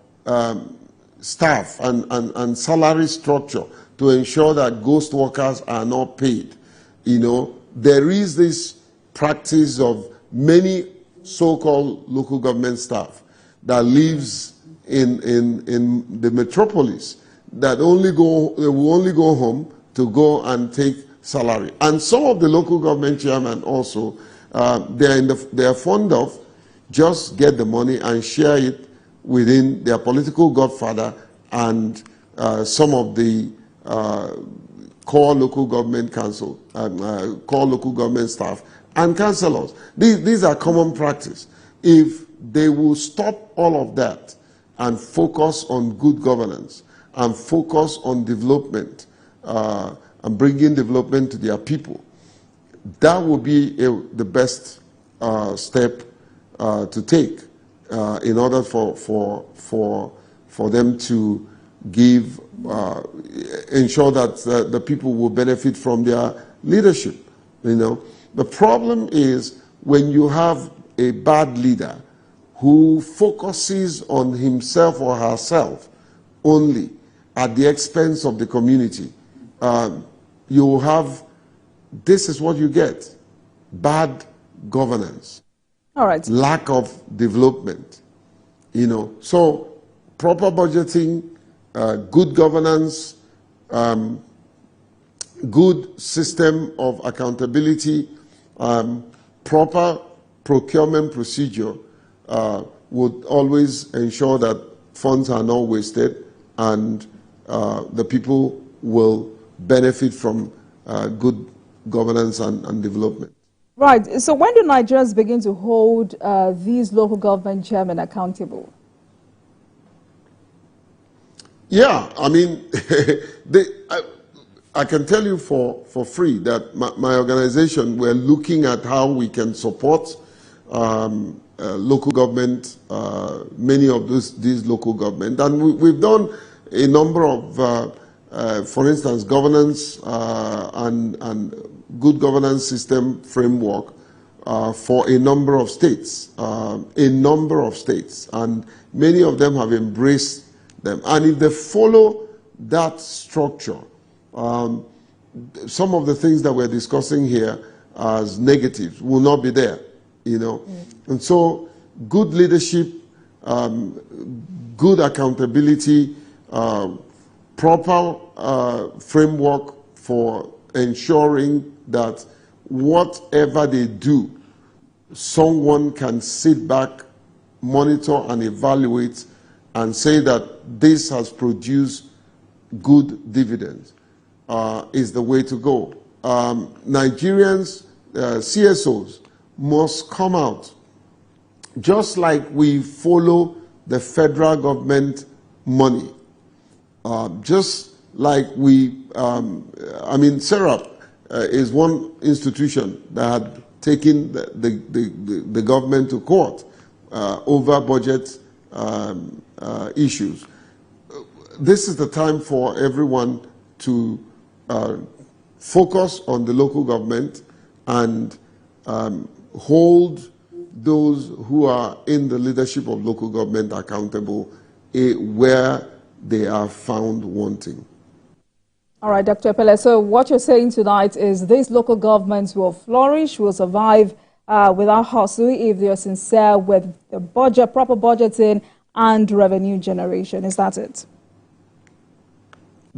staff and salary structure to ensure that ghost workers are not paid. You know, there is this practice of many so-called local government staff that lives in the metropolis that they will only go home to go and take salary. And some of the local government chairmen also, they are fond of just get the money and share it within their political godfather and some of the core local government council, core local government staff and councillors. These are common practice. If they will stop all of that and focus on good governance and focus on development and bringing development to their people, that will be the best step to take in order for them to give, ensure that the people will benefit from their leadership. You know, the problem is when you have a bad leader who focuses on himself or herself only at the expense of the community, you will have, this is what you get, bad governance. All right. Lack of development, you know. So proper budgeting, good governance, good system of accountability, proper procurement procedure would always ensure that funds are not wasted and the people will benefit from good governance and development. Right. So when do Nigerians begin to hold these local government chairmen accountable? Yeah, I mean, I can tell you for free that my organization, we're looking at how we can support local government, many of these local government. And we've done a number of, for instance, governance and good governance system framework for a number of states, and many of them have embraced them. And if they follow that structure, some of the things that we're discussing here as negatives will not be there, you know. And so good leadership, good accountability, proper framework for ensuring that whatever they do, someone can sit back, monitor and evaluate and say that this has produced good dividends, is the way to go. Nigerians, CSOs, must come out, just like we follow the federal government money, just like we, I mean, SERAP is one institution that had taken the government to court over budget issues. This is the time for everyone to focus on the local government and hold those who are in the leadership of local government accountable where they are found wanting. All right, Dr. Pele, so what you're saying tonight is these local governments will flourish, will survive without hustle if they are sincere with the budget, proper budgeting and revenue generation. Is that it?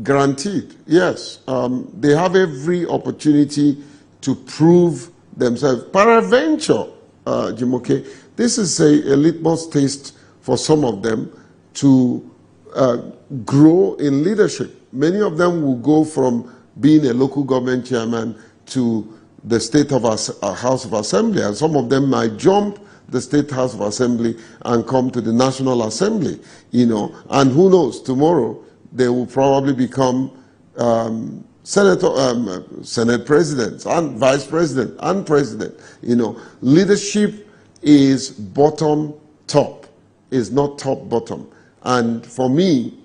Guaranteed, yes. They have every opportunity to prove themselves. Peradventure, Jimoke, this is a litmus test for some of them to grow in leadership. Many of them will go from being a local government chairman to the State of House of Assembly, and some of them might jump the State House of Assembly and come to the National Assembly, you know, and who knows, tomorrow they will probably become Senate presidents and vice president and president. You know, leadership is bottom top, is not top bottom. And for me,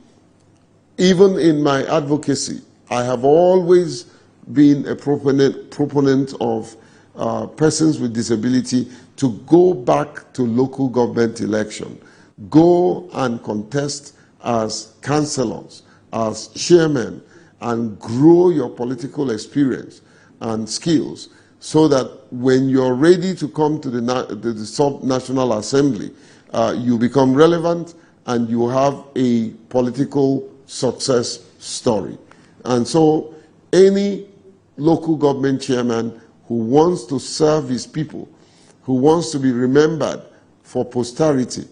even in my advocacy, I have always been a proponent of persons with disability to go back to local government election. Go and contest as councillors, as chairmen, and grow your political experience and skills so that when you're ready to come to the sub-national assembly, you become relevant and you have a political success story. And so any local government chairman who wants to serve his people, who wants to be remembered for posterity,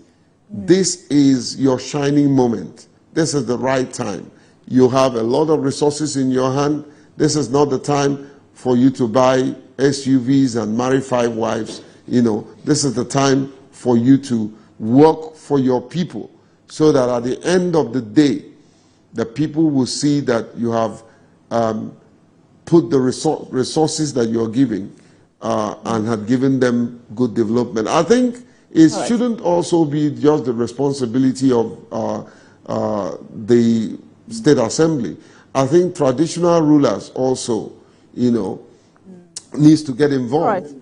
this is your shining moment. This is the right time. You have a lot of resources in your hand. This is not the time for you to buy SUVs and marry 5 wives. You know, this is the time for you to work for your people so that at the end of the day, the people will see that you have put the resources that you're giving and have given them good development. I think it shouldn't also be just the responsibility of the State Assembly. I think traditional rulers also, you know, needs to get involved.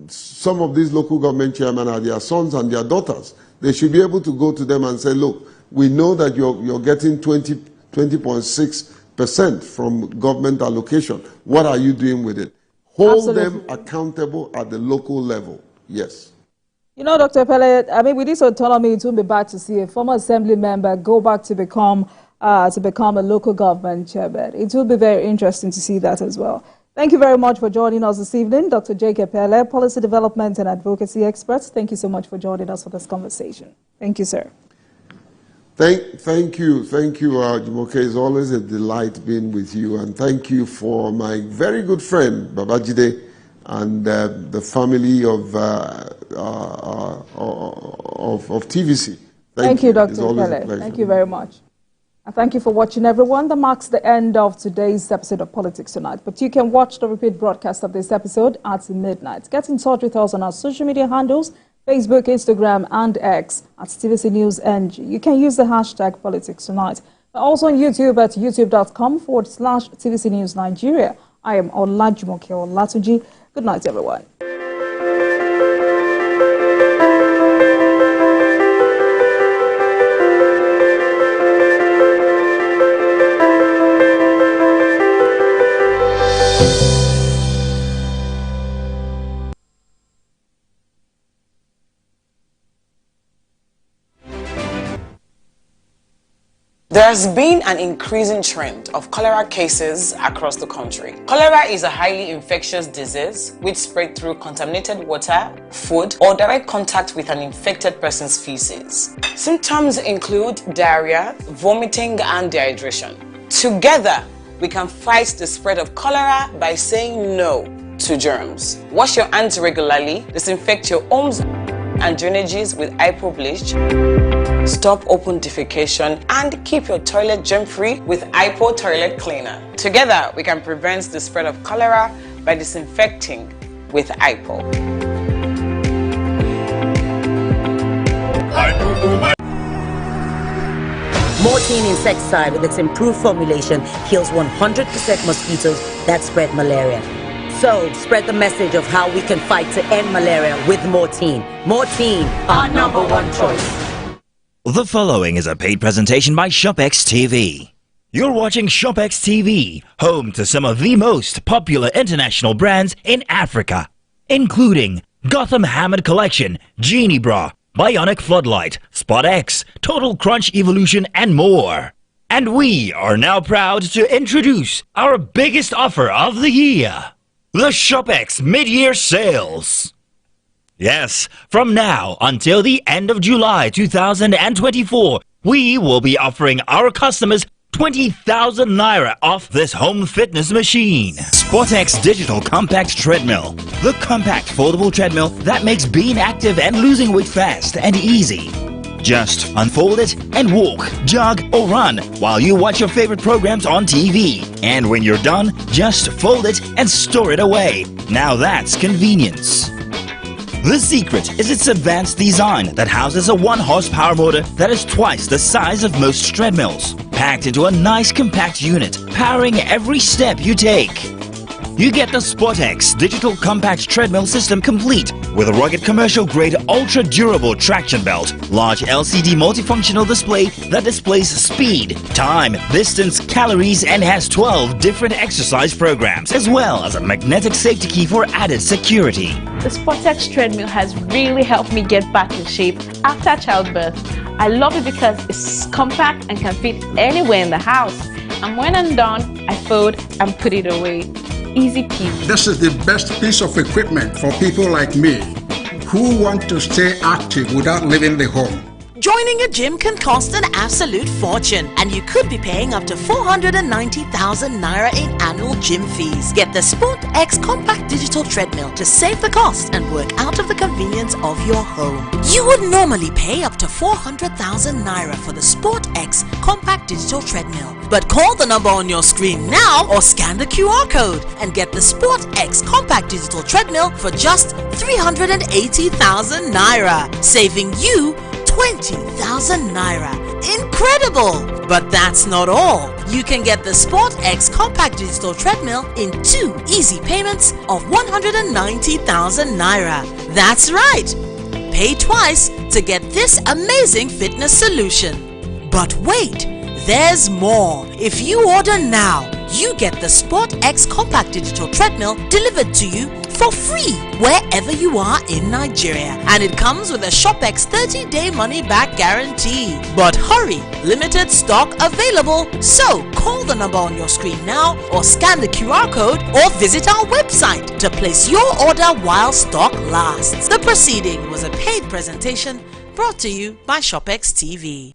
Some of these local government chairmen are their sons and their daughters. They should be able to go to them and say, look, we know that you're getting 20.6% from government allocation. What are you doing with it? Hold them accountable at the local level. Yes. You know, Dr. Pele, I mean, with this autonomy, it won't be bad to see a former assembly member go back to become a local government chairman. It will be very interesting to see that as well. Thank you very much for joining us this evening, Dr. J.K. Pele, policy development and advocacy expert. Thank you so much for joining us for this conversation. Thank you, sir. Thank you, Jumoke. It's always a delight being with you, and thank you for my very good friend Babajide and the family of TVC. Thank you, Dr. Pele. Thank you very much. Thank you for watching, everyone. That marks the end of today's episode of Politics Tonight. But you can watch the repeat broadcast of this episode at midnight. Get in touch with us on our social media handles, Facebook, Instagram, and X at TVC News NG. You can use the hashtag Politics Tonight. We're also on YouTube at youtube.com/TVC News Nigeria. I am Olajumoke Olatunji. Good night, everyone. There's been an increasing trend of cholera cases across the country. Cholera is a highly infectious disease which spread through contaminated water, food, or direct contact with an infected person's feces. Symptoms include diarrhea, vomiting, and dehydration. Together, we can fight the spread of cholera by saying no to germs. Wash your hands regularly, disinfect your homes and drainages with hypo bleach. Stop open defecation and keep your toilet germ-free with Hypo Toilet Cleaner. Together, we can prevent the spread of cholera by disinfecting with Hypo. Mortein insecticide with its improved formulation kills 100% mosquitoes that spread malaria. So, spread the message of how we can fight to end malaria with Mortein. Mortein, our #1 choice. The following is a paid presentation by ShopX TV. You're watching ShopX TV, home to some of the most popular international brands in Africa, including Gotham Hammered Collection, Genie Bra, Bionic Floodlight, Spot X, Total Crunch Evolution, and more. And we are now proud to introduce our biggest offer of the year, the ShopX Mid-Year Sales. Yes, from now until the end of July 2024, we will be offering our customers 20,000 Naira off this home fitness machine. SportX Digital Compact Treadmill. The compact foldable treadmill that makes being active and losing weight fast and easy. Just unfold it and walk, jog, or run while you watch your favorite programs on TV. And when you're done, just fold it and store it away. Now that's convenience. The secret is its advanced design that houses a 1 horsepower motor that is twice the size of most treadmills, packed into a nice compact unit, powering every step you take. You get the SportX Digital Compact Treadmill System complete with a rugged commercial-grade ultra-durable traction belt, large LCD multifunctional display that displays speed, time, distance, calories, and has 12 different exercise programs, as well as a magnetic safety key for added security. The SportX treadmill has really helped me get back in shape after childbirth. I love it because it's compact and can fit anywhere in the house. And when I'm done, I fold and put it away. Easy peasy. This is the best piece of equipment for people like me who want to stay active without leaving the home. Joining a gym can cost an absolute fortune, and you could be paying up to 490,000 Naira in annual gym fees. Get the SportX Compact Digital Treadmill to save the cost and work out of the convenience of your home. You would normally pay up to 400,000 Naira for the SportX Compact Digital Treadmill. But call the number on your screen now or scan the QR code and get the SportX Compact Digital Treadmill for just 380,000 Naira, saving you 20,000 Naira. Incredible! But that's not all. You can get the SportX Compact Digital Treadmill in 2 easy payments of 190,000 Naira. That's right! Pay twice to get this amazing fitness solution. But wait, there's more. If you order now, you get the SportX Compact Digital Treadmill delivered to you for free wherever you are in Nigeria, and it comes with a ShopX 30-day money-back guarantee. But hurry, limited stock available, so call the number on your screen now or scan the QR code or visit our website to place your order while stock lasts. The proceeding was a paid presentation brought to you by ShopX TV.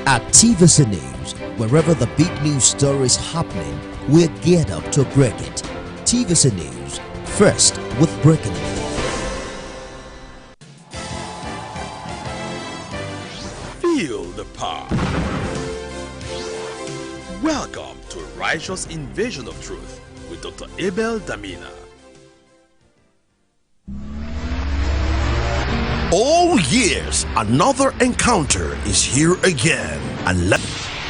At TVC News, wherever the big news story is happening, we're geared up to break it. TVC News, First with breaking news. Feel the power. Welcome to Righteous Invasion of Truth with Dr. Abel Damina. Oh yes, another encounter is here again. And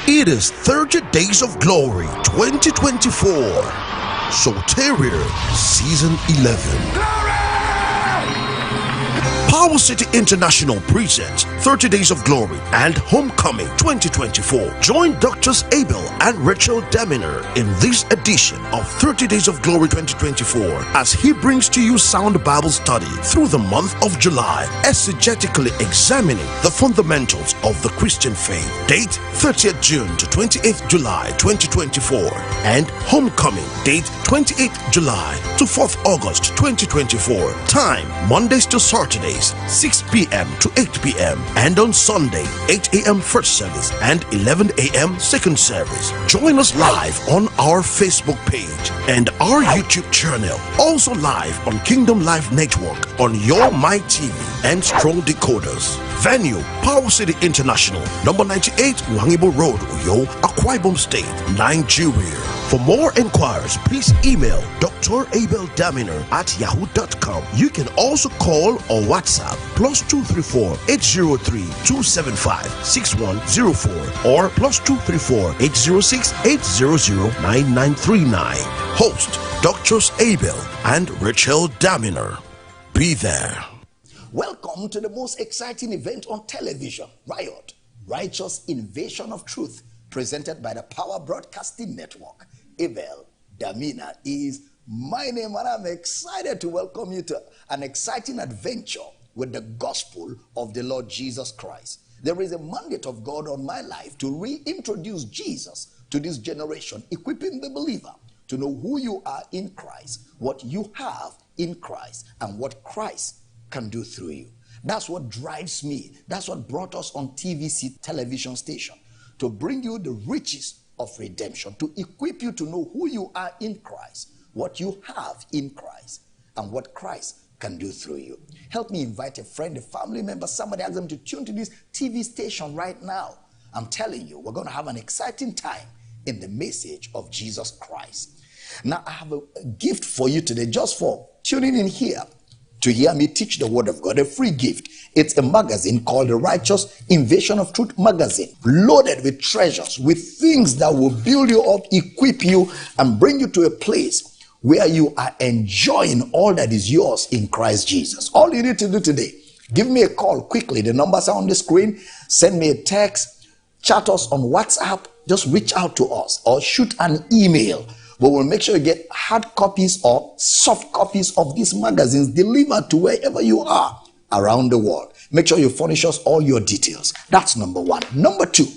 it is 30 Days of Glory 2024. Soteria Season 11. Power City International presents 30 Days of Glory and Homecoming 2024. Join Doctors Abel and Rachel Daminer in this edition of 30 Days of Glory 2024 as he brings to you sound Bible study through the month of July, exegetically examining the fundamentals of the Christian faith. Date 30th June to 28th July 2024 and Homecoming date 28th July to 4th August 2024. Time Mondays to Saturdays 6 p.m. to 8 p.m. and on Sunday 8 a.m. first service and 11 a.m. second service. Join us live on our Facebook page and our YouTube channel. Also live on Kingdom Life Network on Your My TV and Strong Decoders. Venue Power City International, number 98 Wangibo Road, Uyo, Akwa Ibom State, Nigeria. For more inquiries, please email Dr. Abel Daminer at yahoo.com. You can also call or WhatsApp +234 803 275 6104 or +234 806 800 9939. Host Drs. Abel and Rachel Daminer. Be there. Welcome to the most exciting event on television, Riot, Righteous Invasion of Truth, presented by the Power Broadcasting Network. Abel Damina is my name, and I'm excited to welcome you to an exciting adventure with the gospel of the Lord Jesus Christ. There is a mandate of God on my life to reintroduce Jesus to this generation, equipping the believer to know who you are in Christ, what you have in Christ, and what Christ can do through you. That's what drives me. That's what brought us on TVC television station, to bring you the riches of redemption, to equip you to know who you are in Christ, what you have in Christ, and what Christ can do through you. Help me invite a friend, a family member, somebody, ask them to tune to this TV station right now. I'm telling you, we're going to have an exciting time in the message of Jesus Christ. Now, I have a gift for you today, just for tuning in here to hear me teach the word of God, a free gift. It's a magazine called the Righteous Invasion of Truth magazine, loaded with treasures, with things that will build you up, equip you, and bring you to a place where you are enjoying all that is yours in Christ Jesus. All you need to do today, give me a call quickly. The numbers are on the screen. Send me a text, chat us on WhatsApp, just reach out to us, or shoot an email. We will make sure you get hard copies or soft copies of these magazines delivered to wherever you are around the world. Make sure you furnish us all your details. That's number one. Number two,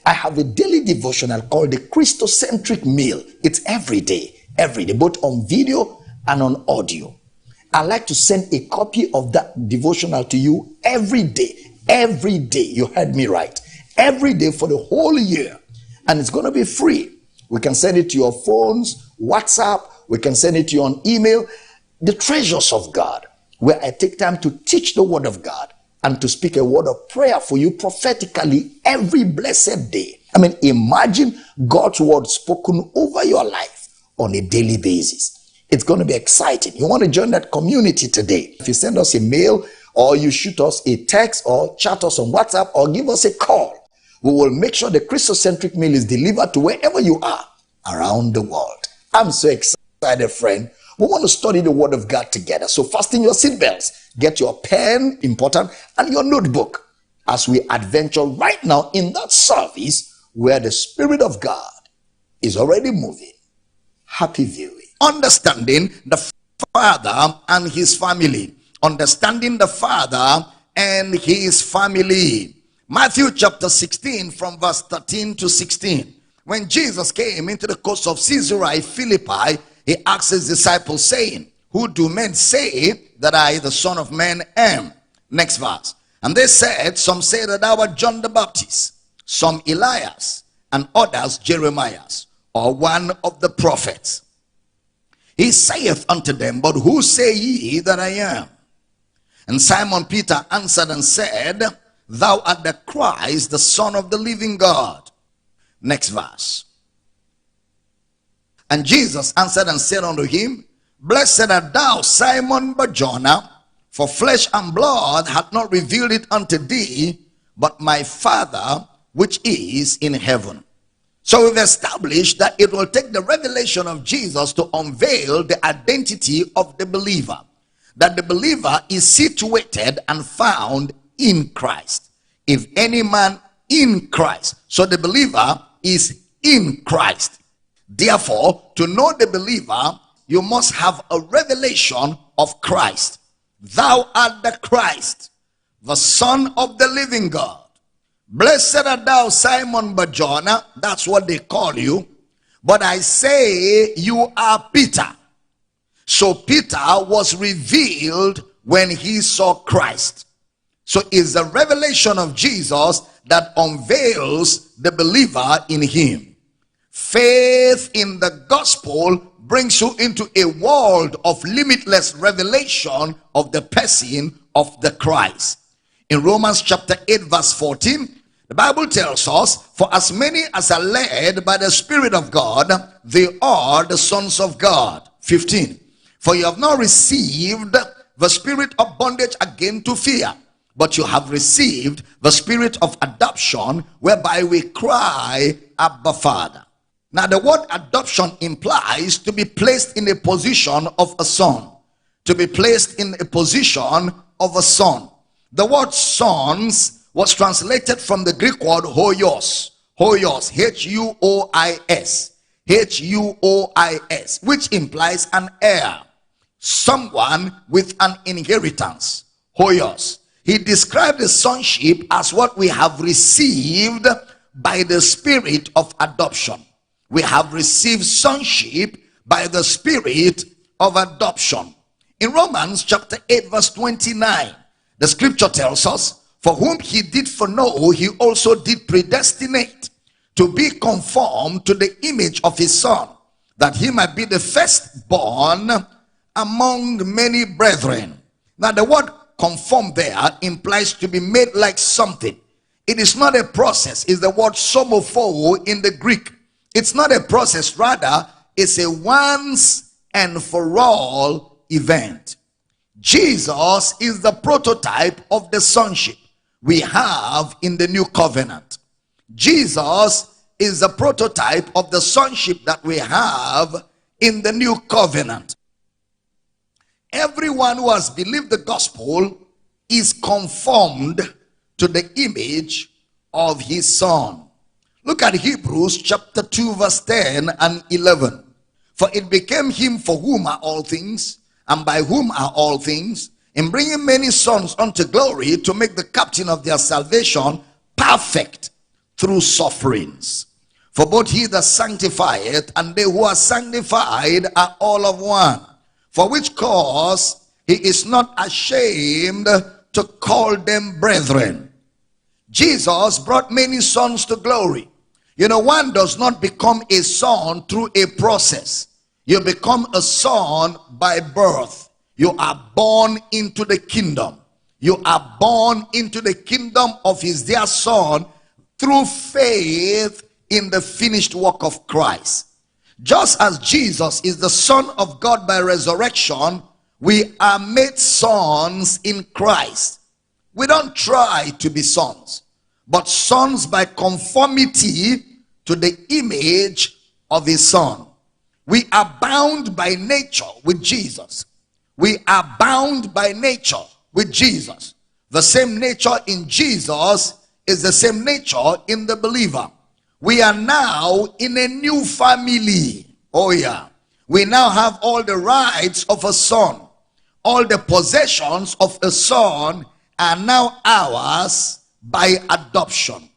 I have a daily devotional called the Christocentric Meal. It's every day, both on video and on audio. I like to send a copy of that devotional to you every day. Every day. You heard me right. Every day for the whole year. And it's going to be free. We can send it to your phones, WhatsApp. We can send it to you on email. The treasures of God, where I take time to teach the word of God and to speak a word of prayer for you prophetically every blessed day. I mean, imagine God's word spoken over your life on a daily basis. It's going to be exciting. You want to join that community today? If you send us a mail, or you shoot us a text, or chat us on WhatsApp, or give us a call, we will make sure the Christocentric meal is delivered to wherever you are around the world. I'm so excited, friend. We want to study the word of God together. So fasten your seatbelts, get your pen, important, and your notebook as we adventure right now in that service where the Spirit of God is already moving. Happy viewing. Understanding the Father and his family. Understanding the Father and his family. Matthew chapter 16 from verse 13 to 16. When Jesus came into the coast of Caesarea Philippi, he asked his disciples, saying, "Who do men say that I, the Son of Man, am?" Next verse. And they said, "Some say that thou art John the Baptist, some Elias, and others Jeremiah, or one of the prophets." He saith unto them, But who say ye that I am? And Simon Peter answered and said, Thou art the Christ, the Son of the living God. Next verse. And Jesus answered and said unto him, Blessed art thou, Simon Bar-Jonah, for flesh and blood hath not revealed it unto thee, but my Father which is in heaven. So we've established that it will take the revelation of Jesus to unveil the identity of the believer. That the believer is situated and found in Christ. If any man in Christ. So the believer is in Christ. Therefore, to know the believer, you must have a revelation of Christ. Thou art the Christ, the Son of the living God. Blessed art thou, Simon Bar-Jonah. That's what they call you. But I say you are Peter. So Peter was revealed when he saw Christ. So it's the revelation of Jesus that unveils the believer in him. Faith in the gospel brings you into a world of limitless revelation of the person of the Christ. In Romans chapter 8 verse 14, the Bible tells us, For as many as are led by the Spirit of God, they are the sons of God. 15, For you have not received the spirit of bondage again to fear, but you have received the spirit of adoption, whereby we cry, Abba, Father. Now the word adoption implies to be placed in a position of a son. To be placed in a position of a son. The word sons was translated from the Greek word hoios. Hoios, H-U-O-I-S. H-U-O-I-S, which implies an heir. Someone with an inheritance. Hoios. He described the sonship as what we have received by the spirit of adoption. We have received sonship by the spirit of adoption. In Romans chapter 8 verse 29, the scripture tells us, For whom he did foreknow, he also did predestinate to be conformed to the image of his son, that he might be the firstborn among many brethren. Now the word conform there implies to be made like something. It is not a process. It's the word somopho in the Greek. It's not a process, rather it's a once and for all event. Jesus is the prototype of the sonship we have in the new covenant. Jesus is the prototype of the sonship that we have in the new covenant. Everyone who has believed the gospel is conformed to the image of his son. Look at Hebrews chapter 2 verse 10 and 11. For it became him for whom are all things, and by whom are all things, in bringing many sons unto glory, to make the captain of their salvation perfect through sufferings. For both he that sanctifieth and they who are sanctified are all of one. For which cause he is not ashamed to call them brethren. Jesus brought many sons to glory. You know, one does not become a son through a process. You become a son by birth. You are born into the kingdom. You are born into the kingdom of his dear son through faith in the finished work of Christ. Just as Jesus is the Son of God by resurrection, we are made sons in Christ. We don't try to be sons, but sons by conformity to the image of his son. We are bound by nature with Jesus. We are bound by nature with Jesus. The same nature in Jesus is the same nature in the believer. We are now in a new family. Oh yeah. We now have all the rights of a son. All the possessions of a son are now ours by adoption.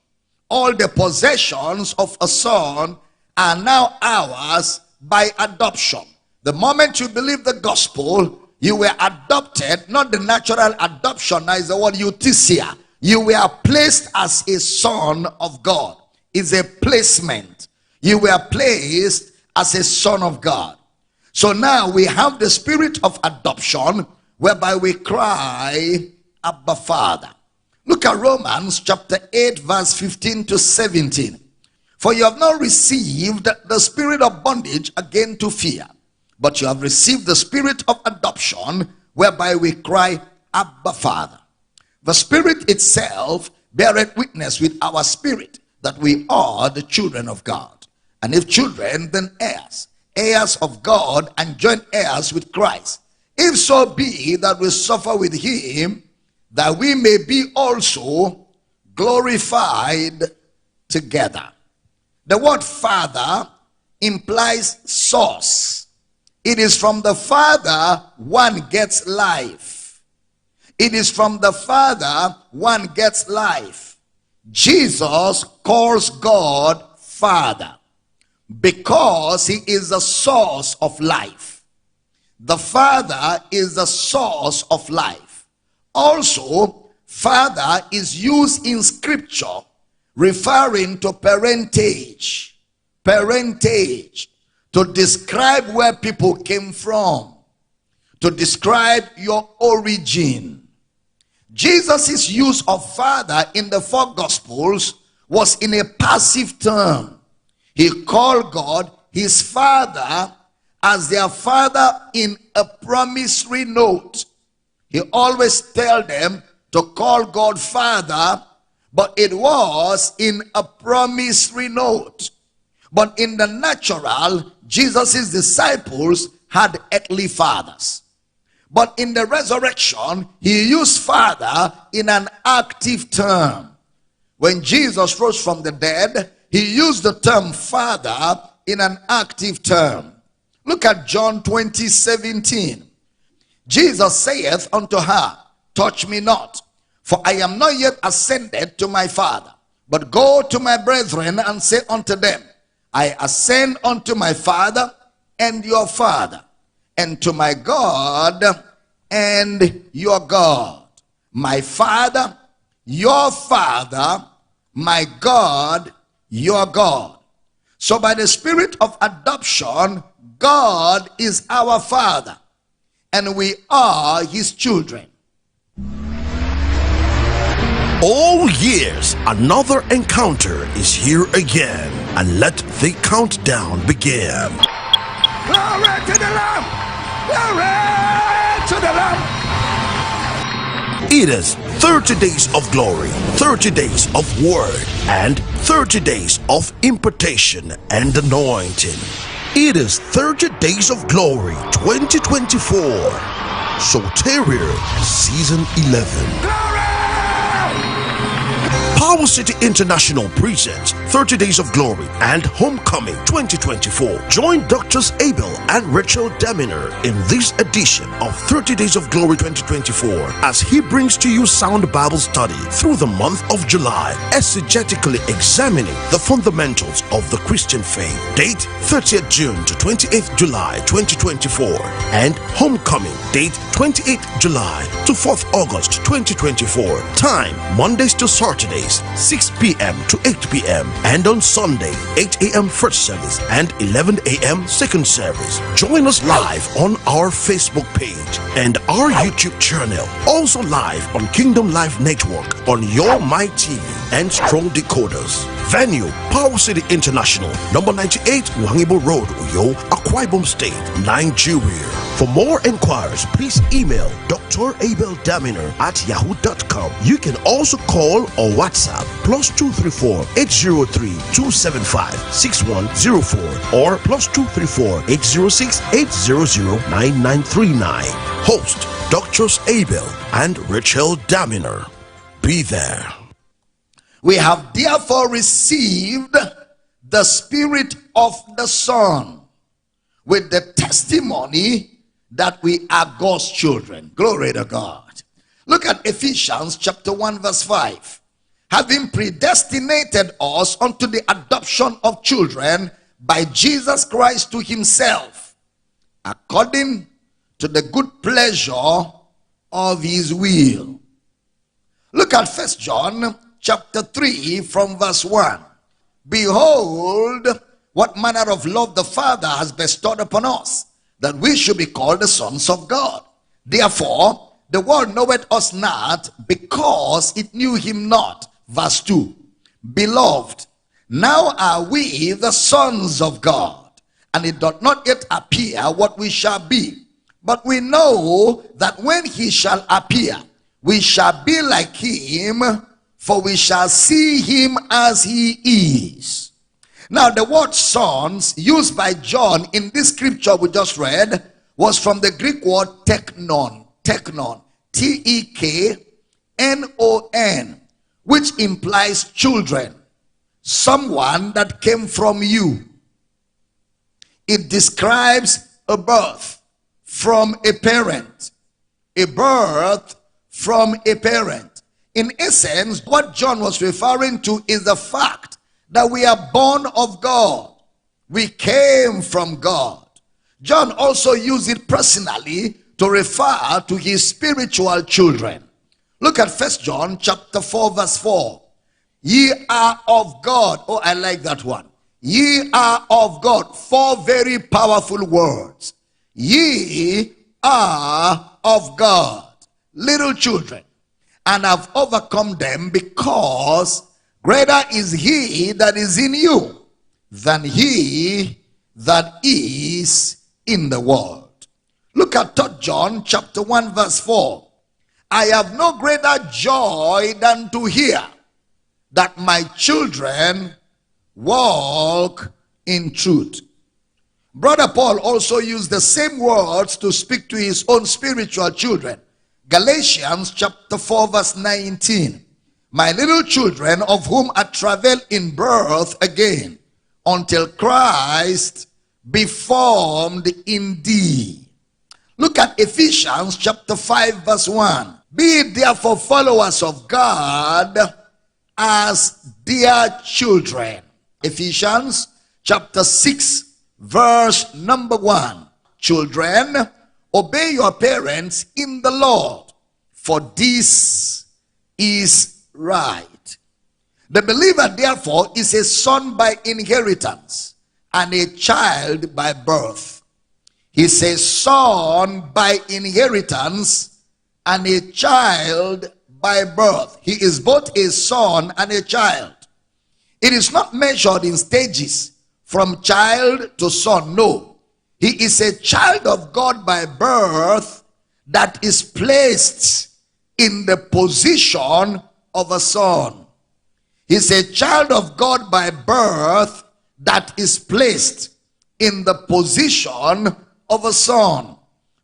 All the possessions of a son are now ours by adoption. The moment you believe the gospel, you were adopted, not the natural adoption, that is the word euthysia. You were placed as a son of God. It's a placement. You were placed as a son of God. So now we have the spirit of adoption, whereby we cry, Abba, Father. Look at Romans chapter 8, verse 15 to 17. For you have not received the spirit of bondage again to fear, but you have received the spirit of adoption, whereby we cry, Abba, Father. The Spirit itself beareth witness with our spirit that we are the children of God. And if children, then heirs, heirs of God, and joint heirs with Christ. If so be that we suffer with him, that we may be also glorified together. The word Father implies source. It is from the Father one gets life. It is from the Father one gets life. Jesus calls God Father because he is the source of life. The Father is the source of life. Also, Father is used in Scripture referring to parentage. Parentage. To describe where people came from. To describe your origin. Jesus' use of Father in the four Gospels was in a passive term. He called God his Father as their Father in a promissory note. He always tell them to call God Father, but it was in a promissory note. But in the natural, Jesus' disciples had earthly fathers. But in the resurrection, he used Father in an active term. When Jesus rose from the dead, he used the term Father in an active term. Look at John 20:17. Jesus saith unto her, touch me not, for I am not yet ascended to my Father, but go to my brethren and say unto them, I ascend unto my Father and your Father, and to my God and your God. My Father, your Father, my God, your God. So by the spirit of adoption, God is our Father, and we are his children. All years, another encounter is here again, and let the countdown begin. Glory to the Lamb! Glory to the Lamb! It is 30 days of glory, 30 days of word, and 30 days of impartation and anointing. It is 30 days of glory 2024. Soteria Season 11. Glory! Power City International presents 30 Days of Glory and Homecoming 2024. Join Doctors Abel and Rachel Deminer in this edition of 30 Days of Glory 2024 as he brings to you sound Bible study through the month of July, exegetically examining the fundamentals of the Christian faith. Date 30th June to 28th July 2024 and Homecoming date 28th July to 4th August 2024. Time Mondays to Saturdays 6 p.m. to 8 p.m. and on Sunday 8 a.m. first service and 11 a.m. second service. Join us live on our Facebook page and our YouTube channel. Also live on Kingdom Life Network on Your My TV and Strong Decoders. Venue Power City International, number 98 Wangibo Road, Uyo, Akwa Ibom State, Nigeria. For more inquiries, please email Dr. Abel Daminer at yahoo.com. You can also call or WhatsApp +234 803 275 6104 or +234 806 800 9939. Host Doctors Abel and Rachel Daminer. Be there. We have therefore received the Spirit of the Son with the testimony that we are God's children. Glory to God. Look at Ephesians chapter 1 verse 5. Having predestinated us unto the adoption of children by Jesus Christ to himself, according to the good pleasure of his will. Look at 1 John chapter 3 from verse 1. Behold, what manner of love the Father has bestowed upon us, that we should be called the sons of God. Therefore, the world knoweth us not, because it knew him not. Verse 2. Beloved, now are we the sons of God, and it doth not yet appear what we shall be. But we know that when he shall appear, we shall be like him, for we shall see him as he is. Now, the word sons used by John in this scripture we just read was from the Greek word teknon, T-E-K-N-O-N, which implies children, someone that came from you. It describes a birth from a parent, a birth from a parent. In essence, what John was referring to is the fact that we are born of God. We came from God. John also used it personally to refer to his spiritual children. Look at 1 John chapter 4 verse 4. Ye are of God. Oh, I like that one. Ye are of God. 4 very powerful words. Ye are of God, little children, and have overcome them, because greater is he that is in you than he that is in the world. Look at 3 John chapter 1 verse 4. I have no greater joy than to hear that my children walk in truth. Brother Paul also used the same words to speak to his own spiritual children. Galatians chapter 4 verse 19. My little children, of whom I travail in birth again, until Christ be formed in thee. Look at Ephesians chapter 5 verse 1. Be therefore followers of God as dear children. Ephesians chapter 6 verse number 1. Children, obey your parents in the Lord, for this is right. The believer therefore is a son by inheritance and a child by birth. He's a son by inheritance and a child by birth. He is both a son and a child. It is not measured in stages from child to son. No. He is a child of God by birth that is placed in the position of a son. He's a child of God by birth that is placed in the position of a son.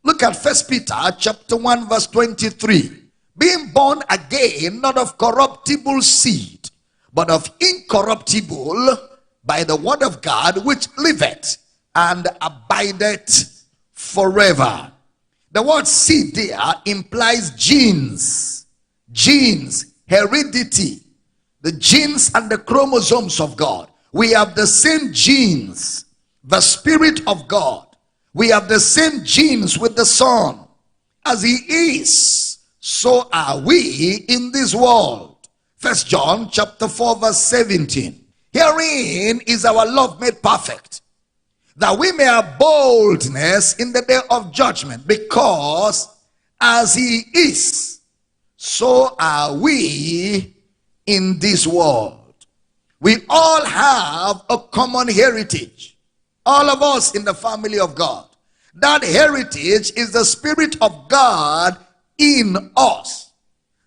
Look at 1 Peter chapter 1 verse 23. Being born again, not of corruptible seed, but of incorruptible, by the word of God, which liveth and abideth forever. The word seed there implies genes, heredity, the genes and the chromosomes of God. We have the same genes, the Spirit of God. We have the same genes with the Son. As he is, so are we in this world. 1 John chapter 4 verse 17. Herein is our love made perfect, that we may have boldness in the day of judgment, because as he is, so are we in this world. We all have a common heritage. All of us in the family of God. That heritage is the Spirit of God in us.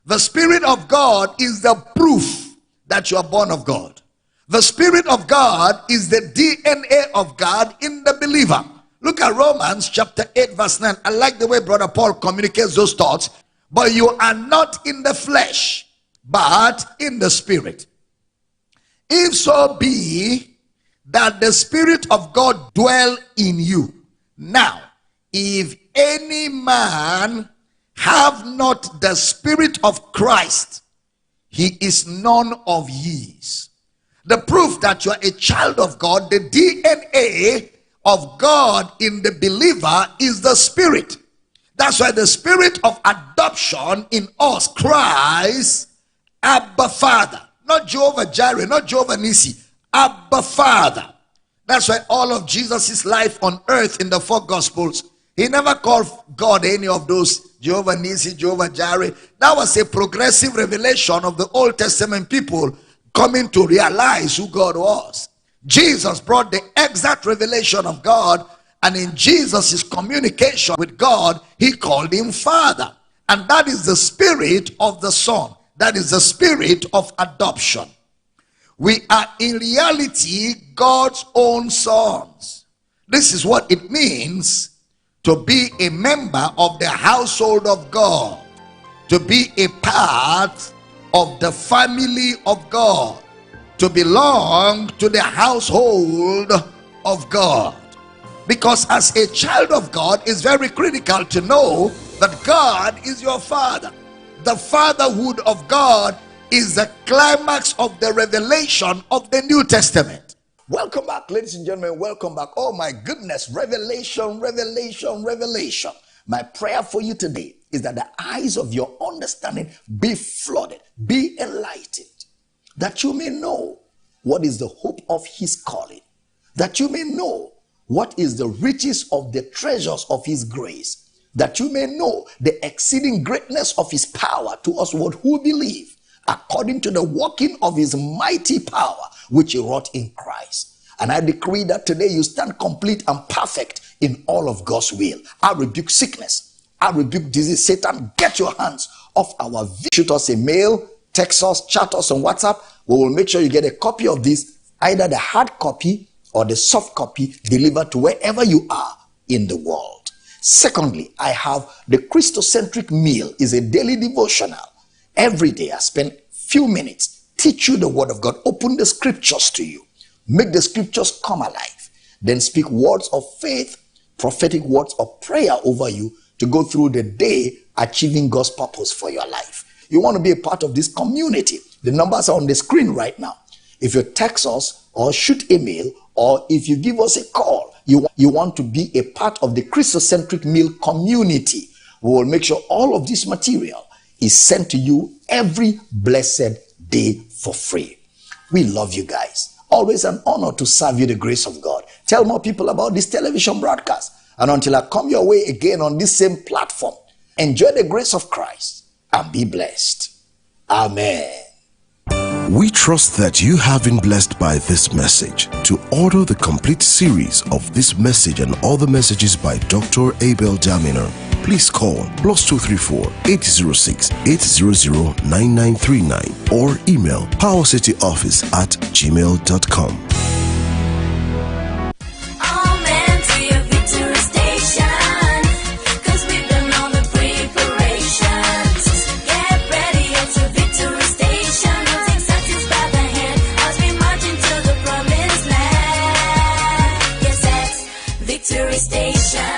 The Spirit of God is the proof that you are born of God. The Spirit of God is the DNA of God in the believer. Look at Romans chapter 8 verse 9. I like the way Brother Paul communicates those thoughts. But you are not in the flesh, but in the Spirit. If so be that the Spirit of God dwell in you. Now, if any man have not the Spirit of Christ, he is none of his. The proof that you are a child of God, the DNA of God in the believer is the Spirit. That's why the Spirit of adoption in us cries, Abba Father. Not Jehovah Jireh, not Jehovah Nissi. Abba Father. That's why all of Jesus' life on earth in the 4 Gospels, he never called God any of those Jehovah Nissi, Jehovah Jireh. That was a progressive revelation of the Old Testament people coming to realize who God was. Jesus brought the exact revelation of God, and in Jesus' communication with God, he called him Father. And that is the spirit of the Son. That is the spirit of adoption. We are in reality God's own sons. This is what it means to be a member of the household of God, to be a part of the family of God, to belong to the household of God. Because as a child of God, it's very critical to know that God is your Father. The fatherhood of God is the climax of the revelation of the New Testament. Welcome back, ladies and gentlemen. Welcome back. Oh my goodness. Revelation, revelation, revelation. My prayer for you today is that the eyes of your understanding be flooded, be enlightened, that you may know what is the hope of his calling, that you may know what is the riches of the treasures of his grace, that you may know the exceeding greatness of his power to us who believe, according to the working of his mighty power, which he wrought in Christ. And I decree that today you stand complete and perfect in all of God's will. I rebuke sickness. I rebuke disease. Satan, get your hands off our video. Shoot us a mail, text us, chat us on WhatsApp. We will make sure you get a copy of this, either the hard copy or the soft copy, delivered to wherever you are in the world. Secondly, I have the Christocentric meal. Is a daily devotional. Every day I spend few minutes, teach you the word of God, open the scriptures to you, make the scriptures come alive, then speak words of faith, prophetic words of prayer over you to go through the day achieving God's purpose for your life. You want to be a part of this community. The numbers are on the screen right now. If you text us or shoot a mail, or if you give us a call, you want to be a part of the Christocentric meal community, we will make sure all of this material is sent to you every blessed day for free. We love you guys. Always an honor to serve you the grace of God. Tell more people about this television broadcast. And until I come your way again on this same platform, enjoy the grace of Christ and be blessed. Amen. We trust that you have been blessed by this message. To order the complete series of this message and other messages by Dr. Abel Daminer, please call +234 806 800 9939 or email powercityoffice@gmail.com. Victory Station.